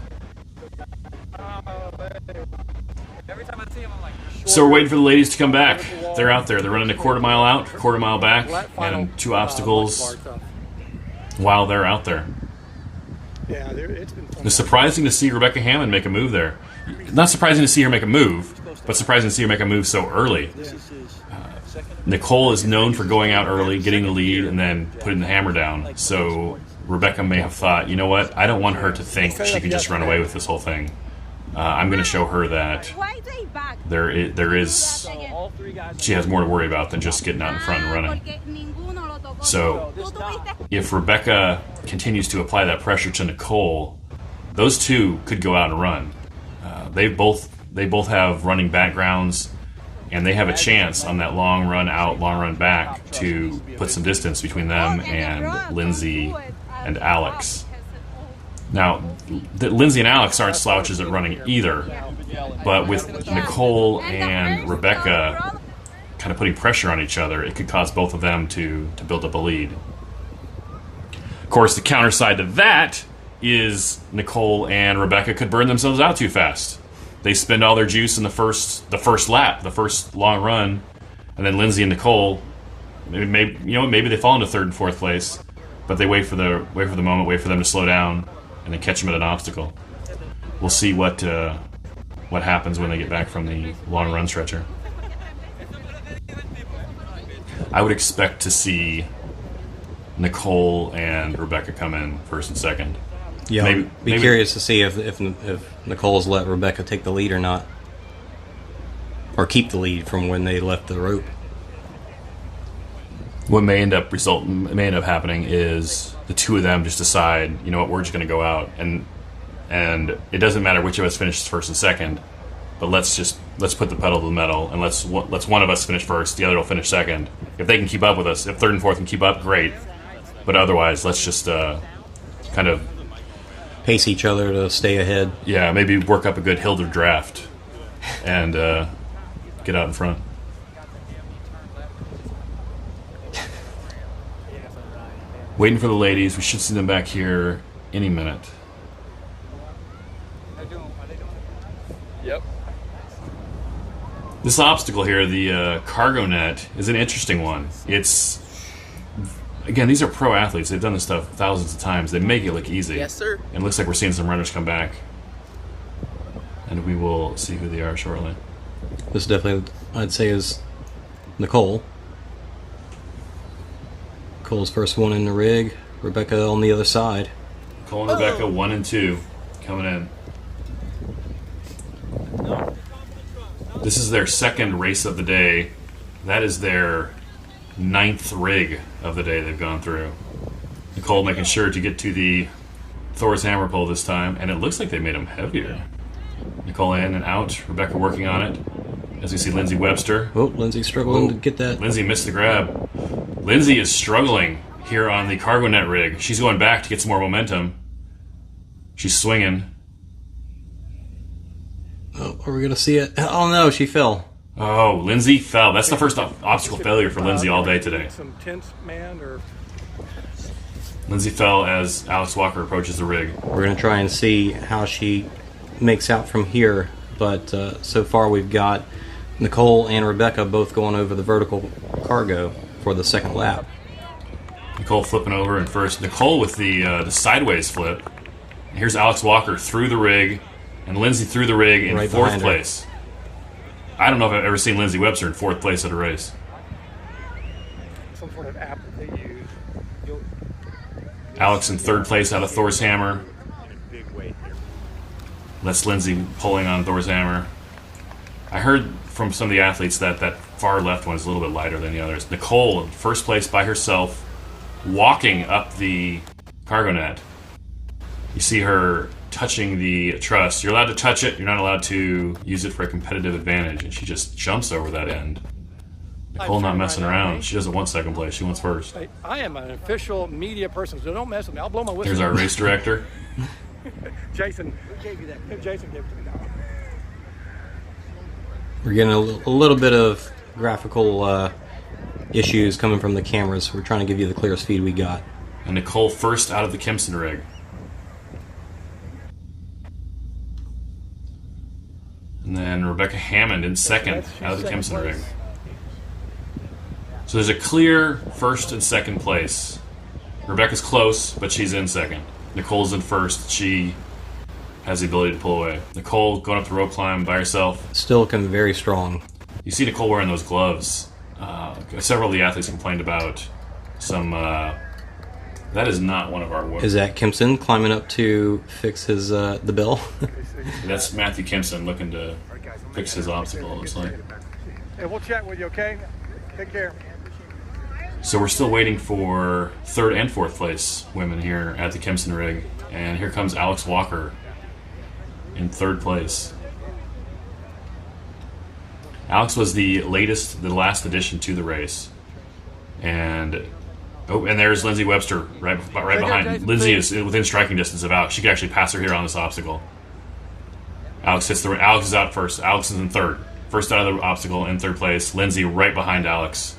So we're waiting for the ladies to come back. They're out there. They're running a quarter mile out, quarter mile back, and 2 obstacles while they're out there. Yeah, it's been fun. It's surprising to see Rebecca Hammond make a move there. Not surprising to see her make a move, but surprising to see her make a move so early. Nicole is known for going out early, getting the lead, and then putting the hammer down. So Rebecca may have thought, you know what, I don't want her to think she can just run away with this whole thing. I'm going to show her that she has more to worry about than just getting out in front and running. So if Rebecca continues to apply that pressure to Nicole, those two could go out and run. They both have running backgrounds, and they have a chance on that long run out, long run back to put some distance between them and Lindsay and Alex. Now, Lindsay and Alex aren't slouches at running either, but with Nicole and Rebecca kind of putting pressure on each other, it could cause both of them to build up a lead. Of course, the counter side to that is Nicole and Rebecca could burn themselves out too fast. They spend all their juice in the first lap, the first long run, and then Lindsay and Nicole, maybe they fall into 3rd and 4th place, but they wait for the moment, wait for them to slow down, and then catch them at an obstacle. We'll see what happens when they get back from the long run stretcher. I would expect to see Nicole and Rebecca come in 1st and 2nd. Yeah, maybe curious to see if Nicole's let Rebecca take the lead or not, or keep the lead from when they left the rope. What may end up happening is the two of them just decide, you know what, we're just going to go out, and it doesn't matter which of us finishes 1st and 2nd. but let's put the pedal to the metal and let's one of us finish first, the other will finish second. If they can keep up with us, if third and fourth can keep up, great. But otherwise, let's just kind of pace each other to stay ahead. Yeah, maybe work up a good Hilder draft and get out in front. Waiting for the ladies. We should see them back here any minute. Yep. This obstacle here, the cargo net, is an interesting one. It's, again, these are pro athletes. They've done this stuff thousands of times. They make it look easy. Yes, sir. And it looks like we're seeing some runners come back. And we will see who they are shortly. This definitely, I'd say, is Nicole. Nicole's first one in the rig. Rebecca on the other side. Nicole and Rebecca, 1 and 2, coming in. This is their second race of the day. That is their 9th rig of the day they've gone through. Nicole making sure to get to the Thor's hammer pole this time, and it looks like they made them heavier. Nicole in and out, Rebecca working on it. As we see Lindsay Webster. Oh, Lindsay struggling to get that. Lindsay missed the grab. Lindsay is struggling here on the cargo net rig. She's going back to get some more momentum. She's swinging. Oh, are we going to see it? Oh no, she fell. Oh, Lindsay fell. That's the first obstacle failure for Lindsay all day today. Some tense man or Lindsay fell as Alex Walker approaches the rig. We're going to try and see how she makes out from here, but so far we've got Nicole and Rebecca both going over the vertical cargo for the second lap. Nicole flipping over in first. Nicole with the sideways flip. Here's Alex Walker through the rig, and Lindsay through the rig in Right fourth behind her. place. I don't know if I've ever seen Lindsay Webster in fourth place at a race. some sort of app that they use. Alex in third place out of Thor's hammer. That's Lindsay pulling on Thor's hammer. I heard from some of the athletes that that far left one is a little bit lighter than the others. Nicole in first place by herself, walking up the cargo net. You see her touching the truss. You're allowed to touch it. You're not allowed to use it for a competitive advantage. And she just jumps over that end. Nicole not messing around. She doesn't want second place. She wants first. I am an official media person, so don't mess with me. I'll blow my whistle. Here's our race director. Jason. Who gave you that? Jason gave it to me now. We're getting a little bit of graphical issues coming from the cameras. We're trying to give you the clearest feed we got. And Nicole first out of the Kempson rig. And then Rebecca Hammond in second out of the Kempson rig. So there's a clear first and second place. Rebecca's close, but she's in second. Nicole's in first. She has the ability to pull away. Nicole going up the rope climb by herself. Still looking very strong. You see Nicole wearing those gloves. Several of the athletes complained about some... that is not one of our... Is that Kempson climbing up to fix his the bell? That's Matthew Kempson looking to fix his obstacle, it looks like. Hey, we'll chat with you, okay? Take care. So we're still waiting for third and fourth place women here at the Kempson rig. And here comes Alex Walker in third place. Alex was the last addition to the race. And there's Lindsay Webster right behind. Lindsay is within striking distance of Alex. She could actually pass her here on this obstacle. Alex is out first. Alex is in third. First out of the obstacle in third place. Lindsay right behind Alex,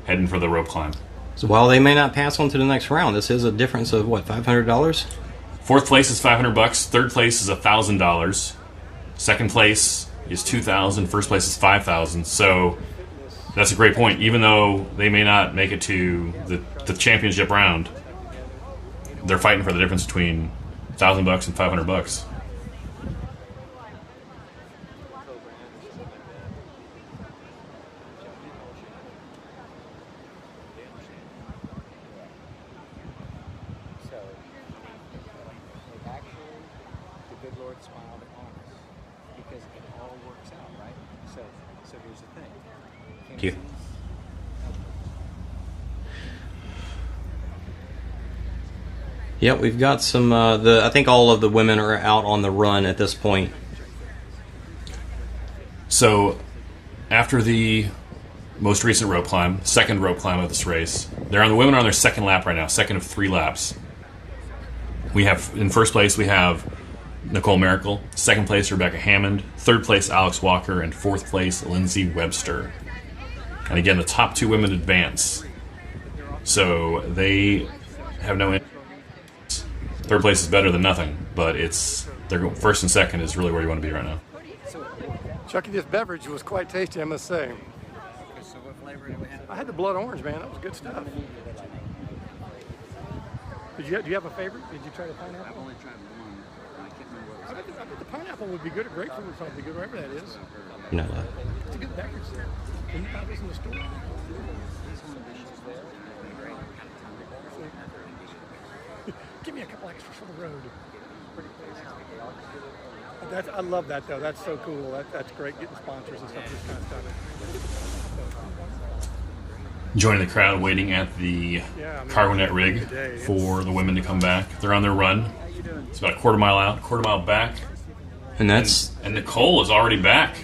heading for the rope climb. So while they may not pass on to the next round, this is a difference of what, $500? Fourth place is $500. Third place is $1,000. Second place is $2,000. First place is $5,000. So that's a great point. Even though they may not make it to the championship round, they're fighting for the difference between $1,000 and $500. Thank you. Yep, we've got some. I think all of the women are out on the run at this point. So after the most recent rope climb, second rope climb of this race, the women are on their second lap right now, second of 3 laps. We have, in first place, we have Nicole Miracle, second place Rebecca Hammond, third place Alex Walker, and fourth place Lindsay Webster. And again, the top 2 women advance. So they have no interest. Third place is better than nothing, but they're first and second is really where you want to be right now. Chucky, this beverage was quite tasty, I must say. So what flavor do we have? I had the blood orange, man. That was good stuff. Do you have a favorite? Did you try the pineapple? I've only tried one. I can't remember what it was. I bet the pineapple would be good. A grapefruit would probably be good, whatever that is. No. It's a good beverage there. Can you buy this in the store? Give me a couple extras for the road. I love that, though. That's so cool. That's great, getting sponsors and stuff, this kind of stuff. Joining the crowd waiting at the cargo net rig for the women to come back. They're on their run. It's about a quarter mile out, quarter mile back. And Nicole is already back.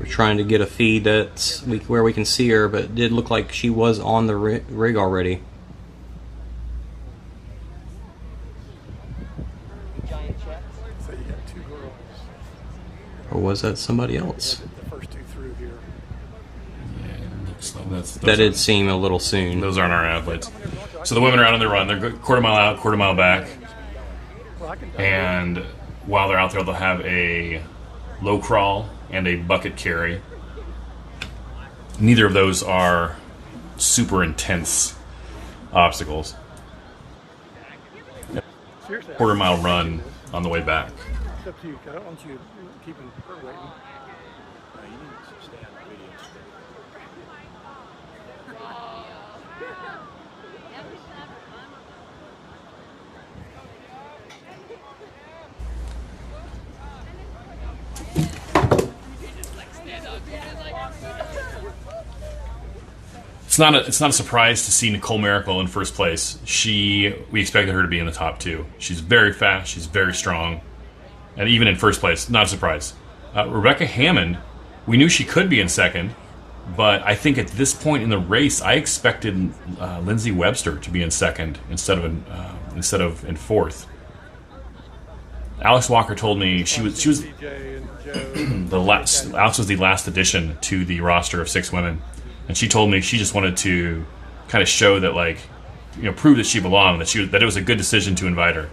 we're trying to get a feed where we can see her, but it did look like she was on the rig already. So you got 2 girls. Or was that somebody else? The first 2 through here. Yeah, looks like that did seem a little soon. Those aren't our athletes. So the women are out on their run. They're quarter mile out, quarter mile back. And while they're out there, they'll have a low crawl and a bucket carry. Neither of those are super intense obstacles. Quarter mile run on the way back. It's up to you. I don't want you keeping her waiting. You need to stay on the video. It's not a surprise to see Nicole Miracle in first place. We expected her to be in the top 2. She's very fast. She's very strong, and even in first place, not a surprise. Rebecca Hammond, we knew she could be in second, but I think at this point in the race, I expected Lindsay Webster to be in second instead of in fourth. Alex Walker told me she was the last. Alex was the last addition to the roster of 6 women. And she told me she just wanted to kind of show that, prove that she belonged, that it was a good decision to invite her.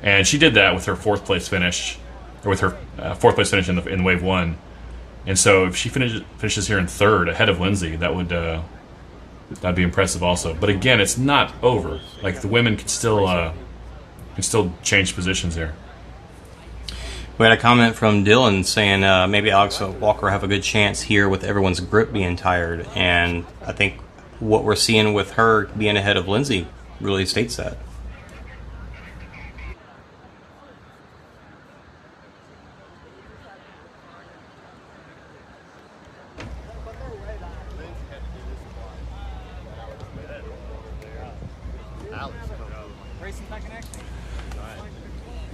And she did that with her fourth place finish in wave 1. And so if she finishes here in third, ahead of Lindsay, that'd be impressive also. But again, it's not over. The women can still change positions here. We had a comment from Dylan saying maybe Alex Walker have a good chance here with everyone's grip being tired, and I think what we're seeing with her being ahead of Lindsay really states that.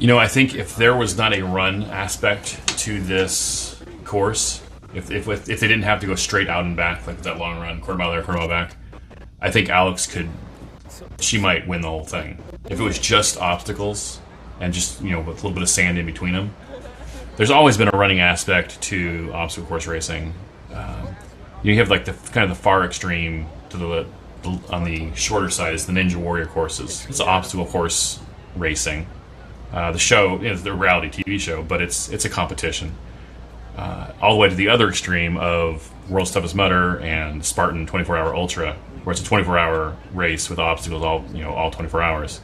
I think if there was not a run aspect to this course, if they didn't have to go straight out and back like that long run, quarter mile there, quarter mile back, I think Alex she might win the whole thing. If it was just obstacles and just with a little bit of sand in between them. There's always been a running aspect to obstacle course racing. You have the far extreme to on the shorter side is the Ninja Warrior courses. It's obstacle course racing. The show is the reality TV show, but it's a competition. All the way to the other extreme of World's Toughest Mudder and Spartan 24-Hour Ultra, where it's a 24-hour race with obstacles all 24 hours.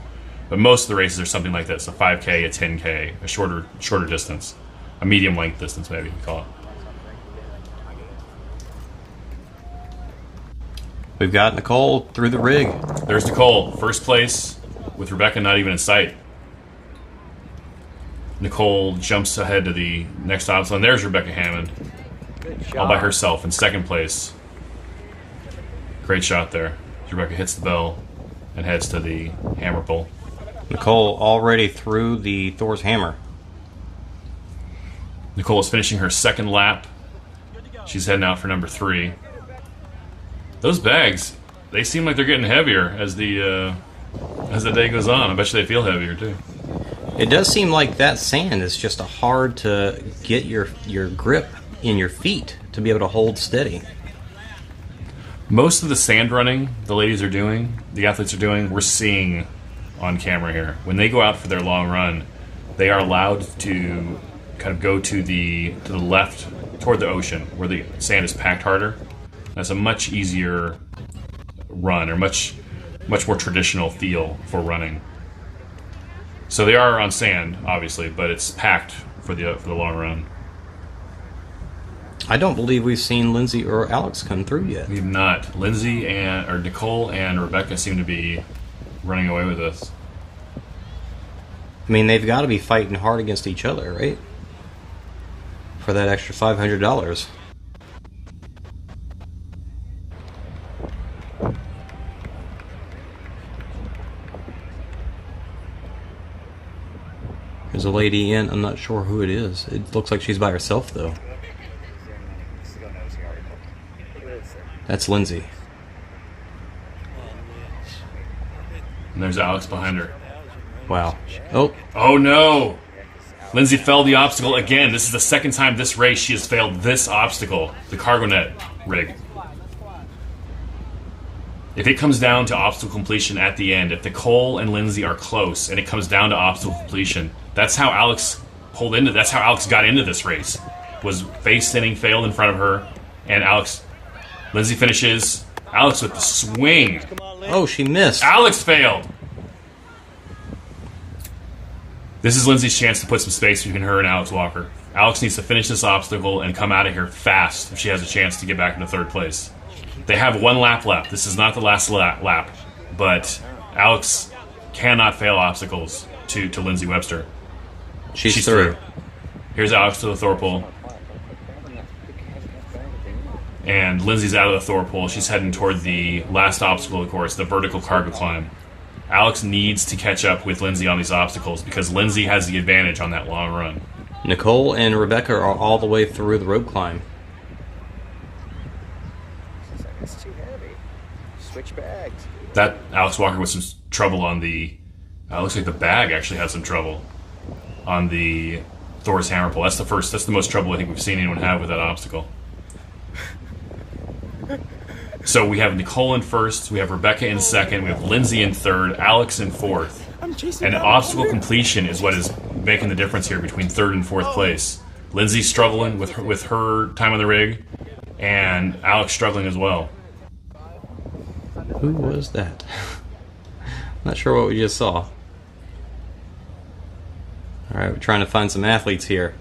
But most of the races are something like this: a 5K, a 10K, a shorter distance, a medium length distance, maybe you call it. We've got Nicole through the rig. There's Nicole, first place, with Rebecca not even in sight. Nicole jumps ahead to the next obstacle, and there's Rebecca Hammond, all by herself in second place. Great shot there. Rebecca hits the bell and heads to the hammer pole. Nicole already through the Thor's hammer. Nicole is finishing her second lap. She's heading out for number 3. Those bags, they seem like they're getting heavier as the day goes on. I bet you they feel heavier too. It does seem like that sand is just hard to get your grip in your feet to be able to hold steady. Most of the sand running the ladies are doing, the athletes are doing, we're seeing on camera here. When they go out for their long run, they are allowed to kind of go to the left toward the ocean where the sand is packed harder. That's a much easier run, or much more traditional feel for running. So they are on sand, obviously, but it's packed for the long run. I don't believe we've seen Lindsay or Alex come through yet. We've not. Nicole and Rebecca seem to be running away with us. I mean, they've got to be fighting hard against each other, right? For that extra $500. There's a lady in. I'm not sure who it is. It looks like she's by herself, though. That's Lindsay. And there's Alex behind her. Wow. Oh. Oh no! Lindsay failed the obstacle again. This is the second time this race she has failed this obstacle, the cargo net rig. If it comes down to obstacle completion at the end, if Nicole and Lindsay are close and it comes down to obstacle completion, that's how Alex that's how Alex got into this race. Was face sitting, failed in front of her, and Lindsay finishes. Alex with the swing. Oh, she missed. Alex failed. This is Lindsay's chance to put some space between her and Alex Walker. Alex needs to finish this obstacle and come out of here fast if she has a chance to get back into third place. They have 1 lap left. This is not the last lap, but Alex cannot fail obstacles to Lindsay Webster. She's through. Here's Alex to the Thor pole. And Lindsay's out of the Thor pole. She's heading toward the last obstacle, of course, the vertical cargo climb. Alex needs to catch up with Lindsay on these obstacles because Lindsay has the advantage on that long run. Nicole and Rebecca are all the way through the rope climb. It's too heavy. Switch bags. That Alex Walker with some trouble on the... looks like the bag actually has some trouble on the Thor's hammer pole. That's the most trouble I think we've seen anyone have with that obstacle. So we have Nicole in first, we have Rebecca in second, we have Lindsay in third, Alex in fourth. And obstacle completion is what is making the difference here between third and fourth place. Lindsay's struggling with her time on the rig, and Alex struggling as well. Who was that? Not sure what we just saw. Alright, we're trying to find some athletes here.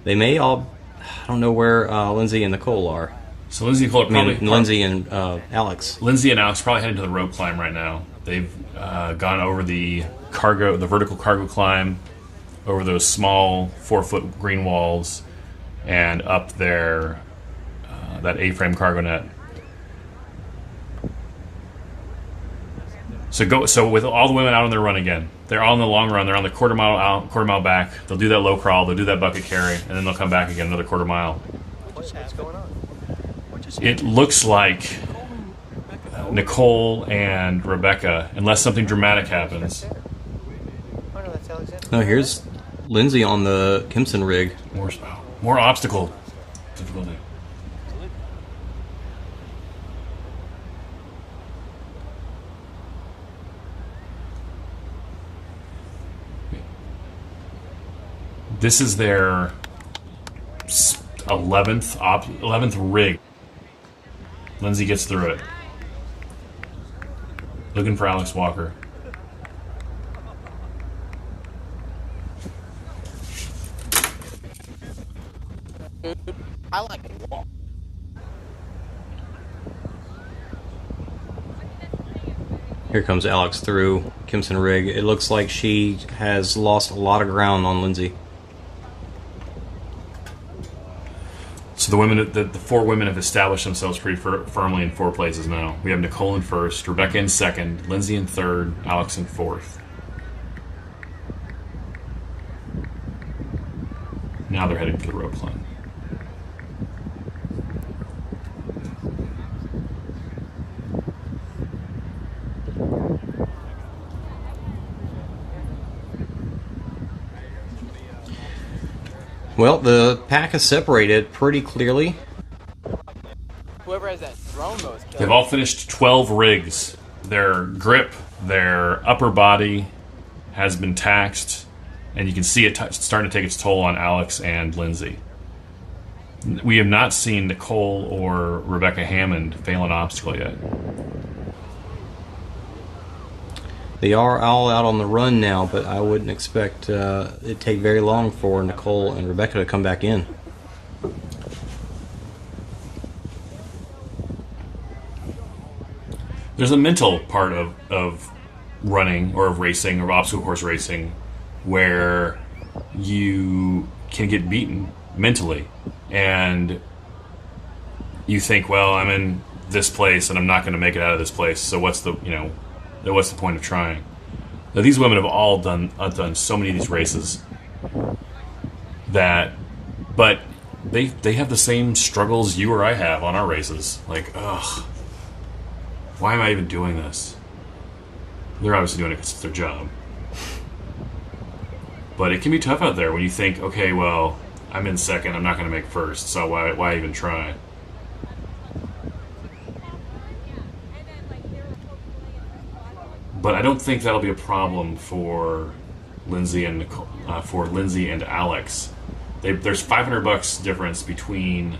They may all... I don't know where Lindsay and Nicole are. So Lindsay and Nicole are probably... Lindsay and Alex. Lindsay and Alex probably heading to the rope climb right now. They've gone over the vertical cargo climb, over those small 4-foot green walls, and up there, that A-frame cargo net. So with all the women out on their run again, they're all in the long run. They're on the quarter mile out, quarter mile back. They'll do that low crawl. They'll do that bucket carry, and then they'll come back again another quarter mile. What's going on? It looks like Nicole and Rebecca, unless something dramatic happens. Oh no, that's Alexander. No, here's Lindsay on the Kimson rig. More obstacle difficulty. This is their 11th rig. Lindsay gets through it. Looking for Alex Walker. I like it. Here comes Alex through Kimson rig. It looks like she has lost a lot of ground on Lindsay. So the 4 women have established themselves pretty firmly in 4 places now. We have Nicole in first, Rebecca in second, Lindsay in third, Alex in fourth. Now they're heading for the rope climb. Well, the pack is separated pretty clearly. Whoever has that thrown most kills. They've all finished 12 rigs. Their grip, their upper body has been taxed, and you can see it starting to take its toll on Alex and Lindsay. We have not seen Nicole or Rebecca Hammond fail an obstacle yet. They are all out on the run now, but I wouldn't expect it take very long for Nicole and Rebecca to come back in. There's a mental part of running or of racing or obstacle course racing where you can get beaten mentally, and you think, well, I'm in this place and I'm not going to make it out of this place, so what's the point of trying? Now, these women have all done so many of these races but they have the same struggles you or I have on our races. Like, ugh, why am I even doing this? They're obviously doing it because it's their job. But it can be tough out there when you think, okay, well, I'm in second, I'm not going to make first, so why even try? But I don't think that'll be a problem for Lindsay and Nicole, for Lindsay and Alex. There's $500 difference between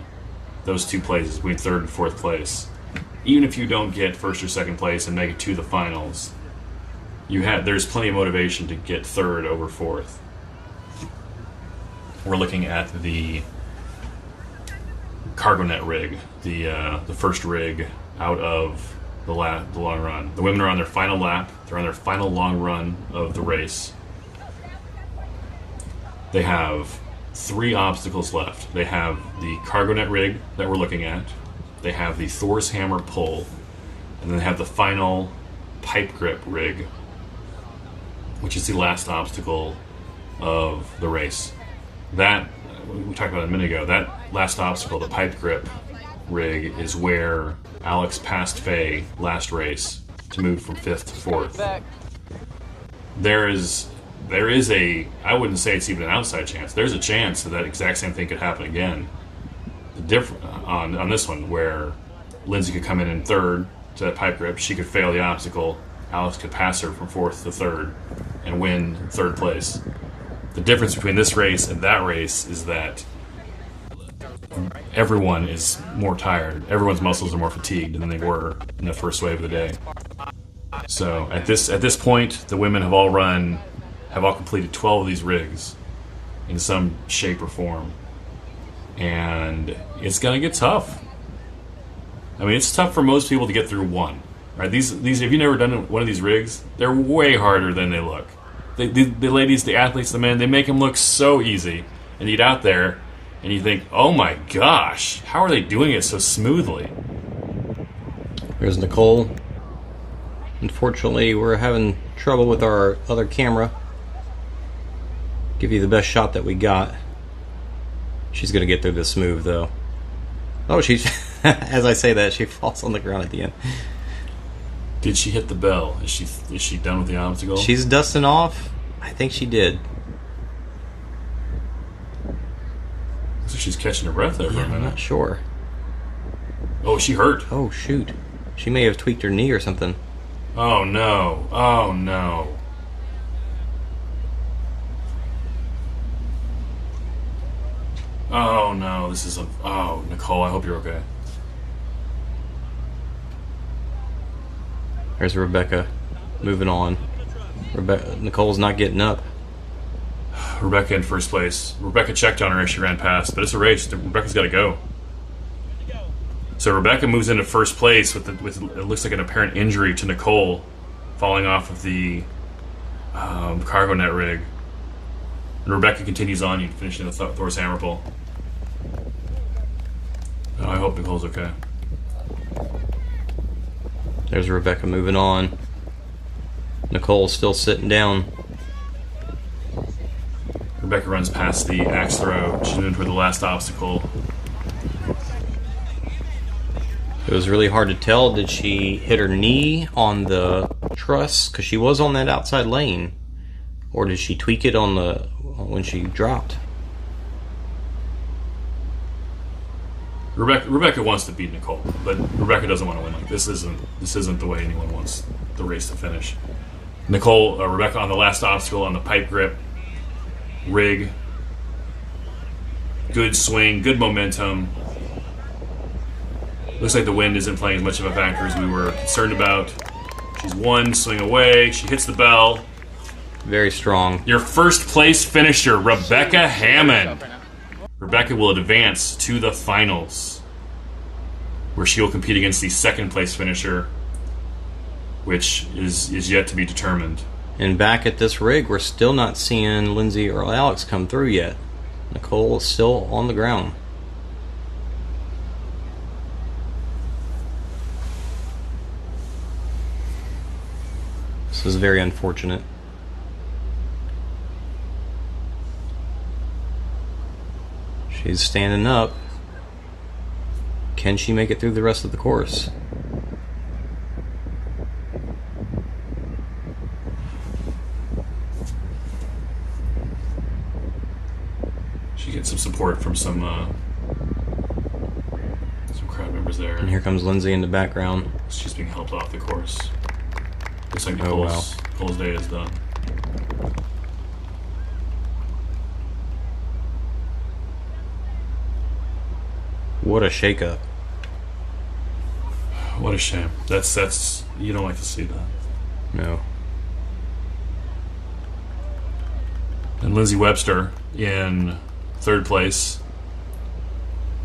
those two places, between third and fourth place. Even if you don't get first or second place and make it to the finals, there's plenty of motivation to get third over fourth. We're looking at the cargo net rig, the first rig out of the long run. The women are on their final lap. They're on their final long run of the race. They have 3 obstacles left. They have the cargo net rig that we're looking at. They have the Thor's hammer pull, and then they have the final pipe grip rig, which is the last obstacle of the race. That, we talked about a minute ago, that last obstacle, the pipe grip rig, is where Alex passed Faye last race to move from 5th to 4th. There is I wouldn't say it's even an outside chance. There's a chance that exact same thing could happen again. On this one, where Lindsay could come in third to that pipe grip, she could fail the obstacle, Alex could pass her from 4th to 3rd and win 3rd place. The difference between this race and that race is that everyone is more tired. Everyone's muscles are more fatigued than they were in the first wave of the day. So at this point, the women have all completed 12 of these rigs in some shape or form, and it's gonna get tough. I mean, it's tough for most people to get through one. Right? These if you've never done one of these rigs, they're way harder than they look. The ladies, the athletes, the men, they make them look so easy, and you get out there and you think, oh my gosh, how are they doing it so smoothly? There's Nicole. Unfortunately, we're having trouble with our other camera. Give you the best shot that we got. She's gonna get through this smooth though. Oh, she's as I say that, she falls on the ground at the end. Did she hit the bell? Is she done with the obstacle? She's dusting off. I think she did. So she's catching her breath there for a minute. I'm not sure. Oh, she hurt. Oh shoot. She may have tweaked her knee or something. Oh no. Oh no. Oh no, this is oh, Nicole, I hope you're okay. There's Rebecca moving on. Nicole's not getting up. Rebecca in first place. Rebecca checked on her as she ran past, but it's a race. Rebecca's got to go. So Rebecca moves into first place with it looks like an apparent injury to Nicole, falling off of the cargo net rig. And Rebecca continues on, you finishing the Thor's hammer pull. Oh, I hope Nicole's okay. There's Rebecca moving on. Nicole's still sitting down. Rebecca runs past the axe throw. She's moving toward the last obstacle. It was really hard to tell. Did she hit her knee on the truss? Because she was on that outside lane. Or did she tweak it on the when she dropped? Rebecca wants to beat Nicole, but Rebecca doesn't want to win. Like this isn't the way anyone wants the race to finish. Rebecca on the last obstacle on the pipe grip rig. Good swing, good momentum. Looks like the wind isn't playing as much of a factor as we were concerned about. She's one swing away. She hits the bell. Very strong. Your first place finisher, Rebecca Hammond. Rebecca will advance to the finals, where she will compete against the second place finisher, which is yet to be determined. And back at this rig, we're still not seeing Lindsay or Alex come through yet. Nicole is still on the ground. This is very unfortunate. She's standing up. Can she make it through the rest of the course? She gets some support from some crowd members there. And here comes Lindsay in the background. She's being helped off the course. Looks like Oh, wow. Nicole's day is done. What a shakeup. What a shame. That's you don't like to see that. No. And Lindsay Webster in third place.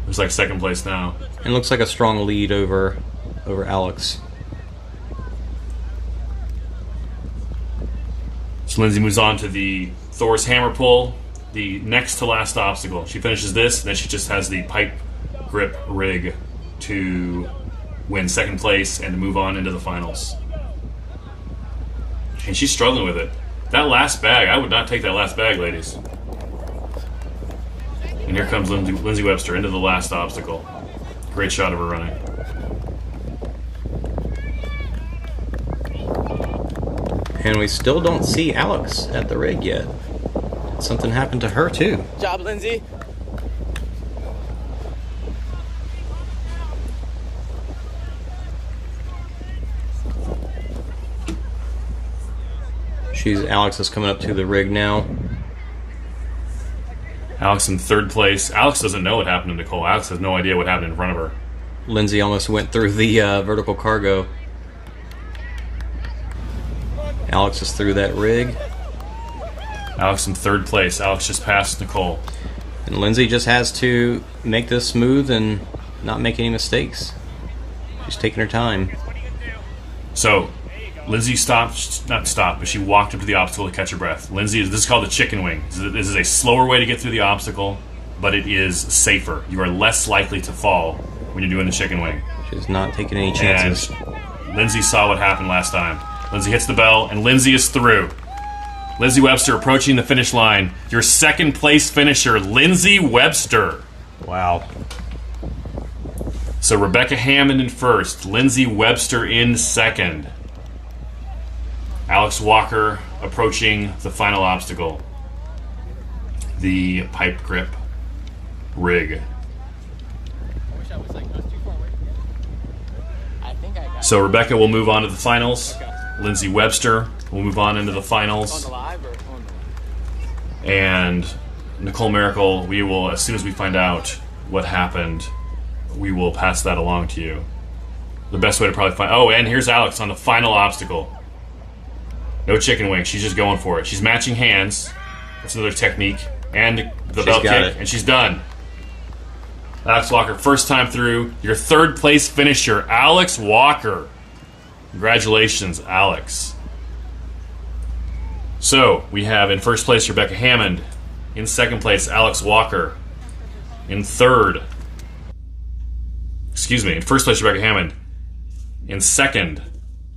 Looks like second place now. And looks like a strong lead over Alex. So Lindsay moves on to the Thor's hammer pull, the next to last obstacle. She finishes this, and then she just has the pipe grip rig to win second place and to move on into the finals. And she's struggling with it. That last bag, I would not take that last bag, ladies. And here comes Lindsay Webster into the last obstacle. Great shot of her running. And we still don't see Alex at the rig yet. Something happened to her too. Good job, Lindsay. Alex is coming up to the rig now. Alex in third place. Alex doesn't know what happened to Nicole. Alex has no idea what happened in front of her. Lindsay almost went through the vertical cargo. Alex is through that rig. Alex in third place. Alex just passed Nicole. And Lindsay just has to make this smooth and not make any mistakes. She's taking her time. So, Lindsay not stopped, but she walked up to the obstacle to catch her breath. Lindsay, this is called the chicken wing. This is a slower way to get through the obstacle, but it is safer. You are less likely to fall when you're doing the chicken wing. She's not taking any chances. And Lindsay saw what happened last time. Lindsay hits the bell, and Lindsay is through. Lindsay Webster approaching the finish line. Your second place finisher, Lindsay Webster. Wow. So Rebecca Hammond in first, Lindsay Webster in second. Alex Walker approaching the final obstacle, the pipe grip rig. So Rebecca will move on to the finals. Lindsay Webster will move on into the finals. And Nicole Miracle, we will, as soon as we find out what happened, we will pass that along to you. The best way to probably find... Oh, and here's Alex on the final obstacle. No chicken wing. She's just going for it. She's matching hands. That's another technique. And the belt kick. And she's done. Alex Walker, first time through. Your third place finisher, Alex Walker. Congratulations, Alex. So, we have in first place Rebecca Hammond. In second place, Alex Walker. In third... Excuse me. In first place, Rebecca Hammond. In second...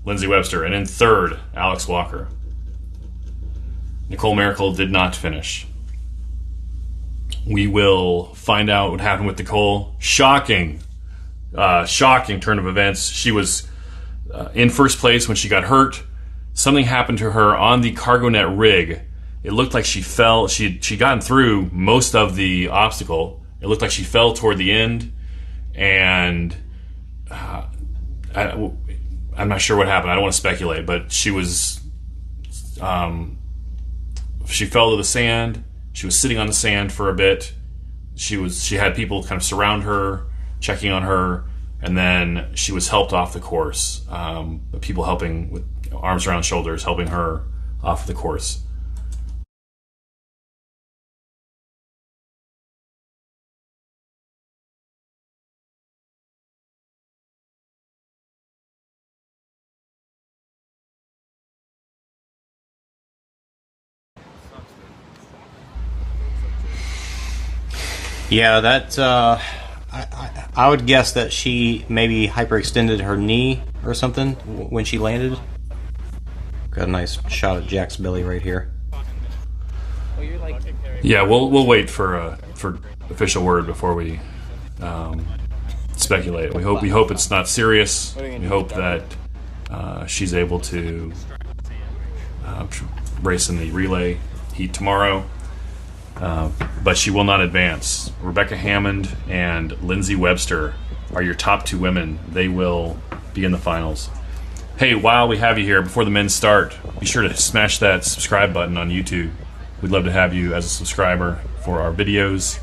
Lindsay Webster, and in third, Alex Walker. Nicole Miracle did not finish. we will find out what happened with Nicole. Shocking turn of events. She was in first place when she got hurt. Something happened to her on the cargo net rig. It looked like she fell. She'd gotten through most of the obstacle. It looked like she fell toward the end, and I'm not sure what happened. I don't want to speculate, but she fell to the sand. She was sitting on the sand for a bit. She had people kind of surround her, checking on her, and then she was helped off the course. People helping with arms around shoulders, helping her off the course. Yeah, that I would guess that she maybe hyperextended her knee or something when she landed. Got a nice shot of Jack's belly right here. Yeah, we'll wait for official word before we speculate. We hope it's not serious. We hope that she's able to race in the relay heat tomorrow. But she will not advance. Rebecca Hammond and Lindsay Webster are your top 2 women. They will be in the finals. Hey, while we have you here, before the men start, be sure to smash that subscribe button on YouTube. We'd love to have you as a subscriber for our videos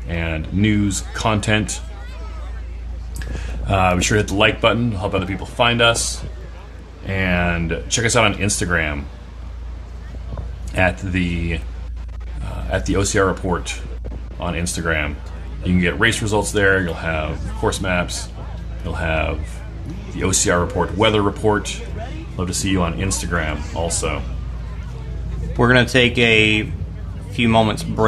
and news content. Be sure to hit the like button to help other people find us. And check us out on Instagram at the OCR Report on Instagram. You can get race results there. You'll have course maps. You'll have the OCR Report weather report. Love to see you on Instagram also. We're going to take a few moments break.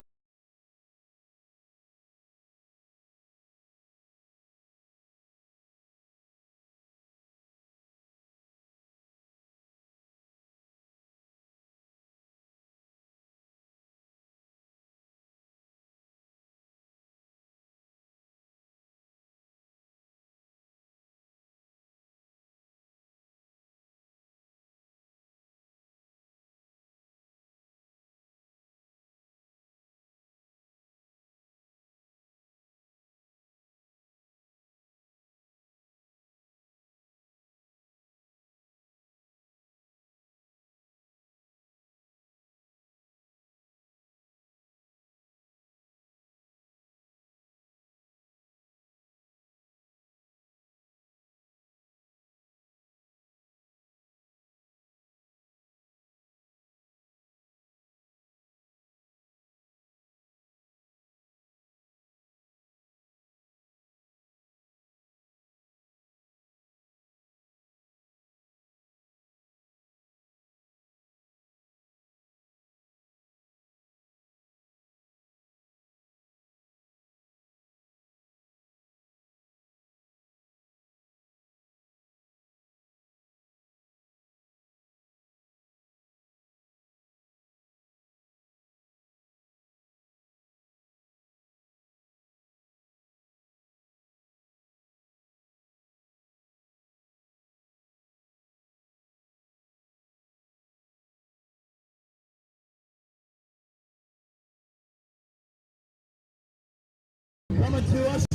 Coming to us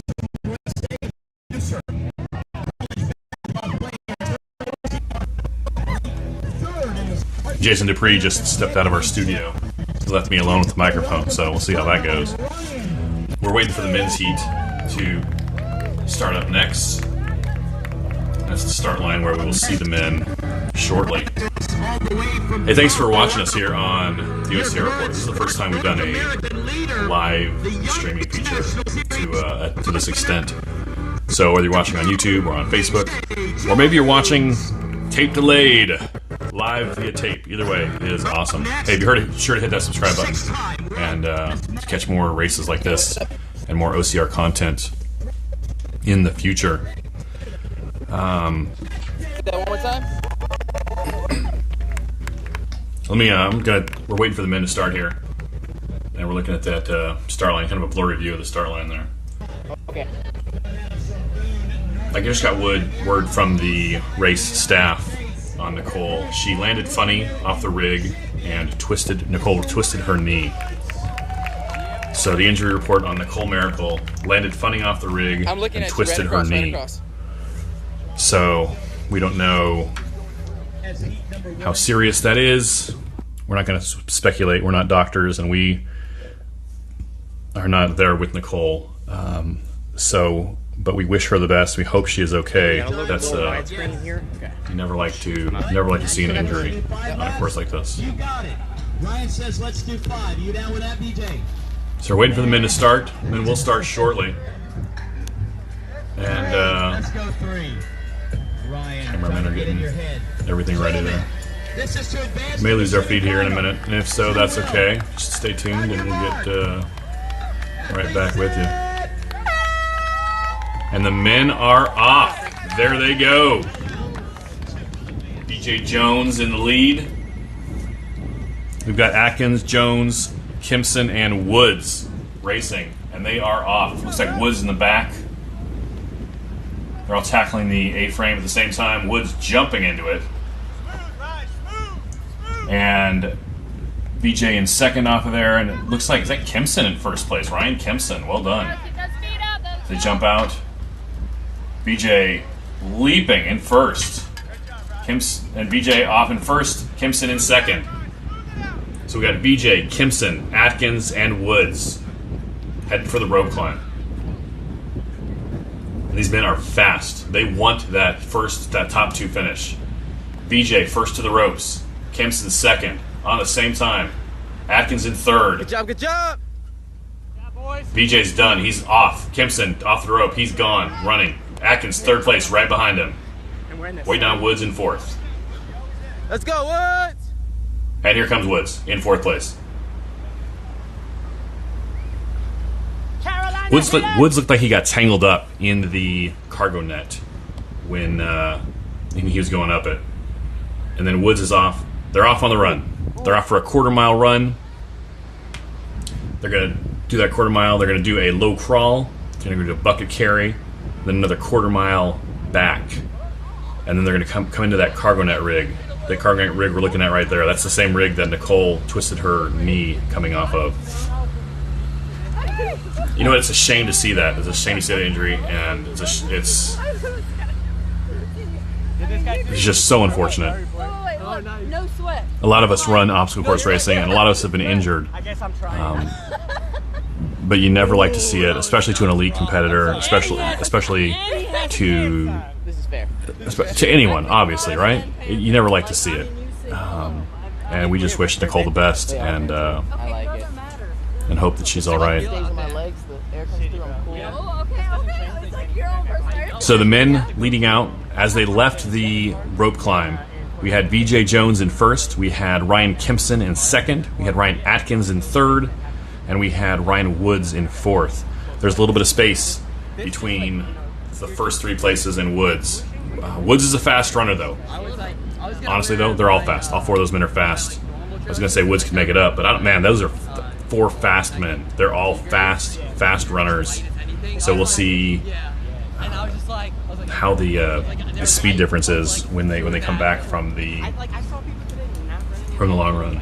from West State, producer. Jason Dupree just stepped out of our studio. He left me alone with the microphone, so we'll see how that goes. We're waiting for the men's heat to start up next. That's the start line where we will see the men shortly. Hey, thanks for watching us here on the OCR Report. This is the first time we've done a live streaming feature to this extent. So whether you're watching on YouTube or on Facebook, or maybe you're watching tape delayed, live via tape, either way, it is awesome. Hey, if you heard it, be sure to hit that subscribe button and to catch more races like this and more OCR content in the future. That one more time. We're waiting for the men to start here. And we're looking at that start line, kind of a blurry view of the start line there. Okay. I just got word from the race staff on Nicole. She landed funny off the rig and Nicole twisted her knee. So the injury report on Nicole Miracle, landed funny off the rig and twisted her knee. So we don't know how serious that is. We're not going to speculate. We're not doctors, and we are not there with Nicole. But we wish her the best. We hope she is okay. That's you never like to see an injury on a course like this. You got it. Ryan says let's do 5. You down with that, BJ? So we're waiting for the men to start, and then we'll start shortly. And let's go 3. Ryan, cameramen are getting everything ready there. this is to advance. May lose our feed here in a minute, and if so, that's okay. Just stay tuned, and we'll get right back with you. And the men are off. There they go. BJ Jones in the lead. We've got Atkins, Jones, Kimson, and Woods racing, and they are off. Looks like Woods in the back. They're all tackling the A-frame at the same time. Woods jumping into it. And BJ in second off of there, and it looks like, is that Kimson in first place? Ryan Kimson, well done. They jump out. BJ leaping in first. And BJ off in first, Kimson in second. So we got BJ, Kimson, Atkins, and Woods heading for the rope climb. And these men are fast. They want that top 2 finish. BJ first to the ropes. Kimson second on the same time. Atkins in third. Good job, good job. BJ's done. He's off. Kimson off the rope. He's gone. Running. Atkins third place right behind him. Waiting on Woods in fourth. Let's go, Woods! And here comes Woods in fourth place. Woods looked like he got tangled up in the cargo net when he was going up it. And then Woods is off. They're off on the run. They're off for a quarter-mile run. They're going to do that quarter mile. They're going to do a low crawl. They're going to do a bucket carry. Then another quarter mile back. And then they're going to come into that cargo net rig. The cargo net rig we're looking at right there. That's the same rig that Nicole twisted her knee coming off of. You know what? It's a shame to see that. It's a shame to see that injury, and it's just so unfortunate. No sweat. A lot of us run obstacle course racing, and a lot of us have been injured. But you never like to see it, especially to an elite competitor, especially to anyone, obviously, right? You never like to see it. And we just wish Nicole the best, and hope that she's all right. So the men leading out, as they left the rope climb, we had BJ Jones in first, we had Ryan Kimson in second, we had Ryan Atkins in third, and we had Ryan Woods in fourth. There's a little bit of space between the first 3 places and Woods. Woods is a fast runner, though. Honestly, though, they're all fast. All 4 of those men are fast. I was going to say Woods could make it up, but man, those are 4 fast men. They're all fast runners. So we'll see how the speed difference is when they come back from the long run.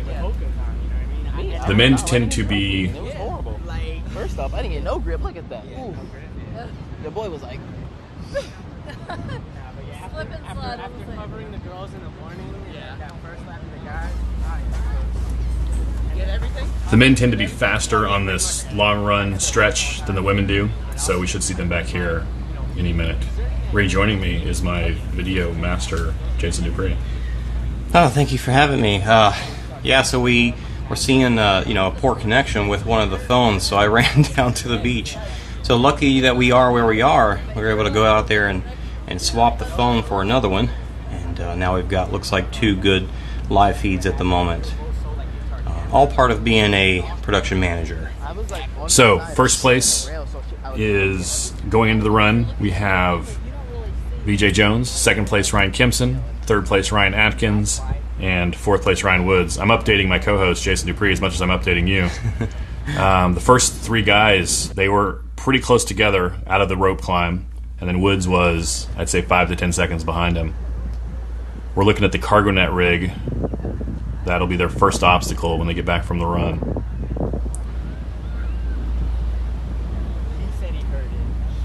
The men tend to be. It was horrible. First off, I didn't get no grip. Look at that. Ooh. The boy was like. After covering the girls in the morning, that first lap of the guys. Get everything? The men tend to be faster on this long run stretch than the women do, so we should see them back here any minute. Rejoining me is my video master, Jason Dupree. Oh, thank you for having me. So we were seeing a poor connection with one of the phones, so I ran down to the beach. So lucky that we are where we are, we were able to go out there and swap the phone for another one, and now we've got, looks like, 2 good live feeds at the moment. All part of being a production manager. So first place is going into the run. We have BJ Jones, second place Ryan Kimson, third place Ryan Atkins, and fourth place Ryan Woods. I'm updating my co-host Jason Dupree as much as I'm updating you. The first three guys, they were pretty close together out of the rope climb, and then Woods was, I'd say, 5 to 10 seconds behind him. We're looking at the cargo net rig. That'll be their first obstacle when they get back from the run.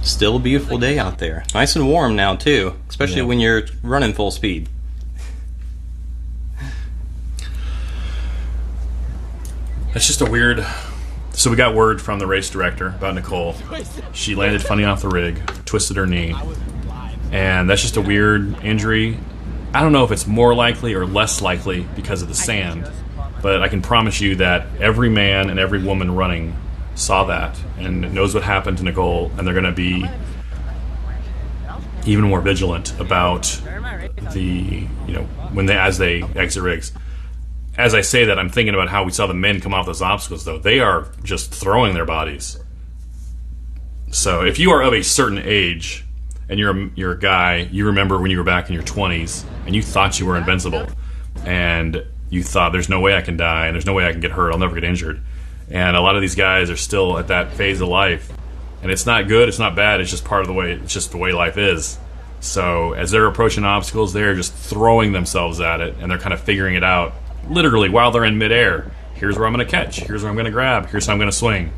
Still a beautiful day out there. Nice and warm now, too, especially when you're running full speed. That's just a weird... So we got word from the race director about Nicole. She landed funny off the rig, twisted her knee, and that's just a weird injury. I don't know if it's more likely or less likely because of the sand, but I can promise you that every man and every woman running saw that and knows what happened to Nicole, and they're going to be even more vigilant about the, as they exit rigs. As I say that, I'm thinking about how we saw the men come off those obstacles, though. They are just throwing their bodies. So if you are of a certain age and you're a guy, you remember when you were back in your 20s and you thought you were invincible and you thought there's no way I can die and there's no way I can get hurt, I'll never get injured. And a lot of these guys are still at that phase of life, and it's not good, it's not bad, it's just part of the way, it's just the way life is. So as they're approaching obstacles, they're just throwing themselves at it, and they're kind of figuring it out literally while they're in midair. Here's where I'm going to catch, here's where I'm going to grab, here's how I'm going to swing.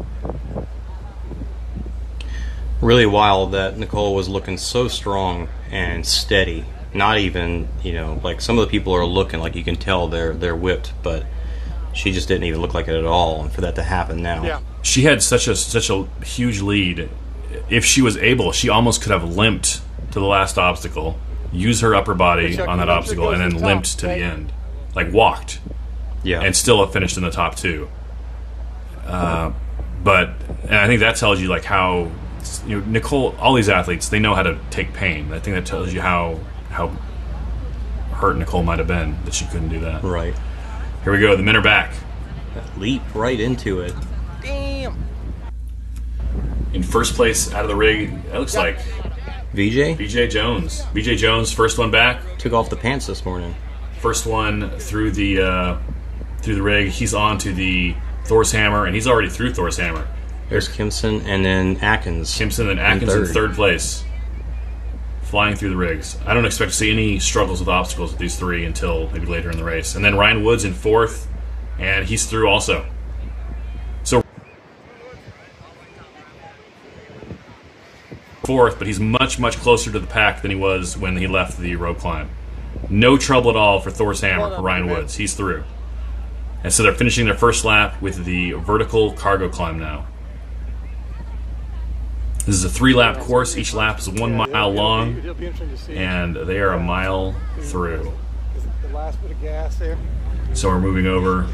Really wild that Nicole was looking so strong and steady. Not even, like some of the people are looking like you can tell they're whipped, but she just didn't even look like it at all. And for that to happen now, Yeah. She had such a huge lead. If she was able, she almost could have limped to the last obstacle, use her upper body on that obstacle, and then limped to the end, like walked, and still have finished in the top two. And I think that tells you like how Nicole, all these athletes, they know how to take pain. I think that tells you how hurt Nicole might have been that she couldn't do that. Right. Here we go. The men are back. That leap right into it. Damn. In first place out of the rig, it looks like BJ Jones. BJ Jones, first one back. Took off the pants this morning. First one through the rig. He's on to the Thor's hammer, and he's already through Thor's hammer. There's Kimson and then Atkins. Kimson and Atkins in third place, flying through the rigs. I don't expect to see any struggles with obstacles with these three until maybe later in the race. And then Ryan Woods in fourth, and he's through also. So fourth, but he's much, much closer to the pack than he was when he left the rope climb. No trouble at all for Thor's hammer for Ryan Woods. He's through. And so they're finishing their first lap with the vertical cargo climb now. This is a 3-lap course. Each lap is 1 mile long, and they are a mile through. The last bit of gas there. So we're moving over,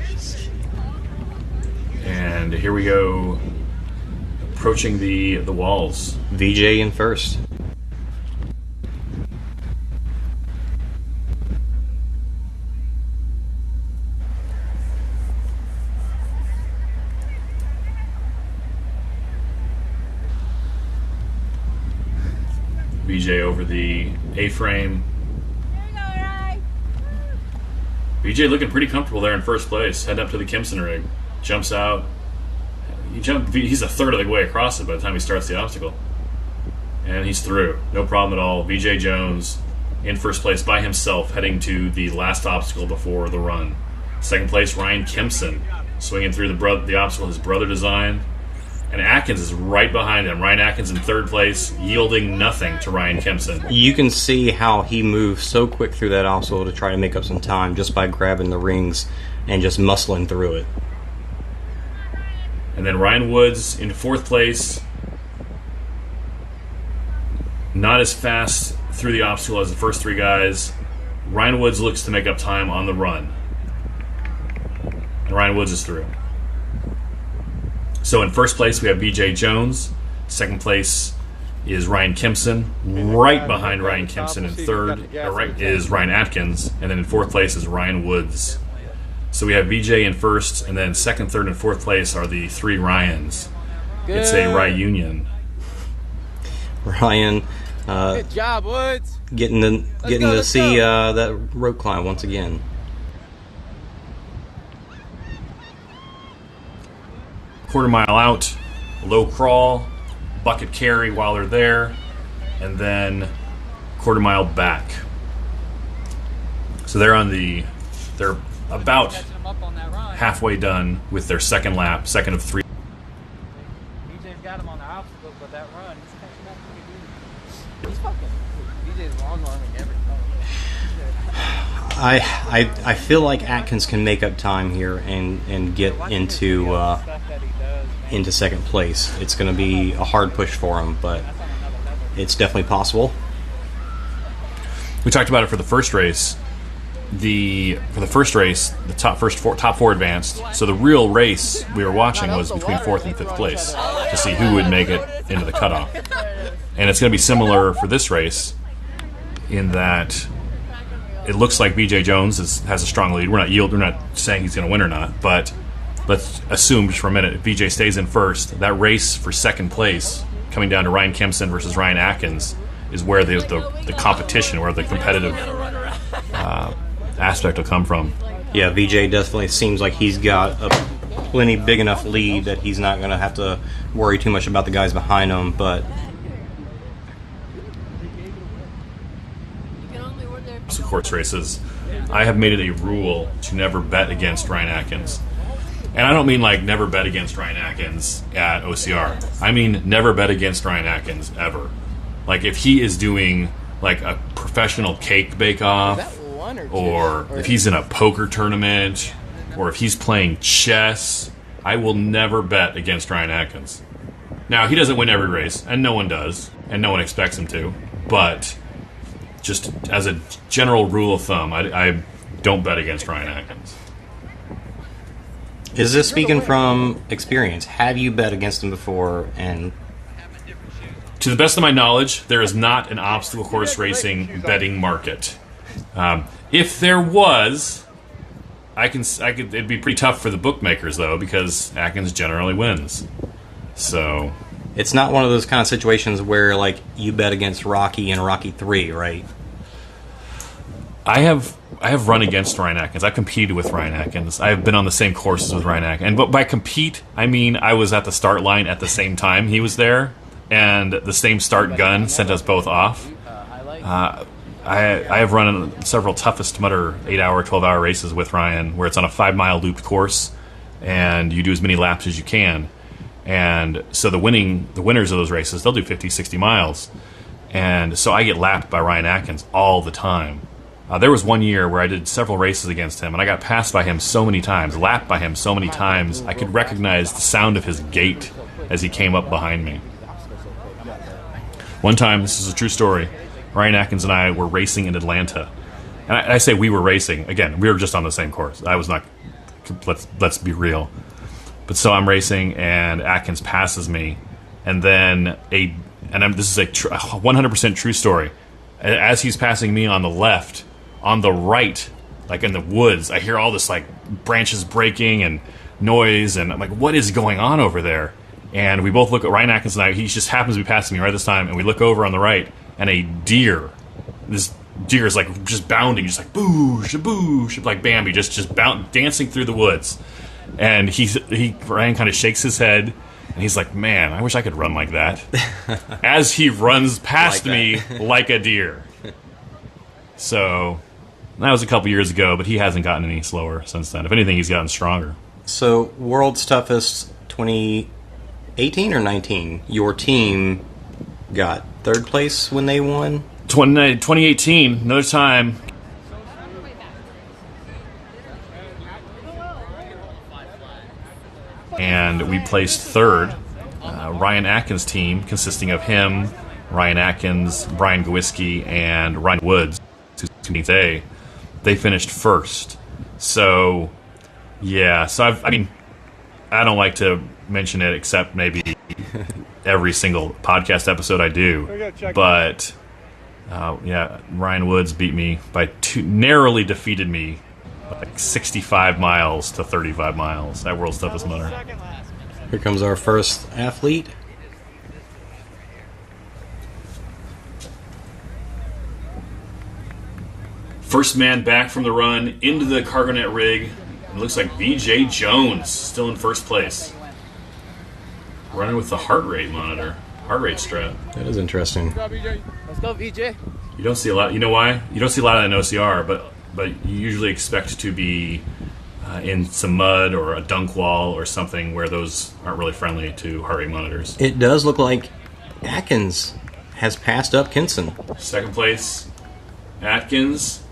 and here we go, approaching the walls. VJ in first. BJ over the A-frame. BJ looking pretty comfortable there in first place. Heading up to the Kimson rig. Jumps out. He's a third of the way across it by the time he starts the obstacle. And he's through. No problem at all. BJ Jones in first place by himself, heading to the last obstacle before the run. Second place, Ryan Kimson, swinging through the obstacle his brother designed. And Atkins is right behind him. Ryan Atkins in third place, yielding nothing to Ryan Kimson. You can see how he moved so quick through that obstacle to try to make up some time just by grabbing the rings and just muscling through it. And then Ryan Woods in fourth place. Not as fast through the obstacle as the first three guys. Ryan Woods looks to make up time on the run. And Ryan Woods is through. So in first place we have BJ Jones. Second place is Ryan Kimson. Right behind Ryan Kimson in third is Ryan Atkins. And then in fourth place is Ryan Woods. So we have BJ in first, and then second, third, and fourth place are the three Ryans. Good. It's a Ryan. Ryan, good job, Woods. Getting to see that rope climb once again. quarter mile out, low crawl, bucket carry while they're there, and then quarter mile back. So they're about halfway done with their second lap, second of 3. BJ's got him on the obstacle, but that run, he's catching up to He's fucking. BJ's long arming everything. I feel like Atkins can make up time here and get into second place. It's going to be a hard push for him, but it's definitely possible. We talked about it for the first race. The top four advanced. So the real race we were watching was between 4th and 5th place to see who would make it into the cutoff. And it's going to be similar for this race in that it looks like BJ Jones has a strong lead. We're not saying he's going to win or not, but let's assume just for a minute if BJ stays in first, that race for second place coming down to Ryan Kempson versus Ryan Atkins is where the competition, where the competitive aspect will come from. Yeah, VJ definitely seems like he's got a plenty big enough lead that he's not going to have to worry too much about the guys behind him, but course races, I have made it a rule to never bet against Ryan Atkins. And I don't mean like never bet against Ryan Atkins at OCR. I mean never bet against Ryan Atkins ever. Like if he is doing like a professional cake bake-off, or if he's in a poker tournament, or if he's playing chess, I will never bet against Ryan Atkins. Now, he doesn't win every race, and no one does, and no one expects him to, but just as a general rule of thumb, I don't bet against Ryan Atkins. Is this speaking from experience? Have you bet against him before? And to the best of my knowledge, there is not an obstacle course racing betting market. If there was, I could. It'd be pretty tough for the bookmakers though, because Atkins generally wins. So it's not one of those kind of situations where like you bet against Rocky in Rocky 3, right? I have run against Ryan Atkins. I've competed with Ryan Atkins. I've been on the same courses with Ryan Atkins. And by compete, I mean I was at the start line at the same time he was there, and the same start gun sent us both off. I have run several Toughest Mudder 8-hour, 12-hour races with Ryan where it's on a 5-mile looped course, and you do as many laps as you can. And so the winners of those races, they'll do 50, 60 miles. And so I get lapped by Ryan Atkins all the time. There was one year where I did several races against him, and I got passed by him so many times, lapped by him so many times, I could recognize the sound of his gait as he came up behind me. One time, this is a true story, Ryan Atkins and I were racing in Atlanta. And I say we were racing. Again, we were just on the same course. I was not, let's be real. But so I'm racing, and Atkins passes me, and then this is a 100% true story. As he's passing me on the left, on the right, like in the woods, I hear all this like branches breaking and noise, and I'm like, what is going on over there? And we both look at Ryan Atkins and I. He just happens to be passing me right this time, and we look over on the right, and a deer. This deer is like just bounding, just like boosh, boosh, like Bambi, just dancing through the woods. And Ryan kind of shakes his head, and he's like, "Man, I wish I could run like that." As he runs past me like a deer. So that was a couple years ago, but he hasn't gotten any slower since then. If anything, he's gotten stronger. So, World's Toughest 2018 or 19, your team got third place when they won? 2018, another time. And we placed third. Ryan Atkins' team, consisting of him, Ryan Atkins, Brian Gowiski, and Ryan Woods, they finished first. So, yeah. So I don't like to mention it except maybe every single podcast episode I do. But yeah, Ryan Woods beat me by narrowly defeated me, like 65 miles to 35 miles at World's Toughest Mudder. Here comes our first athlete. First man back from the run into the cargo net rig. It looks like BJ Jones still in first place. running with the heart rate monitor, heart rate strap. That is interesting. Let's go, VJ. You don't see a lot. You know why? You don't see a lot of that in OCR, but you usually expect to be in some mud or a dunk wall or something where those aren't really friendly to heart rate monitors. It does look like Atkins has passed up Kinson. Second place, Atkins,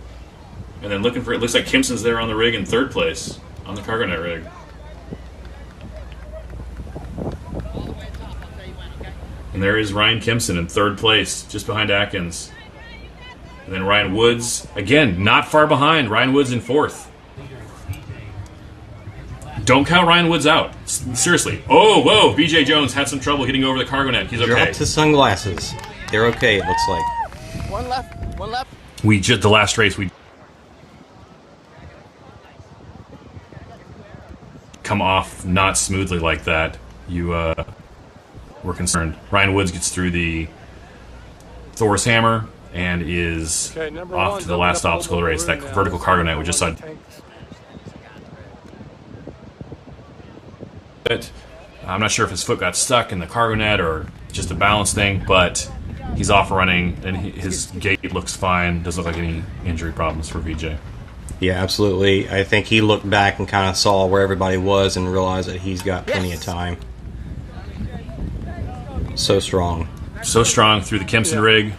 and then looking for it looks like Kimson's there on the rig in third place on the cargo net rig. And there is Ryan Kimson in third place, just behind Atkins. And then Ryan Woods, again, not far behind. Ryan Woods in fourth. Don't count Ryan Woods out. Seriously. Oh, whoa. BJ Jones had some trouble getting over the cargo net. He's okay. Dropped his sunglasses. They're okay, it looks like. One left. One left. The last race, we come off not smoothly like that. You were concerned. Ryan Woods gets through the Thor's hammer and is off to the last obstacle of the race. That vertical cargo net we just saw. I'm not sure if his foot got stuck in the cargo net or just a balance thing, but he's off running and his gait looks fine. Doesn't look like any injury problems for VJ. Yeah, absolutely. I think he looked back and kind of saw where everybody was and realized that he's got plenty of time. So strong. So strong through the Kimson rig.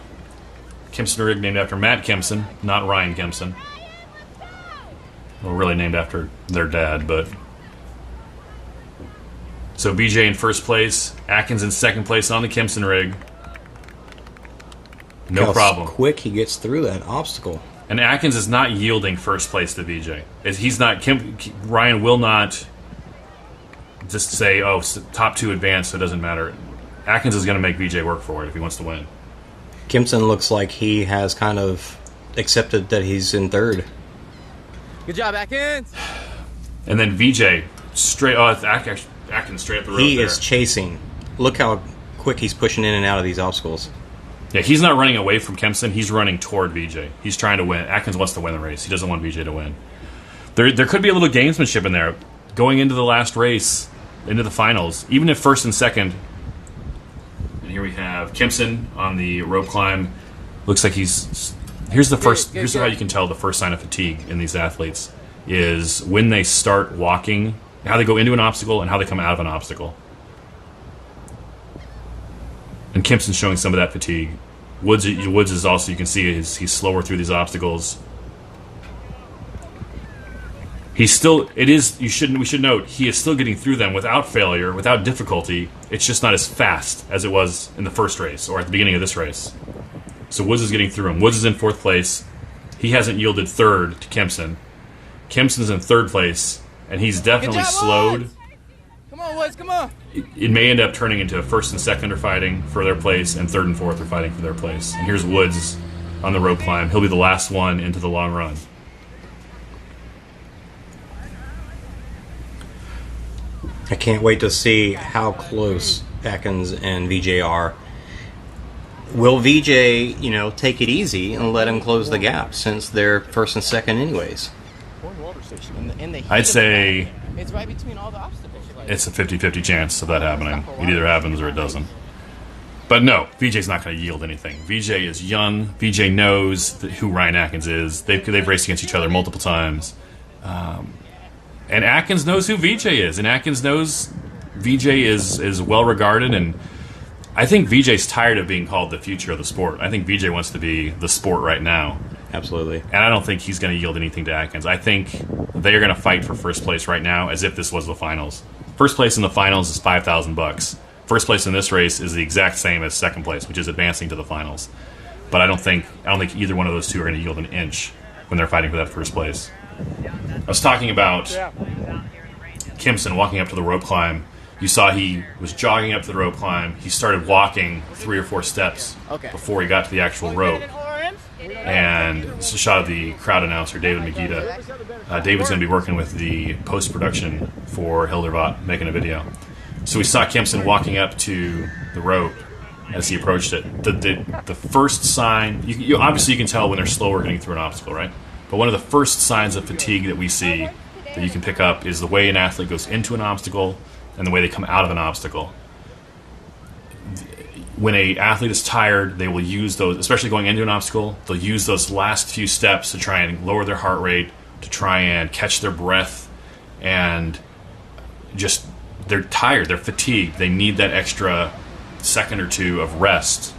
Kimson rig named after Matt Kimson, not Ryan Kimson. Well, really named after their dad, but... So BJ in first place, Atkins in second place on the Kimson rig. No problem. Quick he gets through that obstacle. And Atkins is not yielding first place to BJ. He's not. Ryan will not just say, "Oh, top two advanced, so it doesn't matter." Atkins is going to make BJ work for it if he wants to win. Kimson looks like he has kind of accepted that he's in third. Good job, Atkins. And then VJ straight. Oh, it's Atkins straight up the road. He is chasing. Look how quick he's pushing in and out of these obstacles. Yeah, he's not running away from Kimson. He's running toward VJ. He's trying to win. Atkins wants to win the race. He doesn't want VJ to win. There could be a little gamesmanship in there. Going into the last race, into the finals, even if first and second. And here we have Kimson on the rope climb. Looks like he's... Here's the first... Here's how you can tell the first sign of fatigue in these athletes is when they start walking, how they go into an obstacle and how they come out of an obstacle. And Kimson's showing some of that fatigue. Woods is also, you can see he's slower through these obstacles. He's still, we should note, he is still getting through them without failure, without difficulty. It's just not as fast as it was in the first race or at the beginning of this race. So Woods is getting through him. Woods is in fourth place. He hasn't yielded third to Kimson. Kimson's in third place, and he's definitely slowed. Woods. Come on, Woods, come on. It may end up turning into first and second are fighting for their place, and third and fourth are fighting for their place. And here's Woods on the rope climb. He'll be the last one into the long run. I can't wait to see how close Atkins and VJ are. Will VJ, take it easy and let him close the gap since they're first and second anyways? I'd say it's right between all the obstacles. It's a 50-50 chance of that happening. It either happens or it doesn't. But no, VJ's not going to yield anything. VJ is young. VJ knows who Ryan Atkins is. They've raced against each other multiple times. And Atkins knows who VJ is. And Atkins knows VJ is well regarded. And I think VJ's tired of being called the future of the sport. I think VJ wants to be the sport right now. Absolutely. And I don't think he's going to yield anything to Atkins. I think they're going to fight for first place right now as if this was the finals. First place in the finals is $5,000. First place in this race is the exact same as second place, which is advancing to the finals. But I don't think either one of those two are going to yield an inch when they're fighting for that first place. I was talking about Kimson walking up to the rope climb. You saw he was jogging up to the rope climb. He started walking 3 or 4 steps before he got to the actual rope. And it's a shot of the crowd announcer, David Magida. David's going to be working with the post-production for Hildervat, making a video. So we saw Kimson walking up to the rope as he approached it. The first sign, obviously you can tell when they're slower getting through an obstacle, right? But one of the first signs of fatigue that we see that you can pick up is the way an athlete goes into an obstacle and the way they come out of an obstacle. when a athlete is tired, they will use those, especially going into an obstacle, they'll use those last few steps to try and lower their heart rate, to try and catch their breath, and just, they're tired, they're fatigued, they need that extra second or two of rest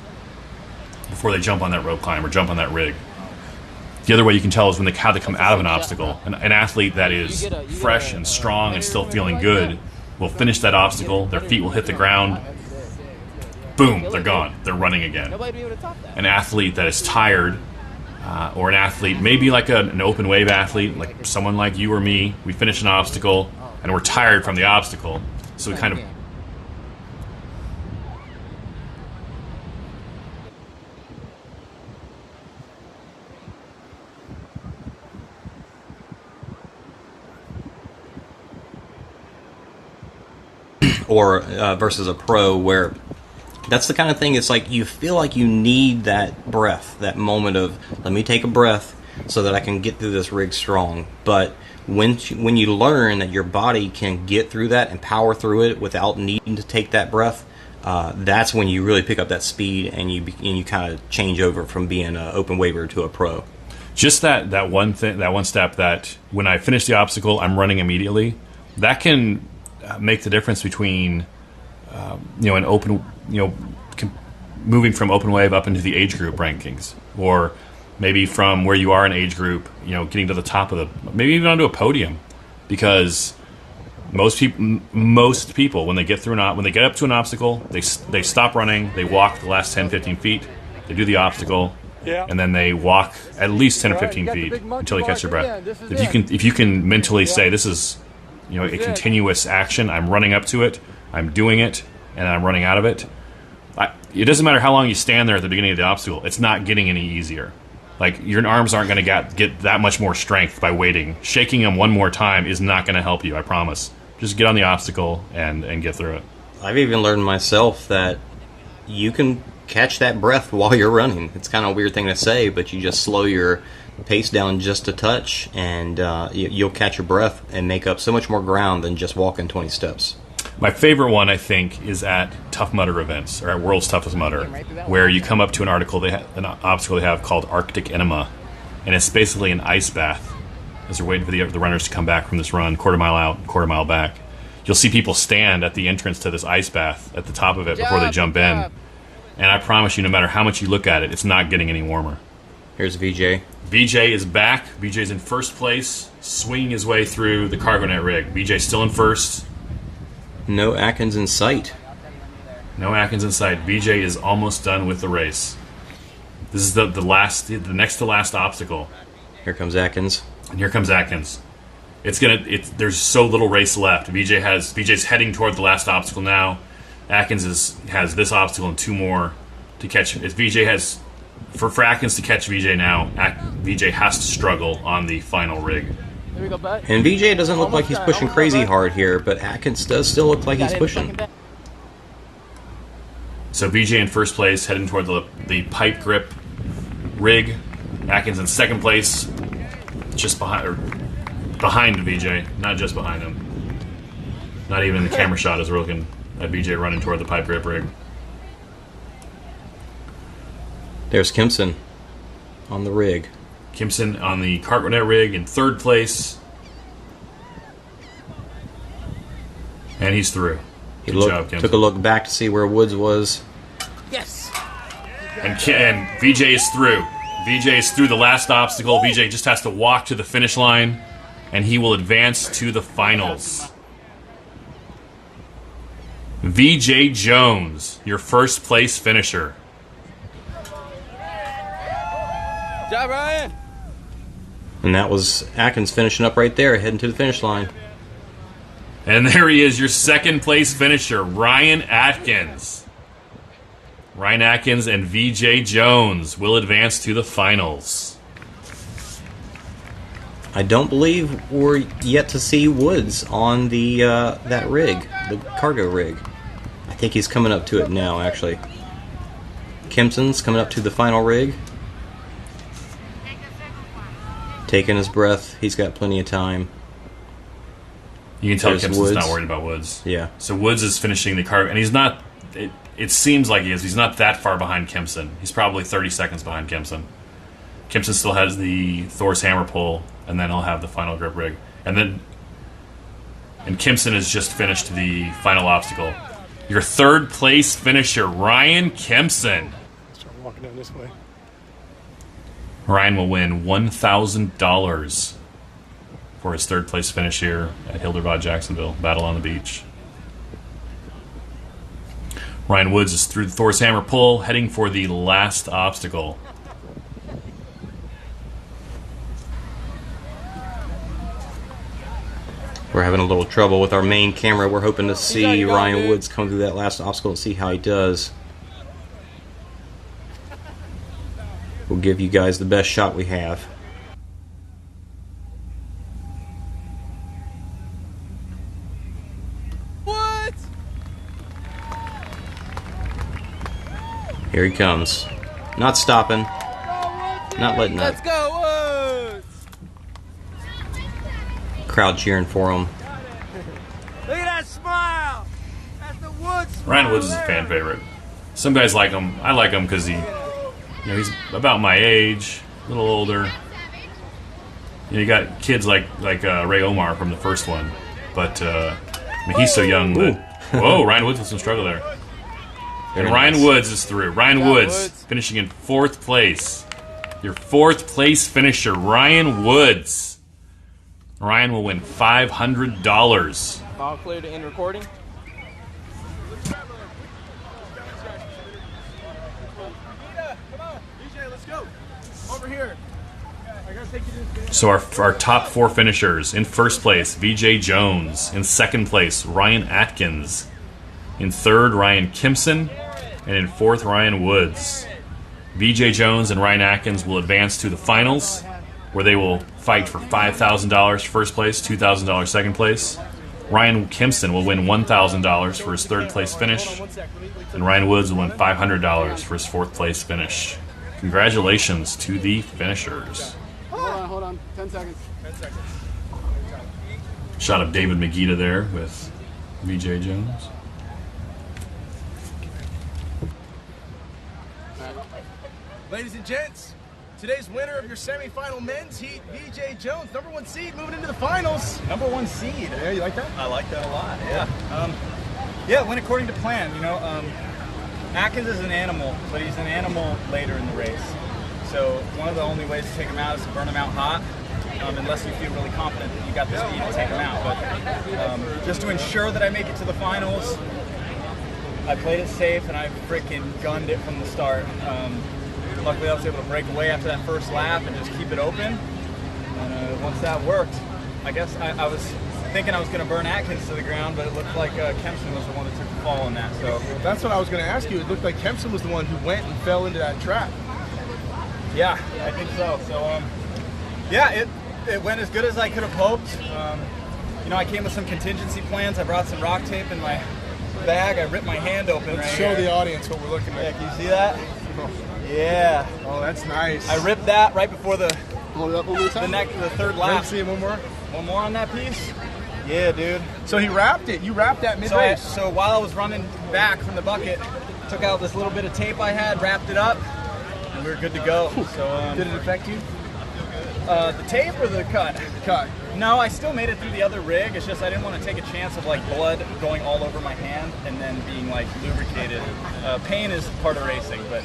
before they jump on that rope climb or jump on that rig. The other way you can tell is when how they come out of an obstacle. An athlete that is fresh and strong and still feeling good will finish that obstacle, their feet will hit the ground, boom, they're gone, they're running again. An athlete that is tired, or an athlete, maybe like an open wave athlete, like someone like you or me, we finish an obstacle and we're tired from the obstacle, so we kind of or versus a pro, where that's the kind of thing, it's like you feel like you need that breath, that moment of, let me take a breath so that I can get through this rig strong. But when you learn that your body can get through that and power through it without needing to take that breath, that's when you really pick up that speed and you kind of change over from being an open waver to a pro. Just that one step that when I finish the obstacle, I'm running immediately. That can make the difference between an open, moving from open wave up into the age group rankings, or maybe from where you are in age group, getting to the top of maybe even onto a podium, because most people when they get up to an obstacle, they stop running, they walk the last 10-15 feet, they do the obstacle, and then they walk at least 10 or 15 feet until they catch their breath. If you can mentally say, this is a continuous action, I'm running up to it, I'm doing it, and I'm running out of it. It doesn't matter how long you stand there at the beginning of the obstacle, it's not getting any easier. Like, your arms aren't going to get that much more strength by waiting. Shaking them one more time is not going to help you, I promise. Just get on the obstacle and get through it. I've even learned myself that you can catch that breath while you're running. It's kind of a weird thing to say, but you just slow your pace down just a touch, and you'll catch your breath and make up so much more ground than just walking 20 steps. My favorite one, I think, is at Tough Mudder events, or at World's Toughest Mudder, where you come up to an obstacle they have called Arctic Enema, and it's basically an ice bath as they're waiting for the runners to come back from this run, quarter mile out, quarter mile back. You'll see people stand at the entrance to this ice bath at the top of it before they jump in, and I promise you, no matter how much you look at it, it's not getting any warmer. Here's VJ. VJ is back. VJ's in first place, swinging his way through the cargo net rig. VJ's still in first. No Atkins in sight. No Atkins in sight. VJ is almost done with the race. This is the next to last obstacle. Here comes Atkins. And here comes Atkins. There's so little race left. VJ's heading toward the last obstacle now. Atkins has this obstacle and two more to catch. If VJ has for Atkins to catch VJ now, VJ has to struggle on the final rig. There we go, bud. And VJ doesn't look like he's pushing crazy hard here, but Atkins does still look like he's pushing. So VJ in first place, heading toward the pipe grip rig. Atkins in second place, just behind VJ, not just behind him. Not even the camera shot is looking at VJ running toward the pipe grip rig. There's Kimson on the rig. Kimson on the cargo net rig in third place. And he's through. Good job, Kimson. Took a look back to see where Woods was. Yes! And VJ is through. VJ is through the last obstacle. VJ just has to walk to the finish line, and he will advance to the finals. VJ Jones, your first place finisher. Good job, Ryan! And that was Atkins finishing up right there, heading to the finish line. And there he is, your second place finisher, Ryan Atkins. Ryan Atkins and VJ Jones will advance to the finals. I don't believe we're yet to see Woods on the that rig, the cargo rig. I think he's coming up to it now, actually. Kimson's coming up to the final rig. Taking his breath. He's got plenty of time. You can tell There's Kimson's Woods. not worried about Woods. Yeah. So Woods is finishing the cargo, and he's not. it seems like he is. He's not that far behind Kimson. He's probably 30 seconds behind Kimson. Kimson still has the Thor's hammer pull, and then he'll have the final grip rig. And Kimson has just finished the final obstacle. Your third place finisher, Ryan Kimson. Start walking down this way. Ryan will win $1,000 for his third place finish here at Hildervat Jacksonville, Battle on the Beach. Ryan Woods is through the Thor's hammer pull, heading for the last obstacle. We're having a little trouble with our main camera. We're hoping to see Ryan Woods come through that last obstacle and see how he does. We'll give you guys the best shot we have. What? Here he comes. Not stopping. Not letting Let's that go, Woods! crowd cheering for him. Look at that smile! That's the Woods smile. Ryan Woods is a fan favorite. Some guys like him. I like him because he's about my age, a little older. You got kids like Ray Omar from the first one, but he's so young that whoa, Ryan Woods with some struggle there. And Ryan Woods is through. Ryan Woods finishing in 4th place. Your 4th place finisher, Ryan Woods. Ryan will win $500. All clear to end recording. Over here. So our top 4 finishers: in 1st place, VJ Jones; in 2nd place, Ryan Atkins; in 3rd, Ryan Kimson; and in 4th, Ryan Woods. VJ Jones and Ryan Atkins will advance to the finals, where they will fight for $5,000 1st place, $2,000 2nd place. Ryan Kimson will win $1,000 for his 3rd place finish, and Ryan Woods will win $500 for his 4th place finish. Congratulations to the finishers. Hold on. 10 seconds. 10 seconds. Shot of David Megita there with VJ Jones. Ladies and gents, today's winner of your semifinal men's heat, VJ Jones, #1 seed, moving into the finals. #1 seed. Yeah, you like that? I like that a lot. Yeah. Yeah, it went according to plan. You know, Atkins is an animal, but he's an animal later in the race. So one of the only ways to take him out is to burn him out hot, unless you feel really confident that you got the speed to take him out. But just to ensure that I make it to the finals, I played it safe and I freaking gunned it from the start. Luckily I was able to break away after that first lap and just keep it open. And once that worked, I guess I was thinking I was going to burn Atkins to the ground, but it looked like Kempson was the one that took the fall on that. So that's what I was going to ask you. It looked like Kempson was the one who went and fell into that trap. Yeah, I think so. So, yeah, it went as good as I could have hoped. You know, I came with some contingency plans. I brought some rock tape in my bag. I ripped my hand open. Let's show the audience what we're looking at. Yeah, can you see that? Yeah. Oh, that's nice. I ripped that right before the hold it up one more time. The third lap. Let me see one more. One more on that piece. Yeah, dude. So he wrapped it. You wrapped that mid-race. So while I was running back from the bucket, took out this little bit of tape I had, wrapped it up, and we were good to go. So did it affect you? The tape or the cut? The cut. No, I still made it through the other rig. It's just I didn't want to take a chance of like blood going all over my hand and then being like lubricated. Pain is part of racing, but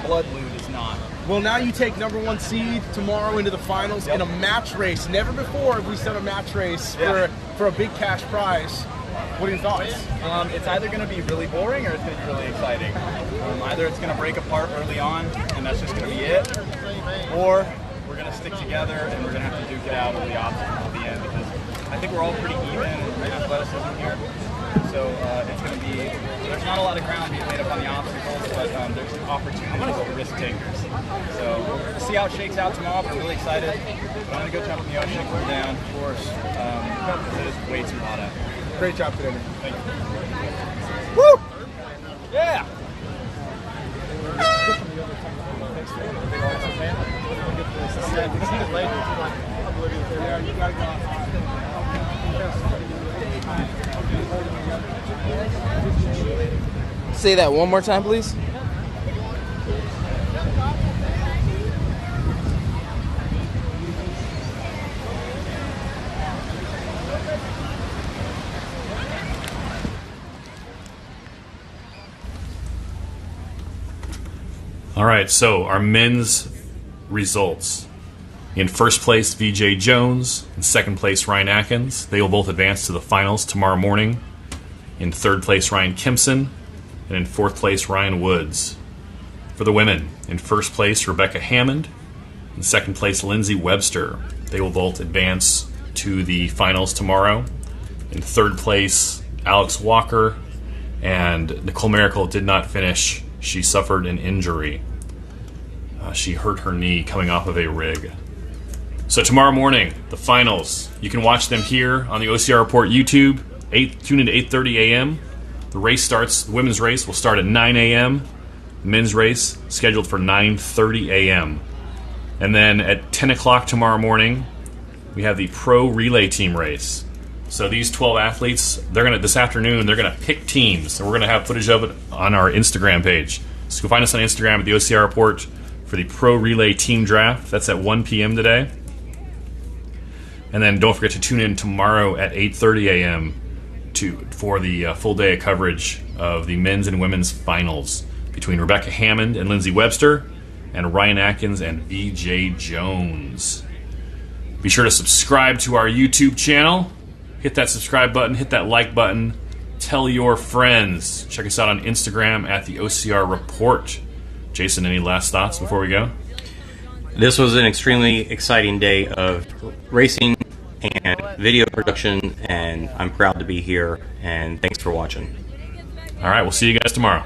blood lube is not. Well, now you take #1 seed tomorrow into the finals in a match race. Never before have we done a match race for a big cash prize. What are your thoughts? It's either going to be really boring or it's going to be really exciting. Either it's going to break apart early on and that's just going to be it, or we're going to stick together and we're going to have to duke it out over the obstacles at the end, because I think we're all pretty even in athleticism here. So it's going to be, there's not a lot of ground being made up on the obstacles, but there's an opportunity for risk takers. So we'll see how it shakes out tomorrow, but I'm really excited. I'm going to go jump in the ocean and cool down, of course, because it is way too hot out here. Great job today. Thank you. Woo! Yeah! say that one more time, please? All right, so our men's results. In first place, VJ Jones. In second place, Ryan Atkins. They will both advance to the finals tomorrow morning. In third place, Ryan Kimpson. And in fourth place, Ryan Woods. For the women, in first place, Rebecca Hammond. In second place, Lindsay Webster. They will both advance to the finals tomorrow. In third place, Alex Walker. And Nicole Miracle did not finish. She suffered an injury. She hurt her knee coming off of a rig. So tomorrow morning, the finals. You can watch them here on the OCR Report YouTube. Tune in to 8:30 a.m. The race starts. The women's race will start at 9 a.m. The men's race scheduled for 9:30 a.m. And then at 10 o'clock tomorrow morning, we have the pro relay team race. So these 12 athletes, this afternoon, they're gonna pick teams, and we're gonna have footage of it on our Instagram page. So go find us on Instagram at the OCR Report for the pro relay team draft. That's at 1 p.m. today. And then don't forget to tune in tomorrow at 8:30 a.m. for the full day of coverage of the men's and women's finals between Rebecca Hammond and Lindsay Webster, and Ryan Atkins and VJ Jones. Be sure to subscribe to our YouTube channel. Hit that subscribe button, hit that like button, tell your friends. Check us out on Instagram at the OCR Report. Jason, any last thoughts before we go? This was an extremely exciting day of racing and video production, and I'm proud to be here, and thanks for watching. All right, we'll see you guys tomorrow.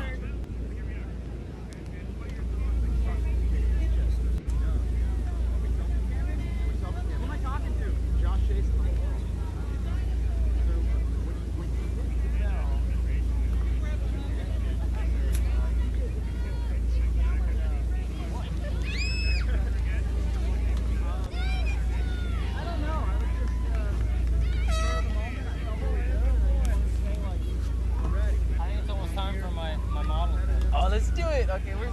Oh, let's do it. Okay, where's